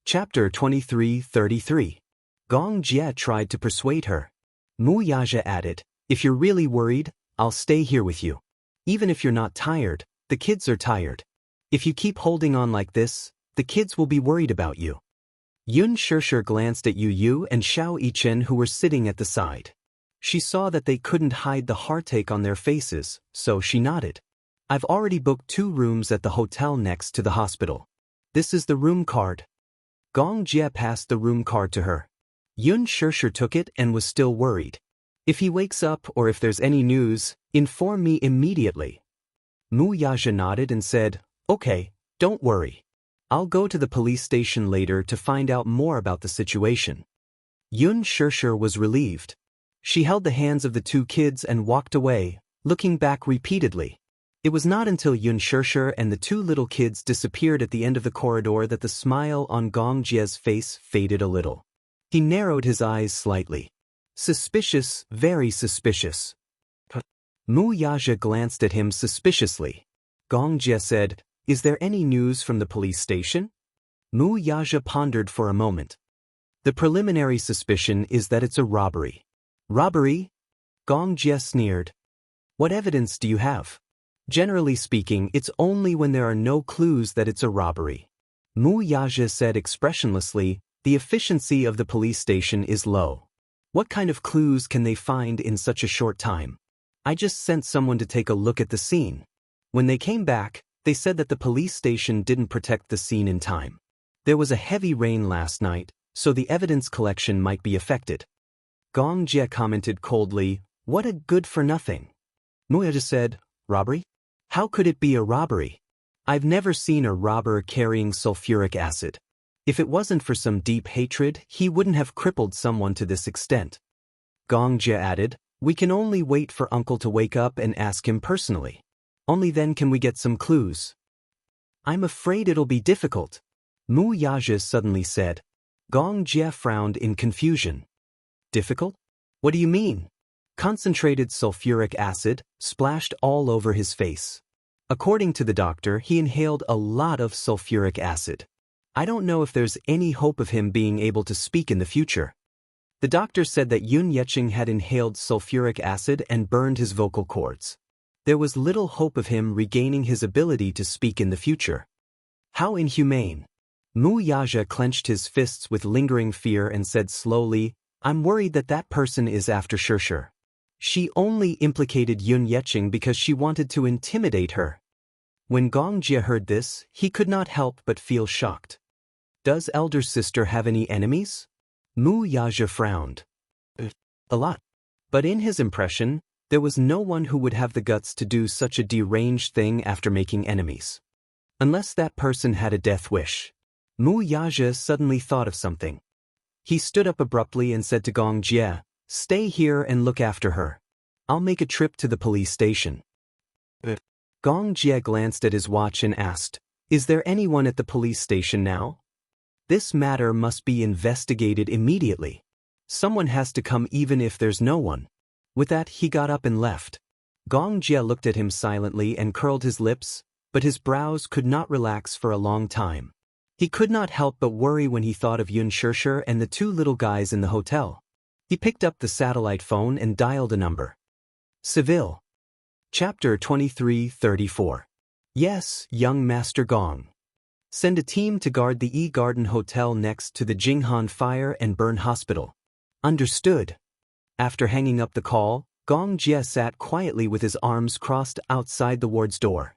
Chapter 23:33. Gong Jie tried to persuade her. Mu Yaja added, "If you're really worried, I'll stay here with you. Even if you're not tired, the kids are tired. If you keep holding on like this, the kids will be worried about you." Yun Shirshir glanced at Yu Yu and Xiao Yichen who were sitting at the side. She saw that they couldn't hide the heartache on their faces, so she nodded. "I've already booked 2 rooms at the hotel next to the hospital. This is the room card." Gong Jie passed the room card to her. Yun Shirshir took it and was still worried. "If he wakes up or if there's any news, inform me immediately." Mu Yaja nodded and said, "Okay, don't worry. I'll go to the police station later to find out more about the situation." Yun Shirshir was relieved. She held the hands of the 2 kids and walked away, looking back repeatedly. It was not until Yun Shirshir and the 2 little kids disappeared at the end of the corridor that the smile on Gong Jie's face faded a little. He narrowed his eyes slightly. "Suspicious, very suspicious." Mu Yaja glanced at him suspiciously. Gong Jie said, "Is there any news from the police station?" Mu Yaja pondered for a moment. "The preliminary suspicion is that it's a robbery." "Robbery?" Gong Jie sneered. "What evidence do you have?" "Generally speaking, it's only when there are no clues that it's a robbery." Mu Yaja said expressionlessly, "The efficiency of the police station is low. What kind of clues can they find in such a short time? I just sent someone to take a look at the scene. When they came back, they said that the police station didn't protect the scene in time. There was a heavy rain last night, so the evidence collection might be affected." Gong Jie commented coldly, "What a good-for-nothing." Mu Yaja said, "Robbery? How could it be a robbery? I've never seen a robber carrying sulfuric acid. If it wasn't for some deep hatred, he wouldn't have crippled someone to this extent." Gong Jie added, "We can only wait for Uncle to wake up and ask him personally. Only then can we get some clues." I'm afraid it'll be difficult, Mu Yaja suddenly said. Gong Jie frowned in confusion. Difficult? What do you mean? Concentrated sulfuric acid splashed all over his face. According to the doctor, he inhaled a lot of sulfuric acid. I don't know if there's any hope of him being able to speak in the future. The doctor said that Yun Yeqing had inhaled sulfuric acid and burned his vocal cords. There was little hope of him regaining his ability to speak in the future. How inhumane. Mu Yaja clenched his fists with lingering fear and said slowly, I'm worried that that person is after Shirshir. She only implicated Yun Yeqing because she wanted to intimidate her. When Gong Jie heard this, he could not help but feel shocked. Does elder sister have any enemies? Mu Yaja frowned. A lot. But in his impression, there was no one who would have the guts to do such a deranged thing after making enemies. Unless that person had a death wish. Mu Yaja suddenly thought of something. He stood up abruptly and said to Gong Jie, Stay here and look after her. I'll make a trip to the police station. Gong Jie glanced at his watch and asked, Is there anyone at the police station now? This matter must be investigated immediately. Someone has to come even if there's no one. With that, he got up and left. Gong Jie looked at him silently and curled his lips, but his brows could not relax for a long time. He could not help but worry when he thought of Yun Shirshir and the two little guys in the hotel. He picked up the satellite phone and dialed a number. Seville. Chapter 23:34. Yes, young Master Gong. Send a team to guard the E-Garden Hotel next to the Jinghan Fire and Burn Hospital. Understood. After hanging up the call, Gong Jie sat quietly with his arms crossed outside the ward's door.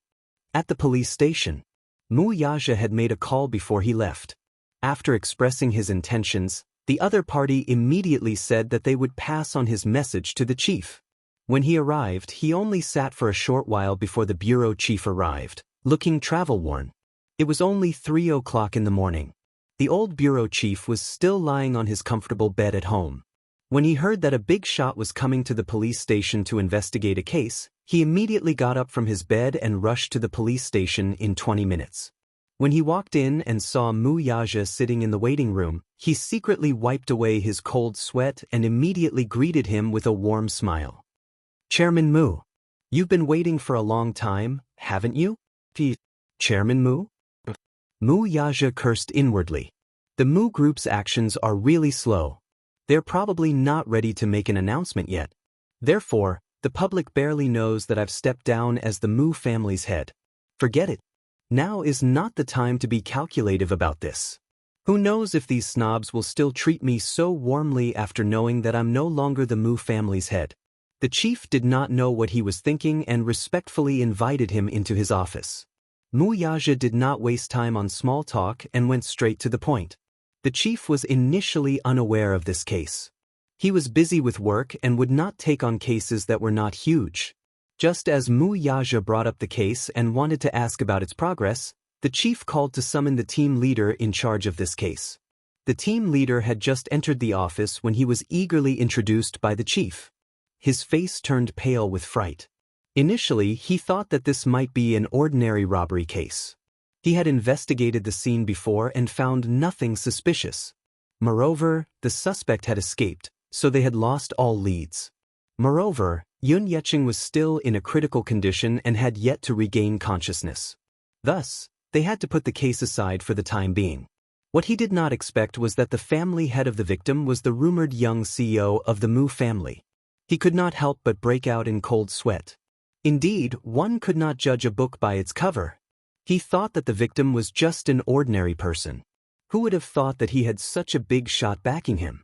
At the police station, Mu Yaja had made a call before he left. After expressing his intentions, the other party immediately said that they would pass on his message to the chief. When he arrived, he only sat for a short while before the bureau chief arrived, looking travel-worn. It was only 3 o'clock in the morning. The old bureau chief was still lying on his comfortable bed at home. When he heard that a big shot was coming to the police station to investigate a case, he immediately got up from his bed and rushed to the police station in 20 minutes. When he walked in and saw Mu Yaja sitting in the waiting room, he secretly wiped away his cold sweat and immediately greeted him with a warm smile. Chairman Mu, you've been waiting for a long time, haven't you? Chairman Mu? Mu Yaja cursed inwardly. The Mu Group's actions are really slow. They're probably not ready to make an announcement yet. Therefore, the public barely knows that I've stepped down as the Mu family's head. Forget it. Now is not the time to be calculative about this. Who knows if these snobs will still treat me so warmly after knowing that I'm no longer the Mu family's head. The chief did not know what he was thinking and respectfully invited him into his office. Mu Yaja did not waste time on small talk and went straight to the point. The chief was initially unaware of this case. He was busy with work and would not take on cases that were not huge. Just as Mu Yaja brought up the case and wanted to ask about its progress, the chief called to summon the team leader in charge of this case. The team leader had just entered the office when he was eagerly introduced by the chief. His face turned pale with fright. Initially, he thought that this might be an ordinary robbery case. He had investigated the scene before and found nothing suspicious. Moreover, the suspect had escaped, so they had lost all leads. Moreover, Yun Yeqing was still in a critical condition and had yet to regain consciousness. Thus, they had to put the case aside for the time being. What he did not expect was that the family head of the victim was the rumored young CEO of the Mu family. He could not help but break out in cold sweat. Indeed, one could not judge a book by its cover. He thought that the victim was just an ordinary person. Who would have thought that he had such a big shot backing him?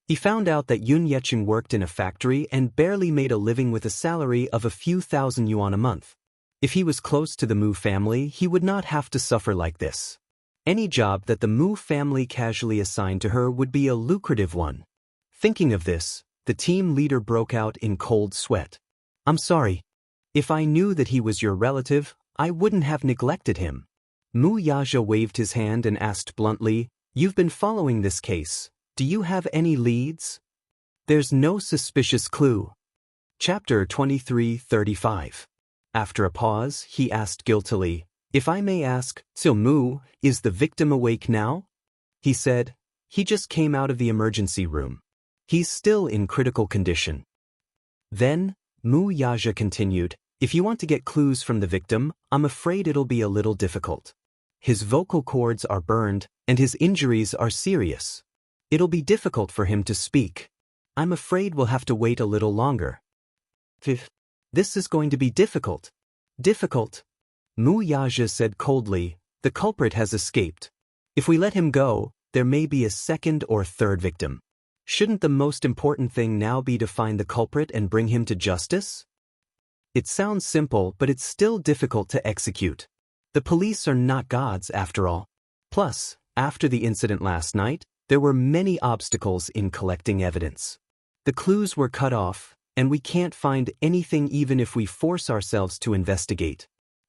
He found out that Yun Yeqing worked in a factory and barely made a living with a salary of a few thousand yuan a month. If he was close to the Mu family, he would not have to suffer like this. Any job that the Mu family casually assigned to her would be a lucrative one. Thinking of this, the team leader broke out in cold sweat. I'm sorry. If I knew that he was your relative, I wouldn't have neglected him. Mu Yaja waved his hand and asked bluntly, You've been following this case. Do you have any leads? There's no suspicious clue. Chapter 23:35. After a pause, he asked guiltily, If I may ask, Mu, is the victim awake now? He said. He just came out of the emergency room. He's still in critical condition. Then, Mu Yaja continued, if you want to get clues from the victim, I'm afraid it'll be a little difficult. His vocal cords are burned, and his injuries are serious. It'll be difficult for him to speak. I'm afraid we'll have to wait a little longer. This is going to be difficult. Difficult? Mu Yaja said coldly, the culprit has escaped. If we let him go, there may be a second or third victim. Shouldn't the most important thing now be to find the culprit and bring him to justice? It sounds simple, but it's still difficult to execute. The police are not gods after all. Plus, after the incident last night, there were many obstacles in collecting evidence. The clues were cut off, and we can't find anything even if we force ourselves to investigate.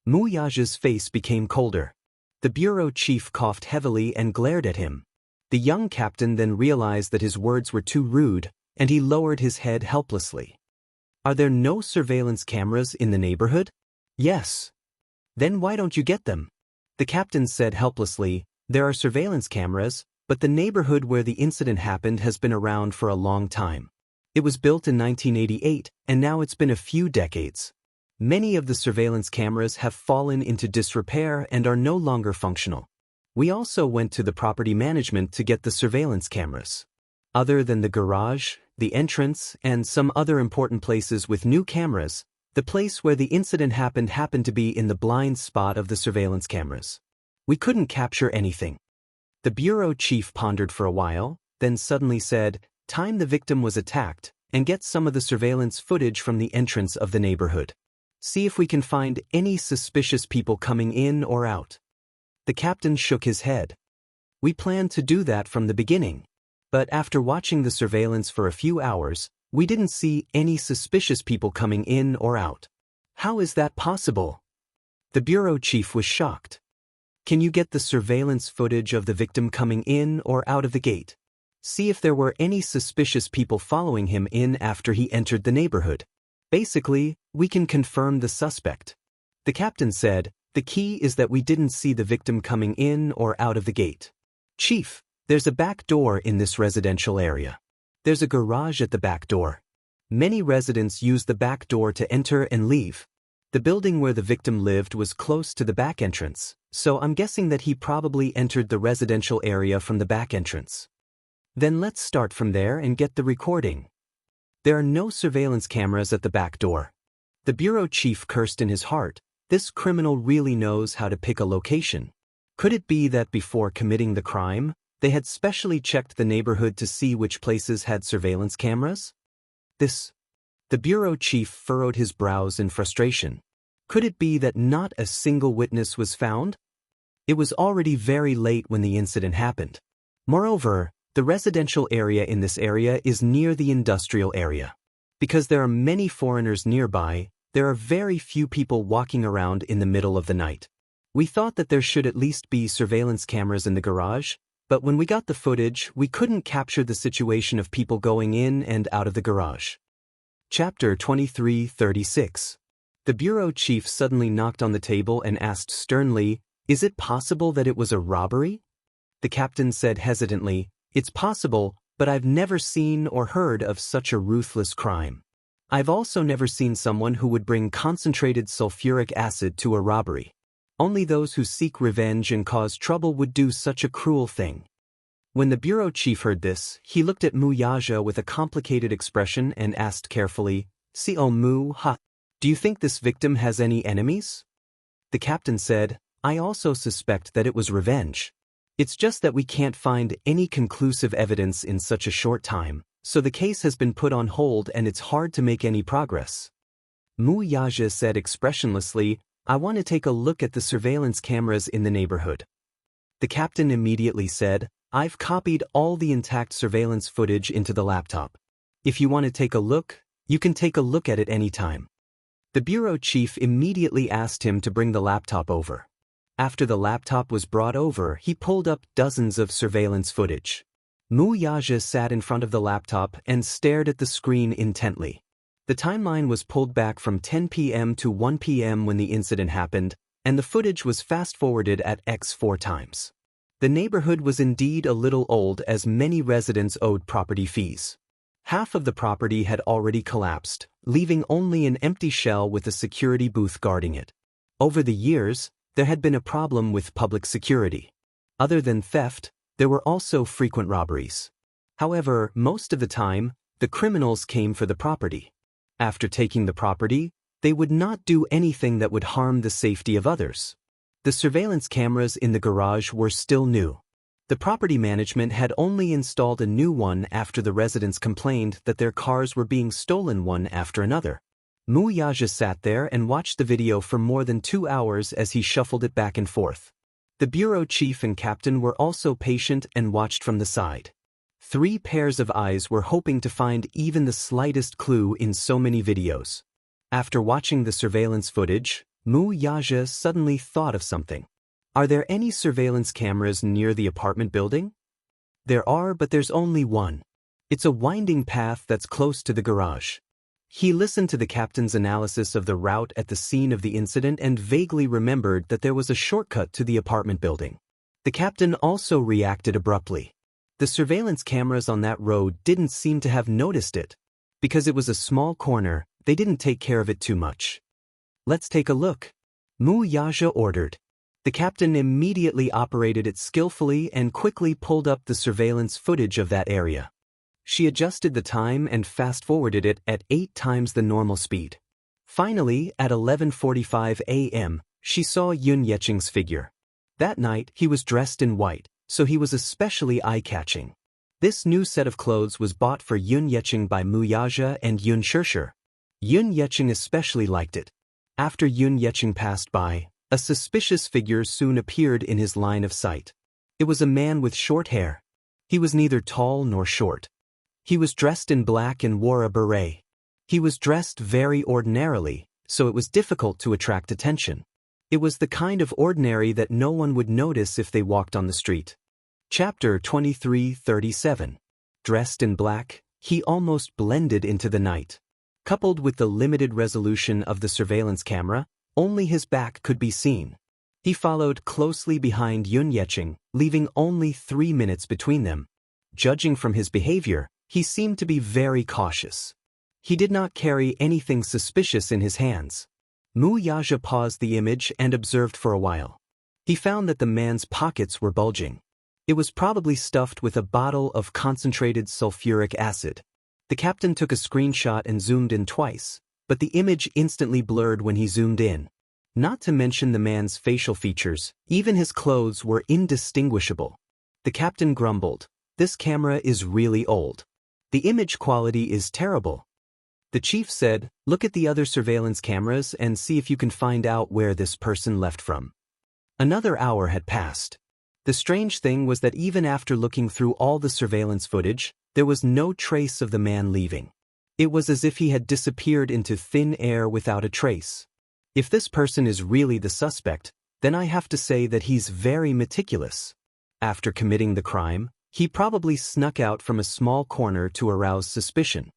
Mu Yaja's face became colder. The bureau chief coughed heavily and glared at him. The young captain then realized that his words were too rude, and he lowered his head helplessly. Are there no surveillance cameras in the neighborhood? Yes. Then why don't you get them? The captain said helplessly, there are surveillance cameras, but the neighborhood where the incident happened has been around for a long time. It was built in 1988, and now it's been a few decades. Many of the surveillance cameras have fallen into disrepair and are no longer functional. We also went to the property management to get the surveillance cameras. Other than the garage, the entrance, and some other important places with new cameras, the place where the incident happened to be in the blind spot of the surveillance cameras. We couldn't capture anything. The bureau chief pondered for a while, then suddenly said, time the victim was attacked, and get some of the surveillance footage from the entrance of the neighborhood. See if we can find any suspicious people coming in or out. The captain shook his head. We planned to do that from the beginning. But after watching the surveillance for a few hours, we didn't see any suspicious people coming in or out. How is that possible? The bureau chief was shocked. Can you get the surveillance footage of the victim coming in or out of the gate? See if there were any suspicious people following him in after he entered the neighborhood. Basically, we can confirm the suspect. The captain said, the key is that we didn't see the victim coming in or out of the gate. Chief, there's a back door in this residential area. There's a garage at the back door. Many residents use the back door to enter and leave. The building where the victim lived was close to the back entrance, so I'm guessing that he probably entered the residential area from the back entrance. Then let's start from there and get the recording. There are no surveillance cameras at the back door. The bureau chief cursed in his heart. This criminal really knows how to pick a location. Could it be that before committing the crime, they had specially checked the neighborhood to see which places had surveillance cameras? The bureau chief furrowed his brows in frustration. Could it be that not a single witness was found? It was already very late when the incident happened. Moreover, the residential area in this area is near the industrial area. Because there are many foreigners nearby, there are very few people walking around in the middle of the night. We thought that there should at least be surveillance cameras in the garage, but when we got the footage, we couldn't capture the situation of people going in and out of the garage. Chapter 23:36. The bureau chief suddenly knocked on the table and asked sternly, "Is it possible that it was a robbery?" The captain said hesitantly, "It's possible, but I've never seen or heard of such a ruthless crime. I've also never seen someone who would bring concentrated sulfuric acid to a robbery. Only those who seek revenge and cause trouble would do such a cruel thing." When the bureau chief heard this, he looked at Mu Yaja with a complicated expression and asked carefully, Mu, do you think this victim has any enemies?" The captain said, "I also suspect that it was revenge. It's just that we can't find any conclusive evidence in such a short time, so the case has been put on hold and it's hard to make any progress." Mu Yaja said expressionlessly, "I want to take a look at the surveillance cameras in the neighborhood." The captain immediately said, "I've copied all the intact surveillance footage into the laptop. If you want to take a look, you can take a look at it anytime." The bureau chief immediately asked him to bring the laptop over. After the laptop was brought over, he pulled up dozens of surveillance footage. Mu Yaja sat in front of the laptop and stared at the screen intently. The timeline was pulled back from 10 p.m. to 1 p.m. when the incident happened, and the footage was fast-forwarded at x 4 times. The neighborhood was indeed a little old as many residents owed property fees. Half of the property had already collapsed, leaving only an empty shell with a security booth guarding it. Over the years, there had been a problem with public security. Other than theft, there were also frequent robberies. However, most of the time, the criminals came for the property. After taking the property, they would not do anything that would harm the safety of others. The surveillance cameras in the garage were still new. The property management had only installed a new one after the residents complained that their cars were being stolen one after another. Mu Yaja sat there and watched the video for more than 2 hours as he shuffled it back and forth. The bureau chief and captain were also patient and watched from the side. 3 pairs of eyes were hoping to find even the slightest clue in so many videos. After watching the surveillance footage, Mu Yaja suddenly thought of something. Are there any surveillance cameras near the apartment building? There are, but there's only one. It's a winding path that's close to the garage. He listened to the captain's analysis of the route at the scene of the incident and vaguely remembered that there was a shortcut to the apartment building. The captain also reacted abruptly. The surveillance cameras on that road didn't seem to have noticed it. Because it was a small corner, they didn't take care of it too much. Let's take a look. Mu Yaja ordered. The captain immediately operated it skillfully and quickly pulled up the surveillance footage of that area. She adjusted the time and fast-forwarded it at 8 times the normal speed. Finally, at 11:45 a.m., she saw Yun Yeching's figure. That night, he was dressed in white, so he was especially eye-catching. This new set of clothes was bought for Yun Yeching by Mu Yaja and Yun Shishir. Yun Yeching especially liked it. After Yun Yeching passed by, a suspicious figure soon appeared in his line of sight. It was a man with short hair. He was neither tall nor short. He was dressed in black and wore a beret. He was dressed very ordinarily, so it was difficult to attract attention. It was the kind of ordinary that no one would notice if they walked on the street. Chapter 23:37. Dressed in black, he almost blended into the night. Coupled with the limited resolution of the surveillance camera, only his back could be seen. He followed closely behind Yun Yeching, leaving only 3 minutes between them. Judging from his behavior, he seemed to be very cautious. He did not carry anything suspicious in his hands. Mu Yaja paused the image and observed for a while. He found that the man's pockets were bulging. It was probably stuffed with a bottle of concentrated sulfuric acid. The captain took a screenshot and zoomed in twice, but the image instantly blurred when he zoomed in. Not to mention the man's facial features, even his clothes were indistinguishable. The captain grumbled, "This camera is really old. The image quality is terrible." The chief said, "Look at the other surveillance cameras and see if you can find out where this person left from." Another hour had passed. The strange thing was that even after looking through all the surveillance footage, there was no trace of the man leaving. It was as if he had disappeared into thin air without a trace. If this person is really the suspect, then I have to say that he's very meticulous. After committing the crime, he probably snuck out from a small corner to arouse suspicion.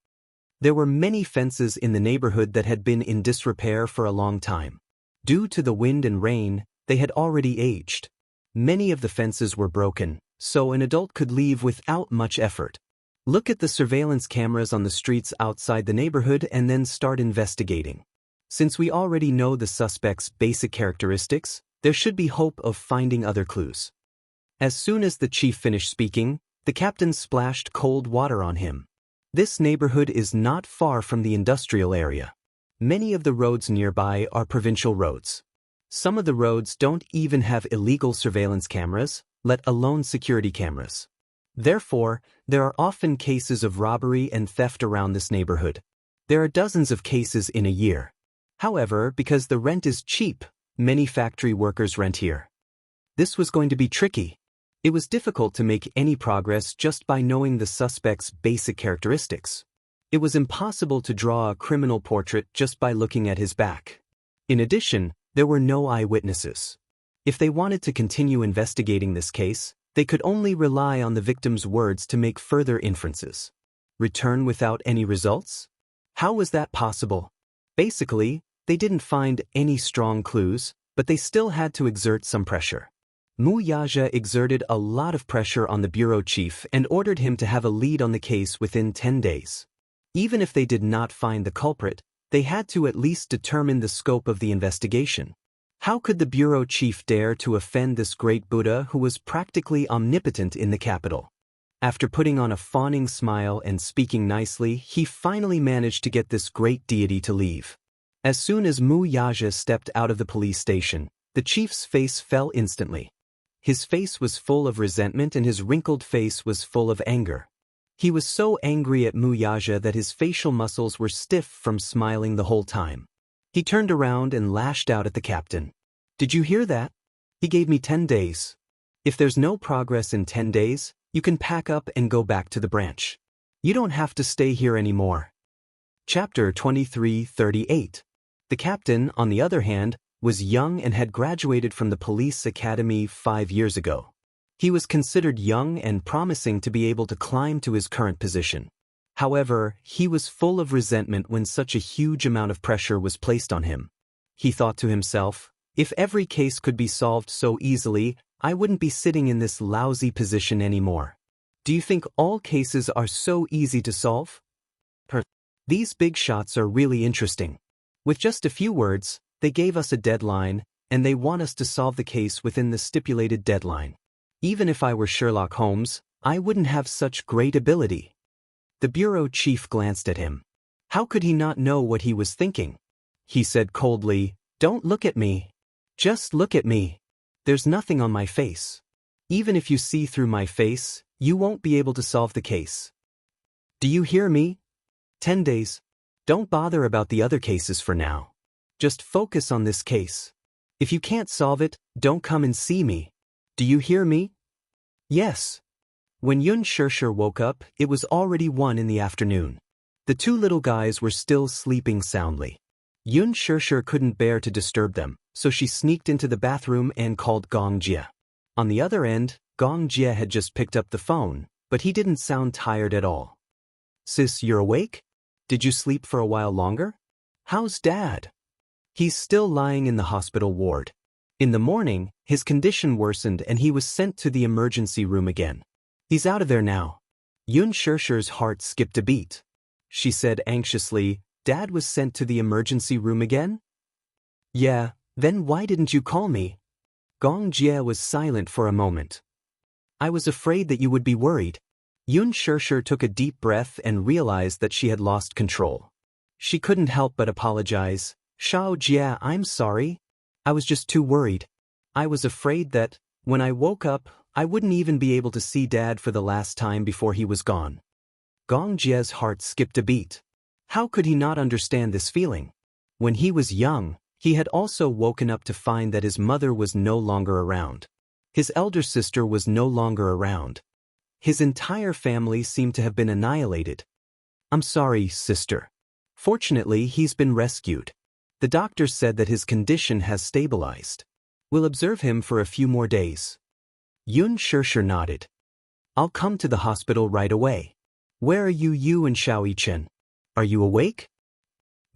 There were many fences in the neighborhood that had been in disrepair for a long time. Due to the wind and rain, they had already aged. Many of the fences were broken, so an adult could leave without much effort. Look at the surveillance cameras on the streets outside the neighborhood and then start investigating. Since we already know the suspect's basic characteristics, there should be hope of finding other clues. As soon as the chief finished speaking, the captain splashed cold water on him. This neighborhood is not far from the industrial area. Many of the roads nearby are provincial roads. Some of the roads don't even have illegal surveillance cameras, let alone security cameras. Therefore, there are often cases of robbery and theft around this neighborhood. There are dozens of cases in a year. However, because the rent is cheap, many factory workers rent here. This was going to be tricky. It was difficult to make any progress just by knowing the suspect's basic characteristics. It was impossible to draw a criminal portrait just by looking at his back. In addition, there were no eyewitnesses. If they wanted to continue investigating this case, they could only rely on the victim's words to make further inferences. Return without any results? How was that possible? Basically, they didn't find any strong clues, but they still had to exert some pressure. Mu Yaja exerted a lot of pressure on the bureau chief and ordered him to have a lead on the case within 10 days. Even if they did not find the culprit, they had to at least determine the scope of the investigation. How could the bureau chief dare to offend this great Buddha who was practically omnipotent in the capital? After putting on a fawning smile and speaking nicely, he finally managed to get this great deity to leave. As soon as Mu Yaja stepped out of the police station, the chief's face fell instantly. His face was full of resentment and his wrinkled face was full of anger. He was so angry at Mu Yaja that his facial muscles were stiff from smiling the whole time. He turned around and lashed out at the captain. "Did you hear that? He gave me 10 days. If there's no progress in 10 days, you can pack up and go back to the branch. You don't have to stay here anymore." Chapter 23:38. The captain, on the other hand, was young and had graduated from the police academy 5 years ago. He was considered young and promising to be able to climb to his current position. However, he was full of resentment when such a huge amount of pressure was placed on him. He thought to himself, if every case could be solved so easily, I wouldn't be sitting in this lousy position anymore. Do you think all cases are so easy to solve? These big shots are really interesting. With just a few words, they gave us a deadline, and they want us to solve the case within the stipulated deadline. Even if I were Sherlock Holmes, I wouldn't have such great ability. The bureau chief glanced at him. How could he not know what he was thinking? He said coldly, "Don't look at me. Just look at me. There's nothing on my face. Even if you see through my face, you won't be able to solve the case. Do you hear me? 10 days. Don't bother about the other cases for now. Just focus on this case. If you can't solve it, don't come and see me. Do you hear me?" Yes. When Yun Shirshir woke up, it was already 1 in the afternoon. The 2 little guys were still sleeping soundly. Yun Shirshir couldn't bear to disturb them, so she sneaked into the bathroom and called Gong Jie. On the other end, Gong Jie had just picked up the phone, but he didn't sound tired at all. "Sis, you're awake? Did you sleep for a while longer? How's Dad?" "He's still lying in the hospital ward. In the morning, his condition worsened and he was sent to the emergency room again. He's out of there now." Yun Shirshir's heart skipped a beat. She said anxiously, "Dad was sent to the emergency room again?" "Yeah, then why didn't you call me?" Gong Jie was silent for a moment. "I was afraid that you would be worried." Yun Shirshir took a deep breath and realized that she had lost control. She couldn't help but apologize. "Shao Jie, I'm sorry. I was just too worried. I was afraid that, when I woke up, I wouldn't even be able to see Dad for the last time before he was gone." Gong Jie's heart skipped a beat. How could he not understand this feeling? When he was young, he had also woken up to find that his mother was no longer around. His elder sister was no longer around. His entire family seemed to have been annihilated. "I'm sorry, sister. Fortunately, he's been rescued. The doctor said that his condition has stabilized. We'll observe him for a few more days." Yun Shirshir nodded. "I'll come to the hospital right away. Where are you and Xiao Yichen? Are you awake?"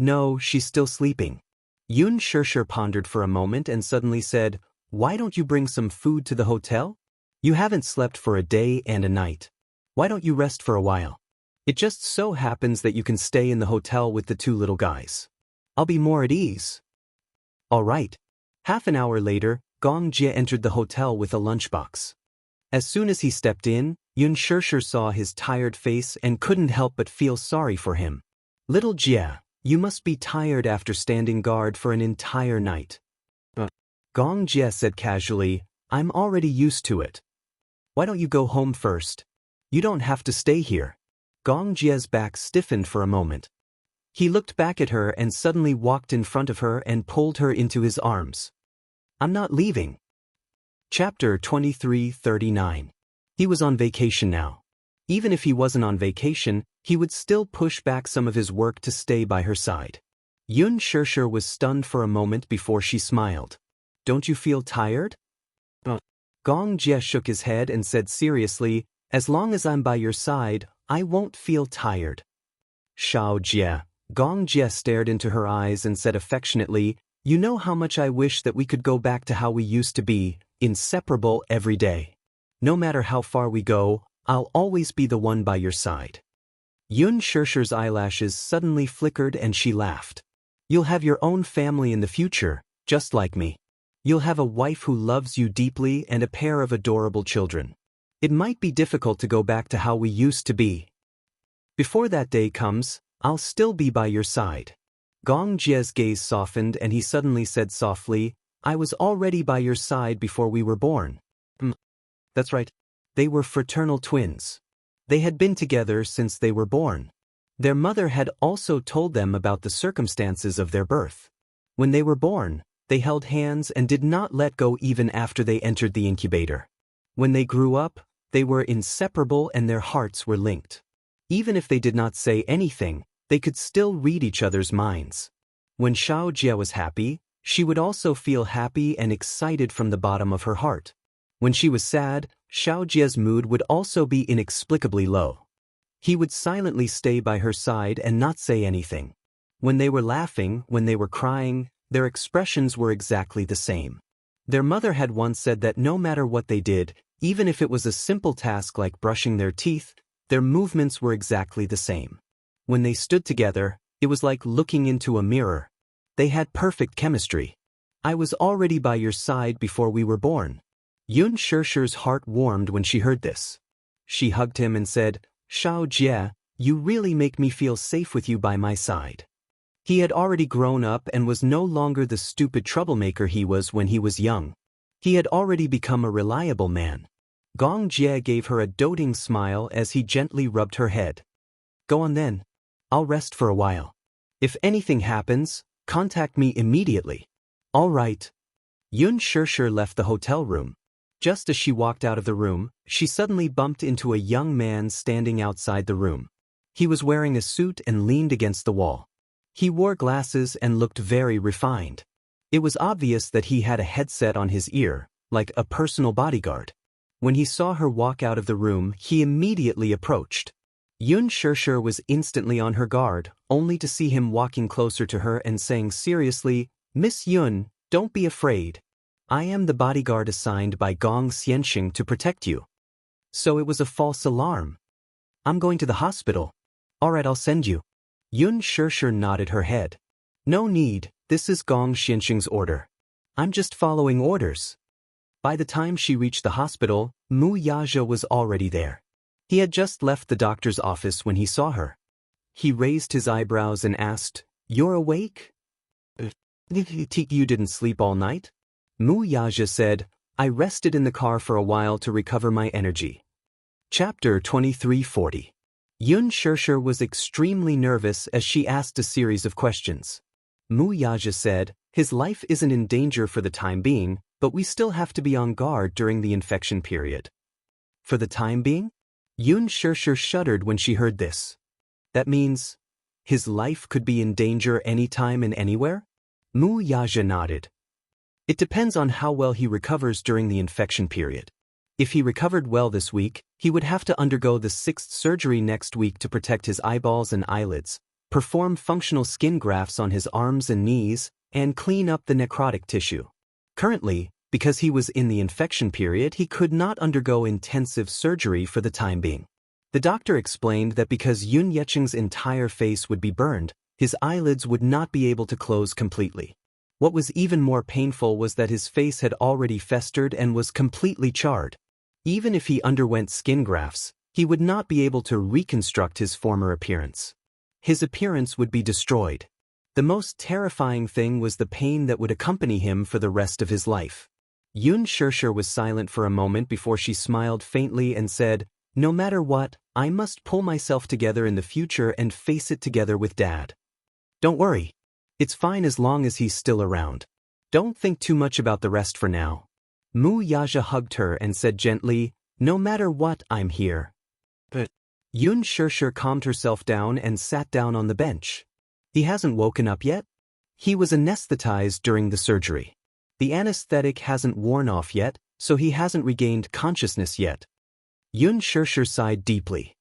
"No, she's still sleeping." Yun Shirshir pondered for a moment and suddenly said, "Why don't you bring some food to the hotel? You haven't slept for a day and a night. Why don't you rest for a while? It just so happens that you can stay in the hotel with the 2 little guys. I'll be more at ease." "All right." Half an hour later, Gong Jie entered the hotel with a lunchbox. As soon as he stepped in, Yun Shirshir saw his tired face and couldn't help but feel sorry for him. "Little Jie, you must be tired after standing guard for an entire night." Gong Jie said casually, "I'm already used to it. Why don't you go home first? You don't have to stay here." Gong Jie's back stiffened for a moment. He looked back at her and suddenly walked in front of her and pulled her into his arms. "I'm not leaving." Chapter 23:39. He was on vacation now. Even if he wasn't on vacation, he would still push back some of his work to stay by her side. Yun Shirshir was stunned for a moment before she smiled. "Don't you feel tired?" Gong Jie shook his head and said seriously, "As long as I'm by your side, I won't feel tired." "Shao Jie." Gong Jie stared into her eyes and said affectionately, You know how much I wish that we could go back to how we used to be, inseparable every day. No matter how far we go, I'll always be the one by your side. Yun Shirshir's eyelashes suddenly flickered and she laughed. You'll have your own family in the future, just like me. You'll have a wife who loves you deeply and a pair of adorable children. It might be difficult to go back to how we used to be. Before that day comes, I'll still be by your side. Gong Jie's gaze softened and he suddenly said softly, I was already by your side before we were born. That's right. They were fraternal twins. They had been together since they were born. Their mother had also told them about the circumstances of their birth. When they were born, they held hands and did not let go even after they entered the incubator. When they grew up, they were inseparable and their hearts were linked. Even if they did not say anything, they could still read each other's minds. When Xiao Jie was happy, she would also feel happy and excited from the bottom of her heart. When she was sad, Xiao Jie's mood would also be inexplicably low. He would silently stay by her side and not say anything. When they were laughing, when they were crying, their expressions were exactly the same. Their mother had once said that no matter what they did, even if it was a simple task like brushing their teeth, their movements were exactly the same. When they stood together, it was like looking into a mirror. They had perfect chemistry. I was already by your side before we were born. Yun Shirshir's heart warmed when she heard this. She hugged him and said, Xiao Jie, you really make me feel safe with you by my side. He had already grown up and was no longer the stupid troublemaker he was when he was young. He had already become a reliable man. Gong Jie gave her a doting smile as he gently rubbed her head. Go on then. I'll rest for a while. If anything happens, contact me immediately. All right. Yun Shirshir left the hotel room. Just as she walked out of the room, she suddenly bumped into a young man standing outside the room. He was wearing a suit and leaned against the wall. He wore glasses and looked very refined. It was obvious that he had a headset on his ear, like a personal bodyguard. When he saw her walk out of the room, he immediately approached. Yun Shirshir was instantly on her guard, only to see him walking closer to her and saying seriously, Miss Yun, don't be afraid. I am the bodyguard assigned by Gong Xianxing to protect you. So it was a false alarm. I'm going to the hospital. All right, I'll send you. Yun Shirshir nodded her head. No need, this is Gong Xianxing's order. I'm just following orders. By the time she reached the hospital, Mu Yaja was already there. He had just left the doctor's office when he saw her. He raised his eyebrows and asked, You're awake? You didn't sleep all night? Mu Yaja said, I rested in the car for a while to recover my energy. Chapter 2340. Yun Shirshir was extremely nervous as she asked a series of questions. Mu Yaja said, his life isn't in danger for the time being, but we still have to be on guard during the infection period. For the time being? Yun Shirshir shuddered when she heard this. That means, his life could be in danger anytime and anywhere? Mu Yaja nodded. It depends on how well he recovers during the infection period. If he recovered well this week, he would have to undergo the 6th surgery next week to protect his eyeballs and eyelids, perform functional skin grafts on his arms and knees, and clean up the necrotic tissue. Currently, because he was in the infection period, he could not undergo intensive surgery for the time being. The doctor explained that because Yun Yecheng's entire face would be burned, his eyelids would not be able to close completely. What was even more painful was that his face had already festered and was completely charred. Even if he underwent skin grafts, he would not be able to reconstruct his former appearance. His appearance would be destroyed. The most terrifying thing was the pain that would accompany him for the rest of his life. Yun Shirshir was silent for a moment before she smiled faintly and said, No matter what, I must pull myself together in the future and face it together with Dad. Don't worry. It's fine as long as he's still around. Don't think too much about the rest for now. Mu Yaja hugged her and said gently, No matter what, I'm here. But Yun Shirshir calmed herself down and sat down on the bench. He hasn't woken up yet? He was anesthetized during the surgery. The anesthetic hasn't worn off yet, so he hasn't regained consciousness yet. Yun Shirshir sighed deeply.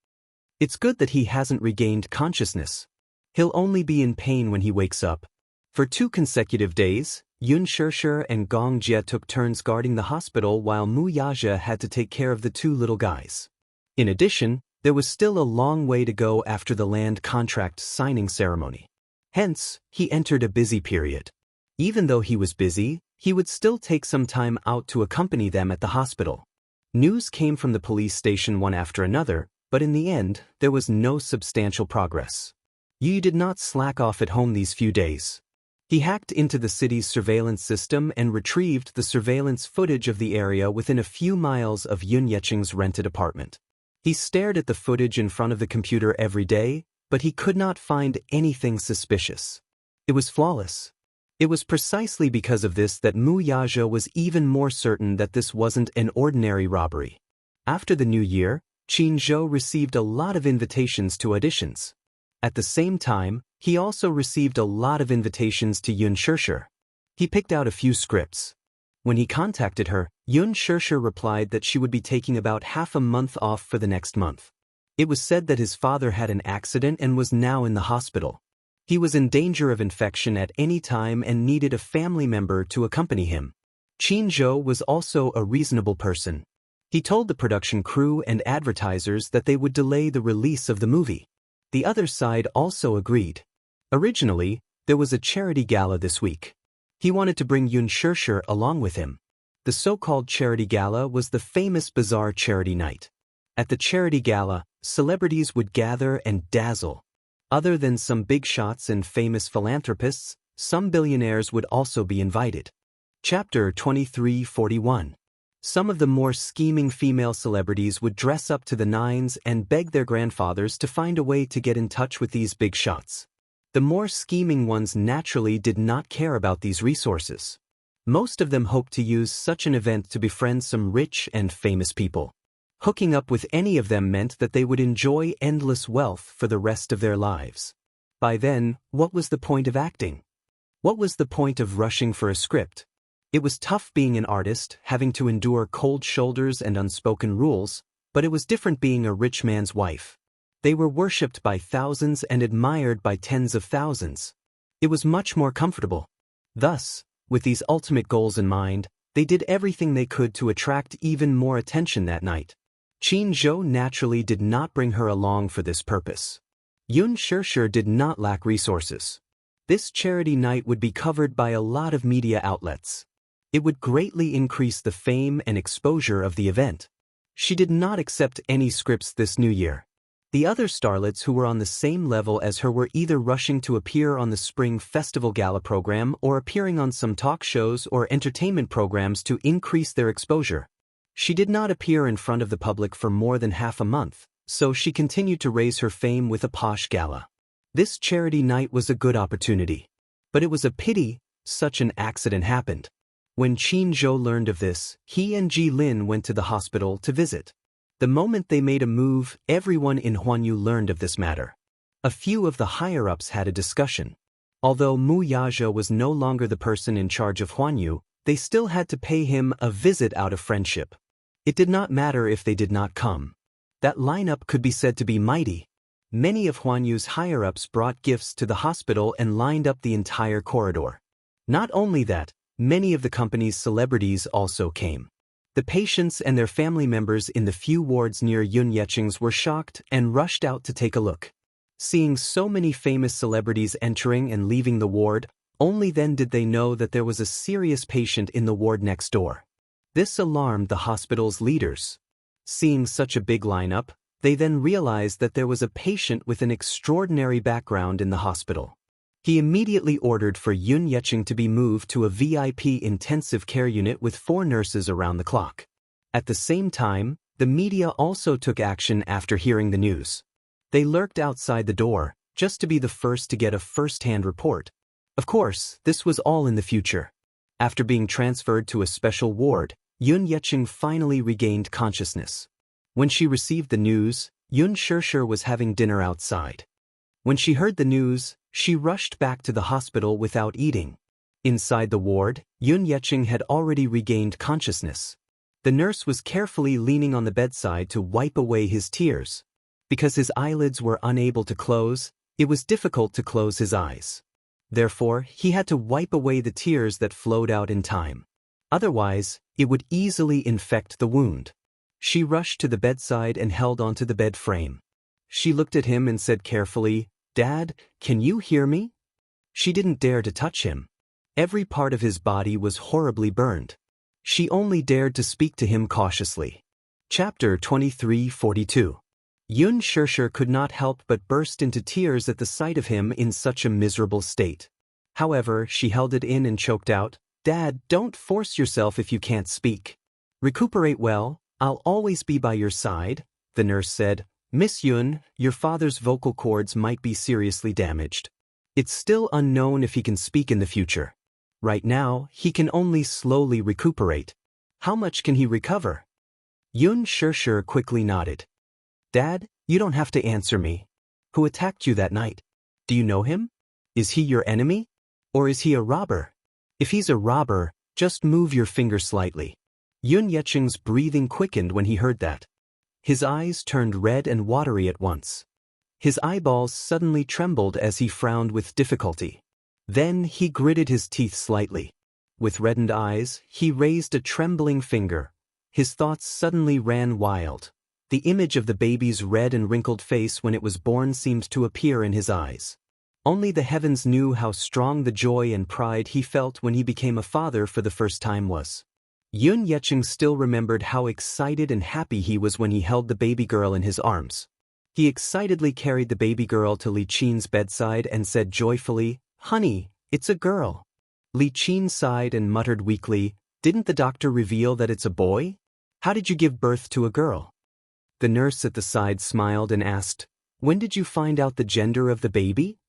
It's good that he hasn't regained consciousness. He'll only be in pain when he wakes up. For 2 consecutive days, Yun Shirshir and Gong Jie took turns guarding the hospital while Mu Yaja had to take care of the 2 little guys. In addition, there was still a long way to go after the land contract signing ceremony. Hence, he entered a busy period. Even though he was busy, he would still take some time out to accompany them at the hospital. News came from the police station one after another, but in the end, there was no substantial progress. Yu did not slack off at home these few days. He hacked into the city's surveillance system and retrieved the surveillance footage of the area within a few miles of Yun Yecheng's rented apartment. He stared at the footage in front of the computer every day, but he could not find anything suspicious. It was flawless. It was precisely because of this that Mu Yaja was even more certain that this wasn't an ordinary robbery. After the new year, Qin Zhou received a lot of invitations to auditions. At the same time, he also received a lot of invitations to Yun Shirshir. He picked out a few scripts. When he contacted her, Yun Shirshir replied that she would be taking about half a month off for the next month. It was said that his father had an accident and was now in the hospital. He was in danger of infection at any time and needed a family member to accompany him. Qin Zhou was also a reasonable person. He told the production crew and advertisers that they would delay the release of the movie. The other side also agreed. Originally, there was a charity gala this week. He wanted to bring Yun Shirshir along with him. The so-called charity gala was the famous bazaar charity night. At the charity gala, celebrities would gather and dazzle. Other than some big shots and famous philanthropists, some billionaires would also be invited. Chapter 2341. Some of the more scheming female celebrities would dress up to the nines and beg their grandfathers to find a way to get in touch with these big shots. The more scheming ones naturally did not care about these resources. Most of them hoped to use such an event to befriend some rich and famous people. Hooking up with any of them meant that they would enjoy endless wealth for the rest of their lives. By then, what was the point of acting? What was the point of rushing for a script? It was tough being an artist, having to endure cold shoulders and unspoken rules, but it was different being a rich man's wife. They were worshipped by thousands and admired by tens of thousands. It was much more comfortable. Thus, with these ultimate goals in mind, they did everything they could to attract even more attention that night. Qin Zhou naturally did not bring her along for this purpose. Yun Shirshir did not lack resources. This charity night would be covered by a lot of media outlets. It would greatly increase the fame and exposure of the event. She did not accept any scripts this new year. The other starlets who were on the same level as her were either rushing to appear on the Spring Festival Gala program or appearing on some talk shows or entertainment programs to increase their exposure. She did not appear in front of the public for more than half a month, so she continued to raise her fame with a posh gala. This charity night was a good opportunity. But it was a pity such an accident happened. When Qin Zhou learned of this, he and Ji Lin went to the hospital to visit. The moment they made a move, everyone in Huanyu learned of this matter. A few of the higher-ups had a discussion. Although Mu Yaja was no longer the person in charge of Huanyu, they still had to pay him a visit out of friendship. It did not matter if they did not come. That lineup could be said to be mighty. Many of Huanyu's higher-ups brought gifts to the hospital and lined up the entire corridor. Not only that, many of the company's celebrities also came. The patients and their family members in the few wards near Yun Yecheng's were shocked and rushed out to take a look. Seeing so many famous celebrities entering and leaving the ward, only then did they know that there was a serious patient in the ward next door. This alarmed the hospital's leaders. Seeing such a big lineup, they then realized that there was a patient with an extraordinary background in the hospital. He immediately ordered for Yun Yecheng to be moved to a VIP intensive care unit with 4 nurses around the clock. At the same time, the media also took action after hearing the news. They lurked outside the door, just to be the first to get a first-hand report. Of course, this was all in the future. After being transferred to a special ward, Yun Yecheng finally regained consciousness. When she received the news, Yun Shirshir was having dinner outside. When she heard the news, she rushed back to the hospital without eating. Inside the ward, Yun Yecheng had already regained consciousness. The nurse was carefully leaning on the bedside to wipe away his tears. Because his eyelids were unable to close, it was difficult to close his eyes. Therefore, he had to wipe away the tears that flowed out in time. Otherwise, it would easily infect the wound. She rushed to the bedside and held onto the bed frame. She looked at him and said carefully, "Dad, can you hear me?" She didn't dare to touch him. Every part of his body was horribly burned. She only dared to speak to him cautiously. Chapter 23:42. Yun Shirshir could not help but burst into tears at the sight of him in such a miserable state. However, she held it in and choked out, "Dad, don't force yourself if you can't speak. Recuperate well, I'll always be by your side," the nurse said. "Miss Yun, your father's vocal cords might be seriously damaged. It's still unknown if he can speak in the future. Right now, he can only slowly recuperate. How much can he recover?" Yun Shirshir quickly nodded. "Dad, you don't have to answer me. Who attacked you that night? Do you know him? Is he your enemy? Or is he a robber? If he's a robber, just move your finger slightly." Yun Yecheng's breathing quickened when he heard that. His eyes turned red and watery at once. His eyeballs suddenly trembled as he frowned with difficulty. Then he gritted his teeth slightly. With reddened eyes, he raised a trembling finger. His thoughts suddenly ran wild. The image of the baby's red and wrinkled face when it was born seemed to appear in his eyes. Only the heavens knew how strong the joy and pride he felt when he became a father for the first time was. Yun Yecheng still remembered how excited and happy he was when he held the baby girl in his arms. He excitedly carried the baby girl to Li Qin's bedside and said joyfully, "Honey, it's a girl." Li Qin sighed and muttered weakly, "Didn't the doctor reveal that it's a boy? How did you give birth to a girl?" The nurse at the side smiled and asked, "When did you find out the gender of the baby?"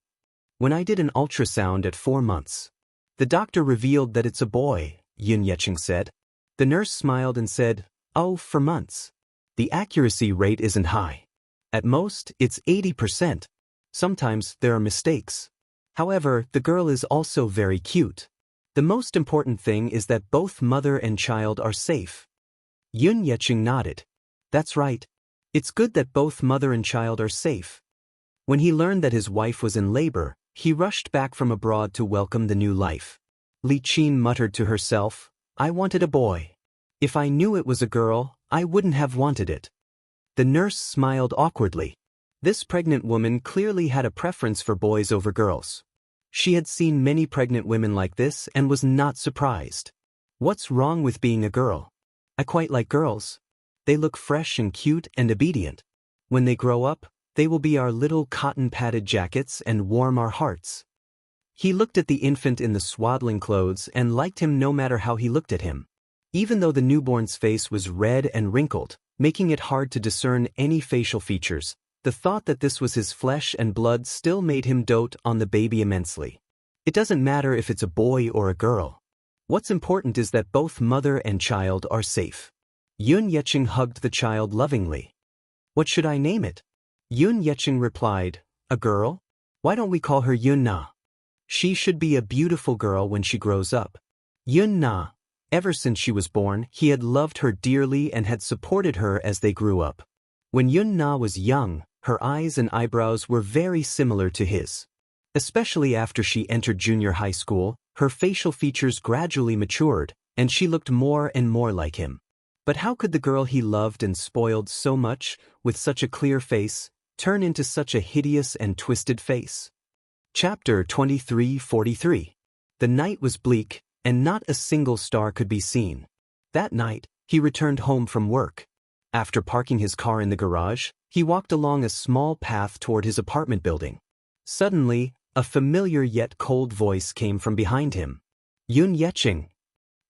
"When I did an ultrasound at 4 months. The doctor revealed that it's a boy," Yun Yecheng said. The nurse smiled and said, "Oh, for months. The accuracy rate isn't high. At most, it's 80%. Sometimes there are mistakes. However, the girl is also very cute. The most important thing is that both mother and child are safe." Yun Yecheng nodded. "That's right. It's good that both mother and child are safe." When he learned that his wife was in labor, he rushed back from abroad to welcome the new life. Li Qin muttered to herself, "I wanted a boy. If I knew it was a girl, I wouldn't have wanted it." The nurse smiled awkwardly. This pregnant woman clearly had a preference for boys over girls. She had seen many pregnant women like this and was not surprised. "What's wrong with being a girl? I quite like girls. They look fresh and cute and obedient. When they grow up, they will be our little cotton-padded jackets and warm our hearts." He looked at the infant in the swaddling clothes and liked him no matter how he looked at him. Even though the newborn's face was red and wrinkled, making it hard to discern any facial features, the thought that this was his flesh and blood still made him dote on the baby immensely. It doesn't matter if it's a boy or a girl. What's important is that both mother and child are safe. Yun Yecheng hugged the child lovingly. "What should I name it?" Yun Yecheng replied, "A girl? Why don't we call her Yun Na? She should be a beautiful girl when she grows up." Yun Na. Ever since she was born, he had loved her dearly and had supported her as they grew up. When Yun Na was young, her eyes and eyebrows were very similar to his. Especially after she entered junior high school, her facial features gradually matured, and she looked more and more like him. But how could the girl he loved and spoiled so much, with such a clear face, turn into such a hideous and twisted face? Chapter 23:43. The night was bleak, and not a single star could be seen. That night, he returned home from work. After parking his car in the garage, he walked along a small path toward his apartment building. Suddenly, a familiar yet cold voice came from behind him. "Yun Yecheng."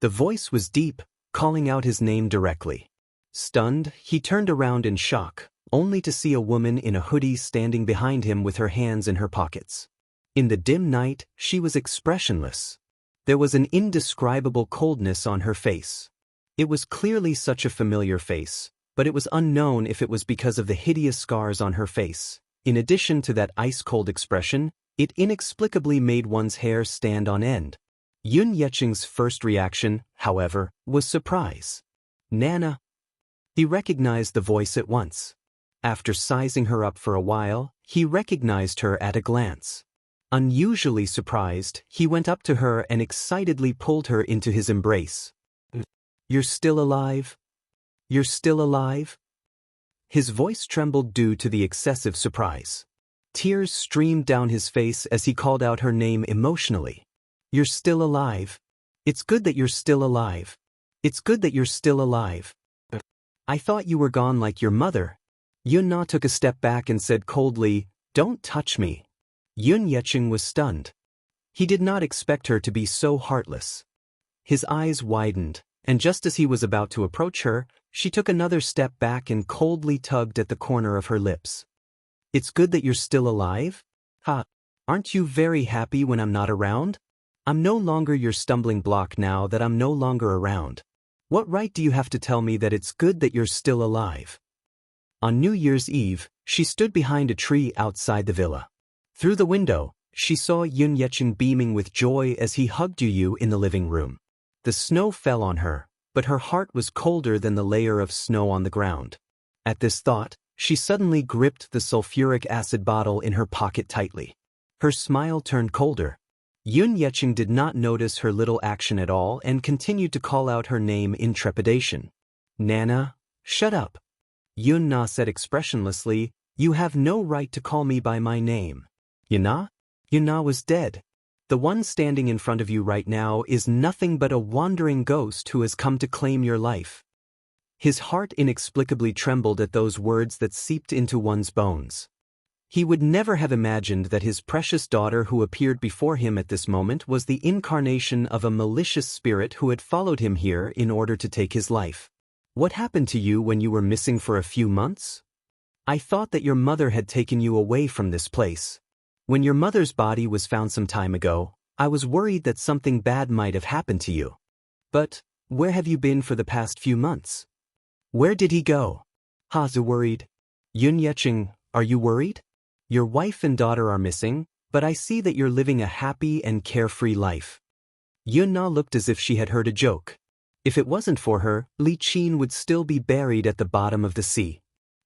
The voice was deep, calling out his name directly. Stunned, he turned around in shock, only to see a woman in a hoodie standing behind him with her hands in her pockets. In the dim night, she was expressionless. There was an indescribable coldness on her face. It was clearly such a familiar face, but it was unknown if it was because of the hideous scars on her face. In addition to that ice-cold expression, it inexplicably made one's hair stand on end. Yun Yecheng's first reaction, however, was surprise. "Nana." He recognized the voice at once. After sizing her up for a while, he recognized her at a glance. Unusually surprised, he went up to her and excitedly pulled her into his embrace. "You're still alive? You're still alive?" His voice trembled due to the excessive surprise. Tears streamed down his face as he called out her name emotionally. "You're still alive. It's good that you're still alive. It's good that you're still alive. I thought you were gone like your mother." Yun Na took a step back and said coldly, "Don't touch me." Yun Yecheng was stunned. He did not expect her to be so heartless. His eyes widened, and just as he was about to approach her, she took another step back and coldly tugged at the corner of her lips. "It's good that you're still alive? Ha! Aren't you very happy when I'm not around? I'm no longer your stumbling block now that I'm no longer around. What right do you have to tell me that it's good that you're still alive?" On New Year's Eve, she stood behind a tree outside the villa. Through the window, she saw Yun Yecheng beaming with joy as he hugged Yu in the living room. The snow fell on her, but her heart was colder than the layer of snow on the ground. At this thought, she suddenly gripped the sulfuric acid bottle in her pocket tightly. Her smile turned colder. Yun Yecheng did not notice her little action at all and continued to call out her name in trepidation. "Nana, shut up." Yun Na said expressionlessly, "You have no right to call me by my name." Yun Na? Yun Na was dead. The one standing in front of you right now is nothing but a wandering ghost who has come to claim your life. His heart inexplicably trembled at those words that seeped into one's bones. He would never have imagined that his precious daughter who appeared before him at this moment was the incarnation of a malicious spirit who had followed him here in order to take his life. "What happened to you when you were missing for a few months? I thought that your mother had taken you away from this place. When your mother's body was found some time ago, I was worried that something bad might have happened to you. But, where have you been for the past few months? Where did he go?" Hazu worried. "Yun Yecheng, are you worried? Your wife and daughter are missing, but I see that you're living a happy and carefree life." Yun Na looked as if she had heard a joke. If it wasn't for her, Li Qin would still be buried at the bottom of the sea.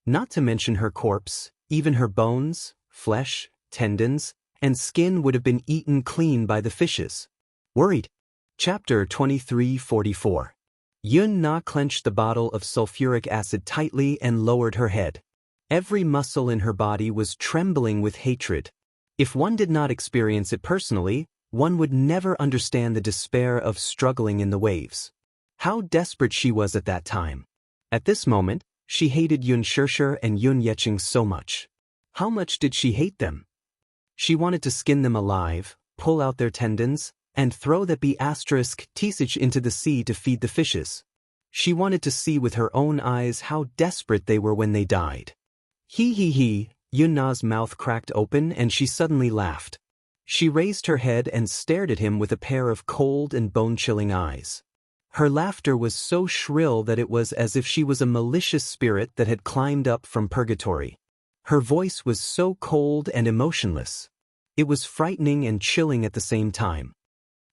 Not to mention her corpse, even her bones, flesh, tendons, and skin would have been eaten clean by the fishes. Worried. Chapter 2344. Yun Na clenched the bottle of sulfuric acid tightly and lowered her head. Every muscle in her body was trembling with hatred. If one did not experience it personally, one would never understand the despair of struggling in the waves. How desperate she was at that time. At this moment, she hated Yun Shishir and Yun Yecheng so much. How much did she hate them? She wanted to skin them alive, pull out their tendons, and throw that B*Tsich into the sea to feed the fishes. She wanted to see with her own eyes how desperate they were when they died. He, Yun Na's mouth cracked open and she suddenly laughed. She raised her head and stared at him with a pair of cold and bone-chilling eyes. Her laughter was so shrill that it was as if she was a malicious spirit that had climbed up from purgatory. Her voice was so cold and emotionless. It was frightening and chilling at the same time.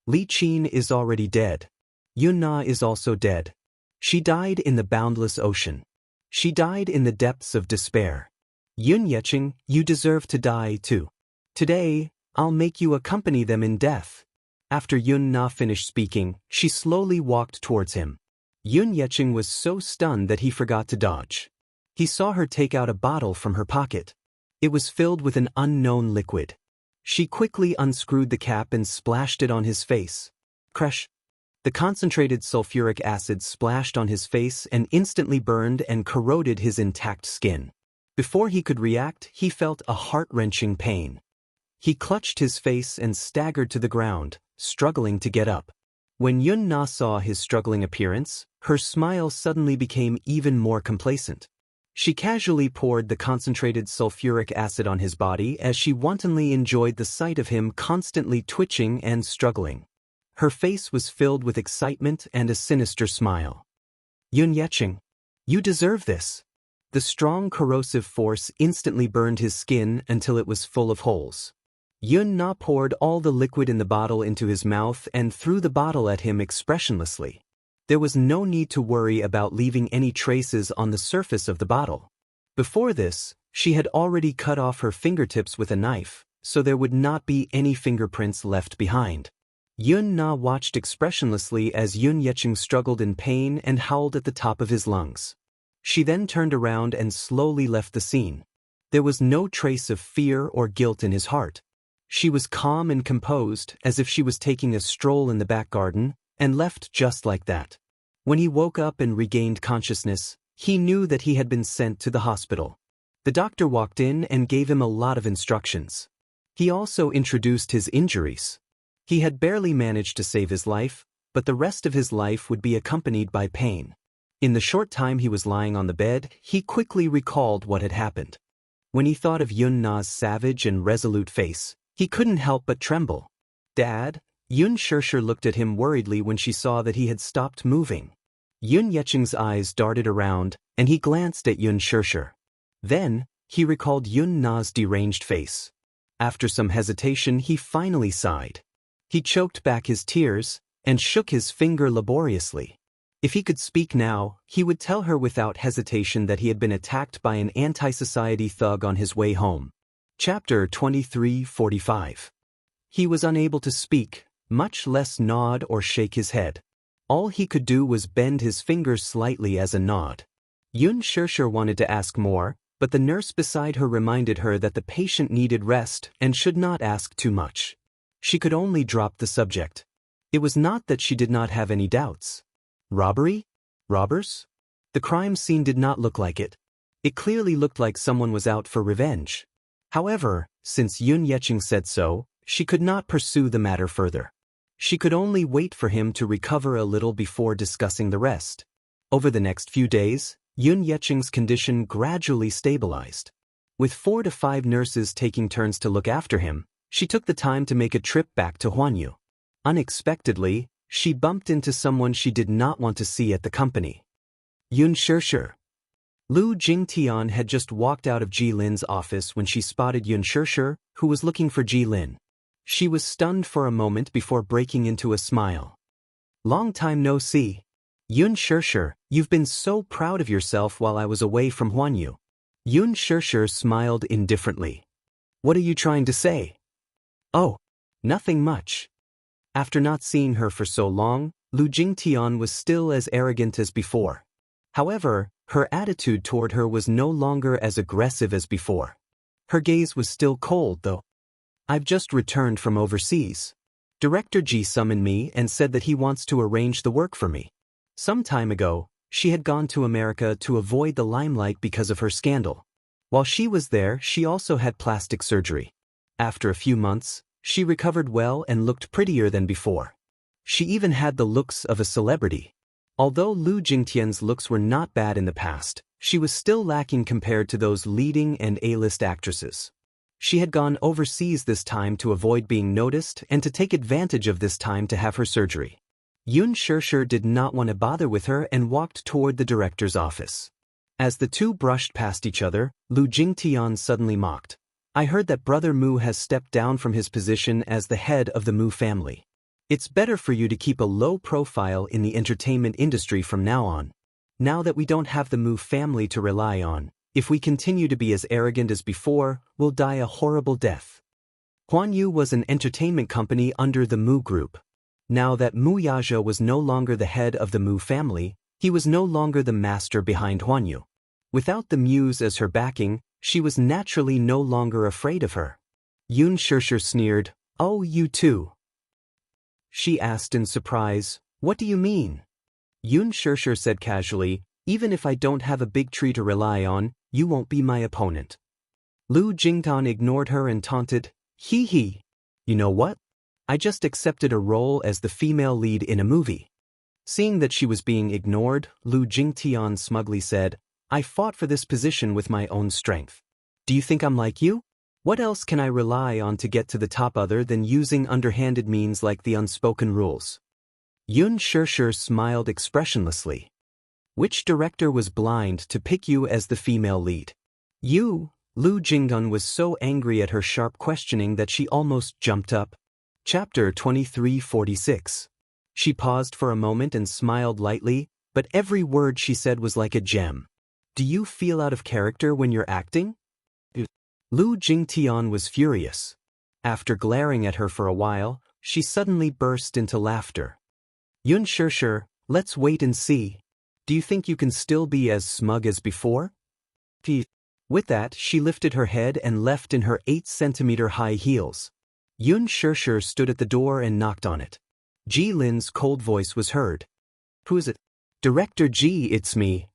Li Qin is already dead. Yun Na is also dead. She died in the boundless ocean. She died in the depths of despair. Yun Yecheng, you deserve to die too. Today, I'll make you accompany them in death. After Yun Na finished speaking, she slowly walked towards him. Yun Yecheng was so stunned that he forgot to dodge. He saw her take out a bottle from her pocket. It was filled with an unknown liquid. She quickly unscrewed the cap and splashed it on his face. Crash! The concentrated sulfuric acid splashed on his face and instantly burned and corroded his intact skin. Before he could react, he felt a heart-wrenching pain. He clutched his face and staggered to the ground, struggling to get up. When Yun Na saw his struggling appearance, her smile suddenly became even more complacent. She casually poured the concentrated sulfuric acid on his body as she wantonly enjoyed the sight of him constantly twitching and struggling. Her face was filled with excitement and a sinister smile. Yun Yecheng, you deserve this. The strong corrosive force instantly burned his skin until it was full of holes. Yun Na poured all the liquid in the bottle into his mouth and threw the bottle at him expressionlessly. There was no need to worry about leaving any traces on the surface of the bottle. Before this, she had already cut off her fingertips with a knife, so there would not be any fingerprints left behind. Yun Na watched expressionlessly as Yun Yecheng struggled in pain and howled at the top of his lungs. She then turned around and slowly left the scene. There was no trace of fear or guilt in his heart. She was calm and composed, as if she was taking a stroll in the back garden, and left just like that. When he woke up and regained consciousness, he knew that he had been sent to the hospital. The doctor walked in and gave him a lot of instructions. He also introduced his injuries. He had barely managed to save his life, but the rest of his life would be accompanied by pain. In the short time he was lying on the bed, he quickly recalled what had happened. When he thought of Yun Na's savage and resolute face, he couldn't help but tremble. "Dad?" Yun Shirshir looked at him worriedly when she saw that he had stopped moving. Yun Yecheng's eyes darted around, and he glanced at Yun Shirshir. Then, he recalled Yun Na's deranged face. After some hesitation, he finally sighed. He choked back his tears, and shook his finger laboriously. If he could speak now, he would tell her without hesitation that he had been attacked by an anti-society thug on his way home. Chapter 23:45. He was unable to speak, much less nod or shake his head. All he could do was bend his fingers slightly as a nod. Yun Shirshir wanted to ask more, but the nurse beside her reminded her that the patient needed rest and should not ask too much. She could only drop the subject. It was not that she did not have any doubts. Robbery? Robbers? The crime scene did not look like it. It clearly looked like someone was out for revenge. However, since Yun Yecheng said so, she could not pursue the matter further. She could only wait for him to recover a little before discussing the rest. Over the next few days, Yun Yecheng's condition gradually stabilized. With 4 to 5 nurses taking turns to look after him, she took the time to make a trip back to Huanyu. Unexpectedly, she bumped into someone she did not want to see at the company. Yun Shirshir. Lu Jingtian had just walked out of Ji Lin's office when she spotted Yun Shirshir, who was looking for Ji Lin. She was stunned for a moment before breaking into a smile. "Long time no see. Yun Shirshir, you've been so proud of yourself while I was away from Huanyu." Yun Shirshir smiled indifferently. "What are you trying to say?" "Oh, nothing much." After not seeing her for so long, Lu Jingtian was still as arrogant as before. However, her attitude toward her was no longer as aggressive as before. Her gaze was still cold, though. "I've just returned from overseas. Director Ji summoned me and said that he wants to arrange the work for me. Some time ago, she had gone to America to avoid the limelight because of her scandal. While she was there, she also had plastic surgery. After a few months, she recovered well and looked prettier than before. She even had the looks of a celebrity. Although Lu Jingtian's looks were not bad in the past, she was still lacking compared to those leading and A-list actresses. She had gone overseas this time to avoid being noticed and to take advantage of this time to have her surgery. Yun Shirshir did not want to bother with her and walked toward the director's office. As the two brushed past each other, Lu Jingtian suddenly mocked. "I heard that Brother Mu has stepped down from his position as the head of the Mu family. It's better for you to keep a low profile in the entertainment industry from now on. Now that we don't have the Mu family to rely on, if we continue to be as arrogant as before, we'll die a horrible death." Huanyu was an entertainment company under the Mu Group. Now that Mu Yaja was no longer the head of the Mu family, he was no longer the master behind Huanyu. Without the Muse as her backing, she was naturally no longer afraid of her. Yun Shirshir sneered. "Oh, you too?" She asked in surprise, "What do you mean?" Yun Shirshir said casually, "Even if I don't have a big tree to rely on, you won't be my opponent." Lu Jingtan ignored her and taunted, "Hee hee. You know what? I just accepted a role as the female lead in a movie." Seeing that she was being ignored, Lu Jingtian smugly said, "I fought for this position with my own strength. Do you think I'm like you? What else can I rely on to get to the top other than using underhanded means like the unspoken rules?" Yun Shirshir smiled expressionlessly. "Which director was blind to pick you as the female lead?" "You." Lu Jingdan was so angry at her sharp questioning that she almost jumped up. Chapter 23:46. She paused for a moment and smiled lightly, but every word she said was like a gem. "Do you feel out of character when you're acting?" Lu Jingtian was furious. After glaring at her for a while, she suddenly burst into laughter. Yun Shirshir, let's wait and see. Do you think you can still be as smug as before? With that, she lifted her head and left in her 8-centimeter high heels. Yun Shirshir stood at the door and knocked on it. Ji Lin's cold voice was heard. Who is it? Director Ji, it's me.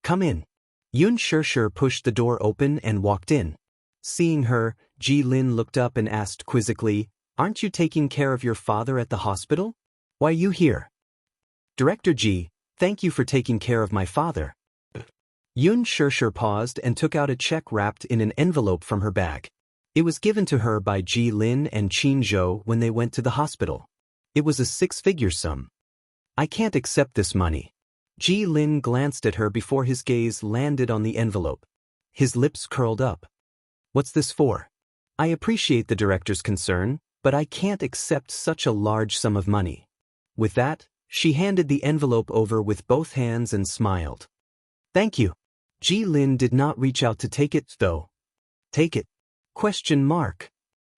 Come in. Yun Shirshir pushed the door open and walked in. Seeing her, Ji Lin looked up and asked quizzically, Aren't you taking care of your father at the hospital? Why are you here? Director Ji, thank you for taking care of my father. Yun Shirshir paused and took out a check wrapped in an envelope from her bag. It was given to her by Ji Lin and Qin Zhou when they went to the hospital. It was a 6-figure sum. I can't accept this money. Ji Lin glanced at her before his gaze landed on the envelope. His lips curled up. What's this for? I appreciate the director's concern, but I can't accept such a large sum of money. With that, she handed the envelope over with both hands and smiled. Thank you. Ji Lin did not reach out to take it, though. Take it? Question mark.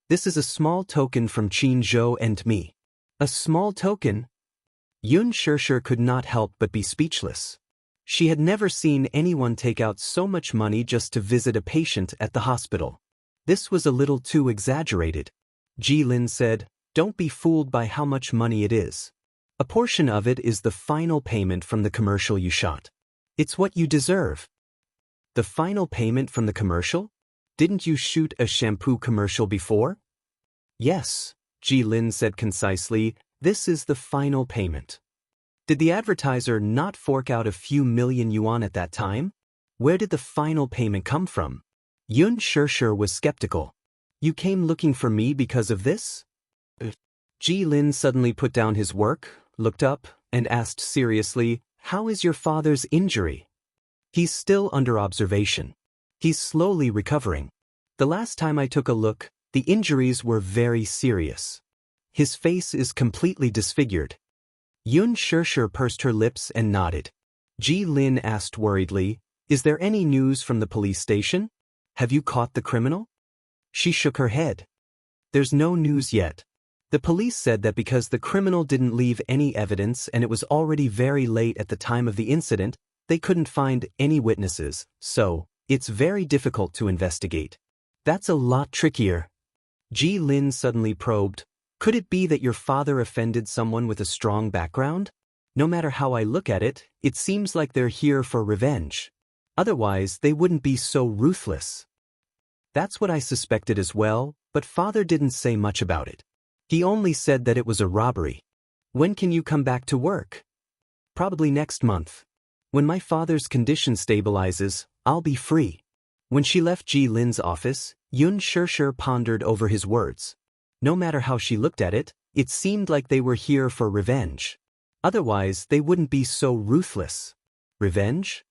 This is a small token from Qin Zhou and me. A small token? Yun Shirshir could not help but be speechless. She had never seen anyone take out so much money just to visit a patient at the hospital. This was a little too exaggerated. Ji Lin said, Don't be fooled by how much money it is. A portion of it is the final payment from the commercial you shot. It's what you deserve. The final payment from the commercial? Didn't you shoot a shampoo commercial before? Yes, Ji Lin said concisely, this is the final payment. Did the advertiser not fork out a few million yuan at that time? Where did the final payment come from? Yun Shirshir was skeptical. You came looking for me because of this? Ji Lin suddenly put down his work, looked up, and asked seriously, How is your father's injury? He's still under observation. He's slowly recovering. The last time I took a look, the injuries were very serious. His face is completely disfigured. Yun Shirshir pursed her lips and nodded. Ji Lin asked worriedly, Is there any news from the police station? Have you caught the criminal? She shook her head. There's no news yet. The police said that because the criminal didn't leave any evidence and it was already very late at the time of the incident, they couldn't find any witnesses, so it's very difficult to investigate. That's a lot trickier. Ji Lin suddenly probed, Could it be that your father offended someone with a strong background? No matter how I look at it, it seems like they're here for revenge. Otherwise, they wouldn't be so ruthless. That's what I suspected as well, but father didn't say much about it. He only said that it was a robbery. When can you come back to work? Probably next month. When my father's condition stabilizes, I'll be free. When she left Ji Lin's office, Yun Shirshir pondered over his words. No matter how she looked at it, it seemed like they were here for revenge. Otherwise, they wouldn't be so ruthless. Revenge?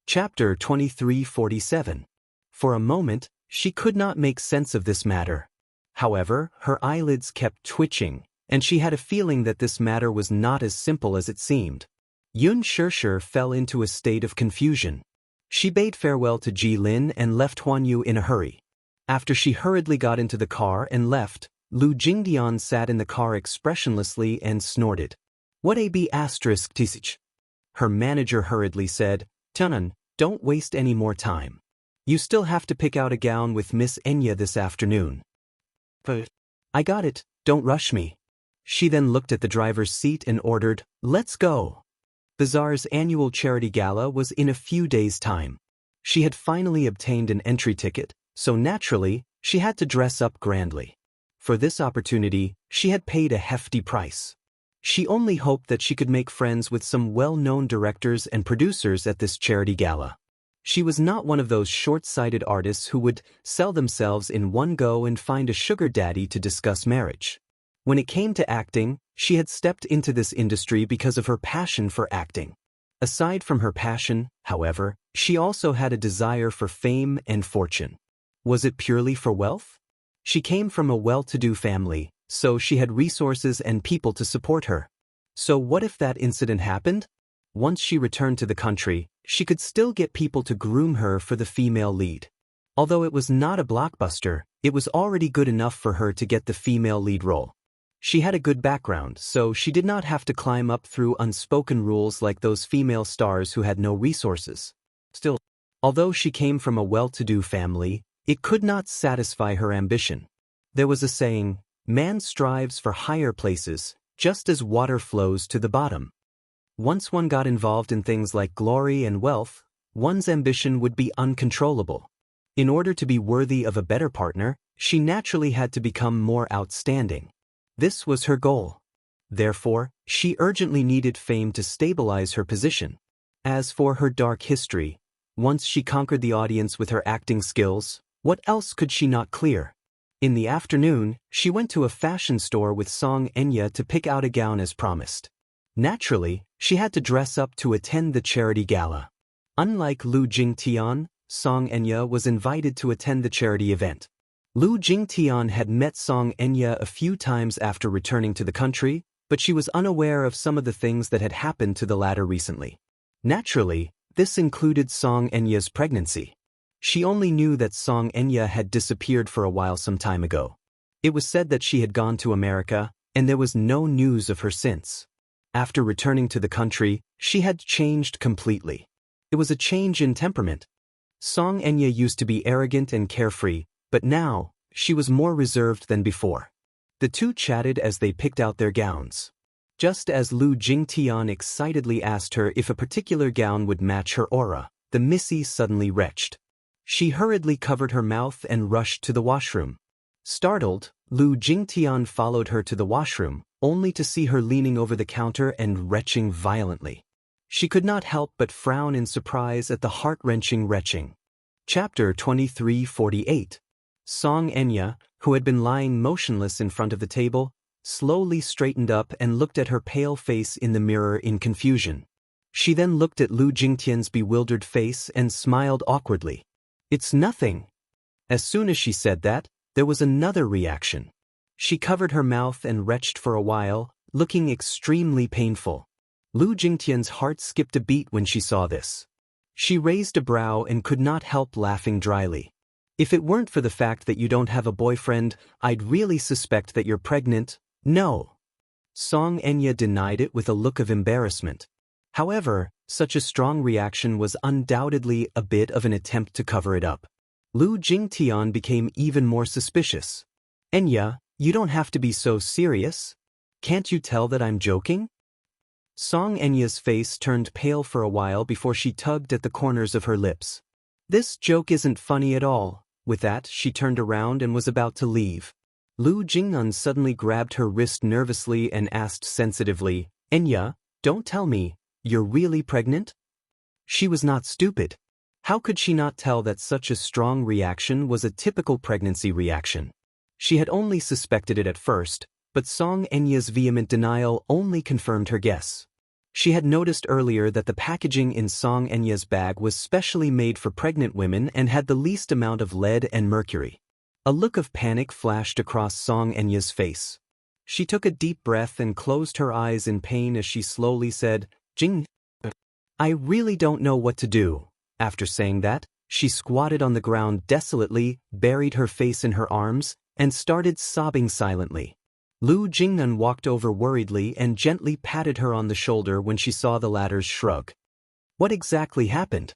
Chapter 2347. For a moment, she could not make sense of this matter. However, her eyelids kept twitching, and she had a feeling that this matter was not as simple as it seemed. Yun Shirshir fell into a state of confusion. She bade farewell to Ji Lin and left Huanyu in a hurry. After she hurriedly got into the car and left, Lu Jingdian sat in the car expressionlessly and snorted. What a b*****. Her manager hurriedly said, Tunan, don't waste any more time. You still have to pick out a gown with Miss Enya this afternoon. But I got it, don't rush me. She then looked at the driver's seat and ordered, Let's go. Bazaar's annual charity gala was in a few days' time. She had finally obtained an entry ticket, so naturally, she had to dress up grandly. For this opportunity, she had paid a hefty price. She only hoped that she could make friends with some well-known directors and producers at this charity gala. She was not one of those short-sighted artists who would sell themselves in one go and find a sugar daddy to discuss marriage. When it came to acting, she had stepped into this industry because of her passion for acting. Aside from her passion, however, she also had a desire for fame and fortune. Was it purely for wealth? She came from a well-to-do family, so she had resources and people to support her. So what if that incident happened? Once she returned to the country, she could still get people to groom her for the female lead. Although it was not a blockbuster, it was already good enough for her to get the female lead role. She had a good background, so she did not have to climb up through unspoken rules like those female stars who had no resources. Still, although she came from a well-to-do family, it could not satisfy her ambition. There was a saying, "Man strives for higher places, just as water flows to the bottom." Once one got involved in things like glory and wealth, one's ambition would be uncontrollable. In order to be worthy of a better partner, she naturally had to become more outstanding. This was her goal. Therefore, she urgently needed fame to stabilize her position. As for her dark history, once she conquered the audience with her acting skills, what else could she not clear? In the afternoon, she went to a fashion store with Song Enya to pick out a gown as promised. Naturally, she had to dress up to attend the charity gala. Unlike Lu Jingtian, Song Enya was invited to attend the charity event. Lu Jingtian had met Song Enya a few times after returning to the country, but she was unaware of some of the things that had happened to the latter recently. Naturally, this included Song Enya's pregnancy. She only knew that Song Enya had disappeared for a while some time ago. It was said that she had gone to America, and there was no news of her since. After returning to the country, she had changed completely. It was a change in temperament. Song Enya used to be arrogant and carefree, but now, she was more reserved than before. The two chatted as they picked out their gowns. Just as Lu Jingtian excitedly asked her if a particular gown would match her aura, the Missy suddenly retched. She hurriedly covered her mouth and rushed to the washroom. Startled, Lu Jingtian followed her to the washroom, only to see her leaning over the counter and retching violently. She could not help but frown in surprise at the heart-wrenching retching. Chapter 23:48. Song Enya, who had been lying motionless in front of the table, slowly straightened up and looked at her pale face in the mirror in confusion. She then looked at Lu Jingtian's bewildered face and smiled awkwardly. "It's nothing." As soon as she said that, there was another reaction. She covered her mouth and retched for a while, looking extremely painful. Lu Jingtian's heart skipped a beat when she saw this. She raised a brow and could not help laughing dryly. "If it weren't for the fact that you don't have a boyfriend, I'd really suspect that you're pregnant." "No." Song Enya denied it with a look of embarrassment. However, such a strong reaction was undoubtedly a bit of an attempt to cover it up. Lu Jingtian became even more suspicious. "Enya, you don't have to be so serious. Can't you tell that I'm joking?" Song Enya's face turned pale for a while before she tugged at the corners of her lips. "This joke isn't funny at all." With that, she turned around and was about to leave. Lu Jingnan suddenly grabbed her wrist nervously and asked sensitively, "Enya, don't tell me, you're really pregnant?" She was not stupid. How could she not tell that such a strong reaction was a typical pregnancy reaction? She had only suspected it at first, but Song Enya's vehement denial only confirmed her guess. She had noticed earlier that the packaging in Song Enya's bag was specially made for pregnant women and had the least amount of lead and mercury. A look of panic flashed across Song Enya's face. She took a deep breath and closed her eyes in pain as she slowly said, "Jing, I really don't know what to do." After saying that, she squatted on the ground desolately, buried her face in her arms, and started sobbing silently. Lu Jingnan walked over worriedly and gently patted her on the shoulder when she saw the latter's shrug. "What exactly happened?"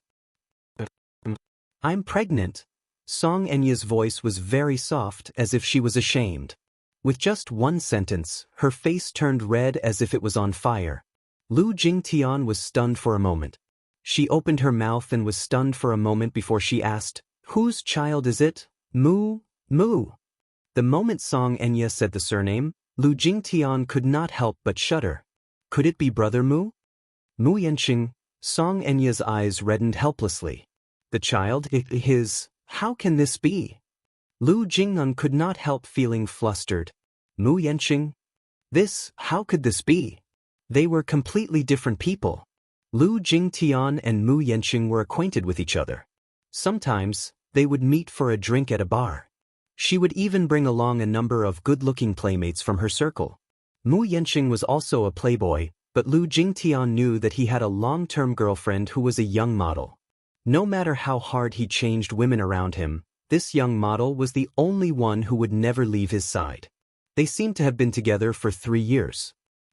"I'm pregnant." Song Enya's voice was very soft, as if she was ashamed. With just one sentence, her face turned red as if it was on fire. Lu Jingtian was stunned for a moment. She opened her mouth and was stunned for a moment before she asked, "Whose child is it?" "Mu, Mu." The moment Song Enya said the surname, Lu Jingtian could not help but shudder. Could it be Brother Mu? Mu Yenqing. Song Enya's eyes reddened helplessly. The child, his, how can this be? Lu Jingnan could not help feeling flustered. Mu Yenqing? This, how could this be? They were completely different people. Lu Jingtian and Mu Yenqing were acquainted with each other. Sometimes, they would meet for a drink at a bar. She would even bring along a number of good-looking playmates from her circle. Mu Yenqing was also a playboy, but Lu Jingtian knew that he had a long-term girlfriend who was a young model. No matter how hard he changed women around him, this young model was the only one who would never leave his side. They seemed to have been together for 3 years.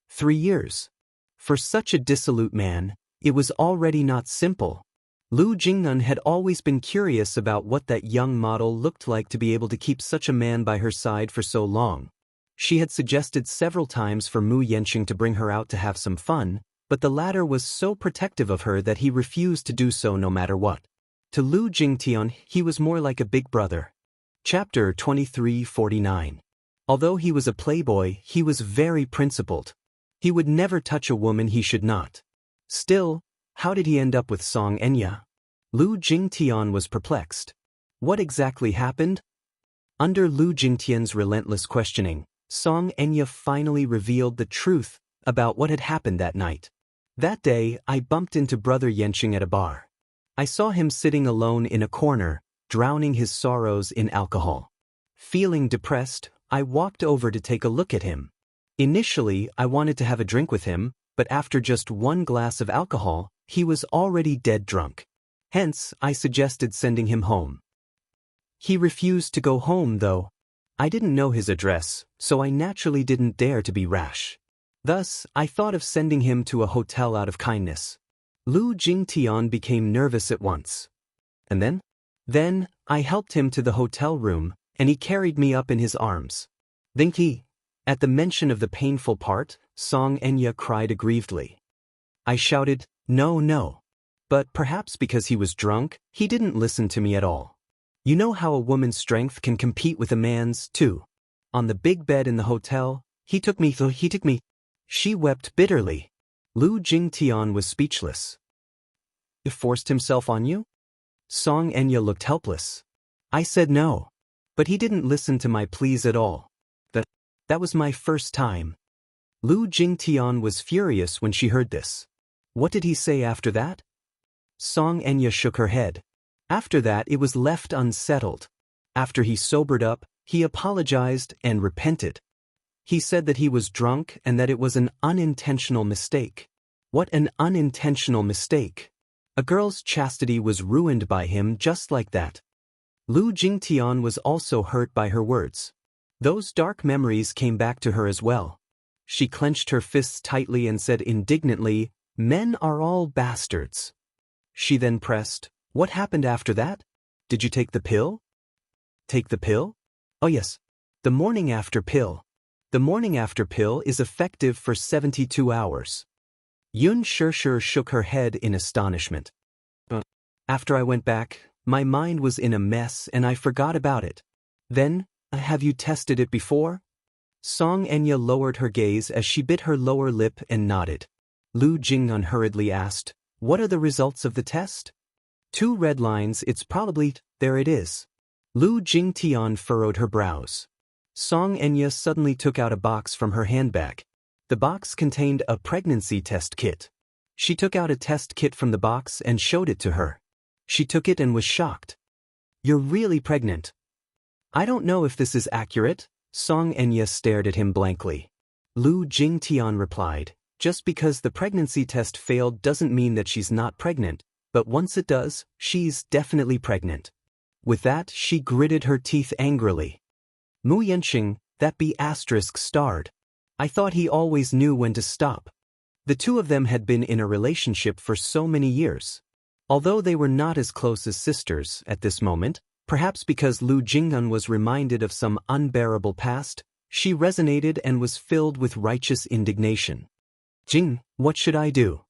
3 years. For such a dissolute man, it was already not simple. Lu Jingnan had always been curious about what that young model looked like to be able to keep such a man by her side for so long. She had suggested several times for Mu Yanqing to bring her out to have some fun, but the latter was so protective of her that he refused to do so no matter what. To Lu Jingtian, he was more like a big brother. Chapter 2349. Although he was a playboy, he was very principled. He would never touch a woman he should not. Still, how did he end up with Song Enya? Lu Jingtian was perplexed. What exactly happened? Under Lu Jingtian's relentless questioning, Song Enya finally revealed the truth about what had happened that night. That day, I bumped into Brother Yanqing at a bar. I saw him sitting alone in a corner, drowning his sorrows in alcohol. Feeling depressed, I walked over to take a look at him. Initially, I wanted to have a drink with him, but after just 1 glass of alcohol, he was already dead drunk. Hence, I suggested sending him home. He refused to go home, though. I didn't know his address, so I naturally didn't dare to be rash. Thus, I thought of sending him to a hotel out of kindness. Lu Jingtian became nervous at once. And then? Then, I helped him to the hotel room, and he carried me up in his arms. Then at the mention of the painful part, Song Enya cried aggrievedly. I shouted, "No, no." But perhaps because he was drunk, he didn't listen to me at all. You know how a woman's strength can compete with a man's, too. On the big bed in the hotel, he took me. She wept bitterly. Lu Jingtian was speechless. He forced himself on you? Song Enya looked helpless. I said no. But he didn't listen to my pleas at all. That was my first time. Lu Jingtian was furious when she heard this. What did he say after that? Song Enya shook her head. After that it was left unsettled. After he sobered up, he apologized and repented. He said that he was drunk and that it was an unintentional mistake. What an unintentional mistake. A girl's chastity was ruined by him just like that. Lu Jingtian was also hurt by her words. Those dark memories came back to her as well. She clenched her fists tightly and said indignantly, "Men are all bastards." She then pressed, "What happened after that? Did you take the pill?" Take the pill? Oh yes. The morning after pill. The morning after pill is effective for 72 hours. Yun Shishir shook her head in astonishment. After I went back, my mind was in a mess and I forgot about it. Then, have you tested it before? Song Enya lowered her gaze as she bit her lower lip and nodded. Lu Jingnan hurriedly asked, "What are the results of the test?" 2 red lines, it's probably, there it is. Lu Jingtian furrowed her brows. Song Enya suddenly took out a box from her handbag. The box contained a pregnancy test kit. She took out a test kit from the box and showed it to her. She took it and was shocked. "You're really pregnant." "I don't know if this is accurate." Song Enya stared at him blankly. Lu Jingtian replied, "Just because the pregnancy test failed doesn't mean that she's not pregnant, but once it does, she's definitely pregnant." With that, she gritted her teeth angrily. Mu Yanqing, that B** starred. I thought he always knew when to stop. The two of them had been in a relationship for so many years. Although they were not as close as sisters at this moment, perhaps because Lu Jingnan was reminded of some unbearable past, she resonated and was filled with righteous indignation. "Jing, what should I do?"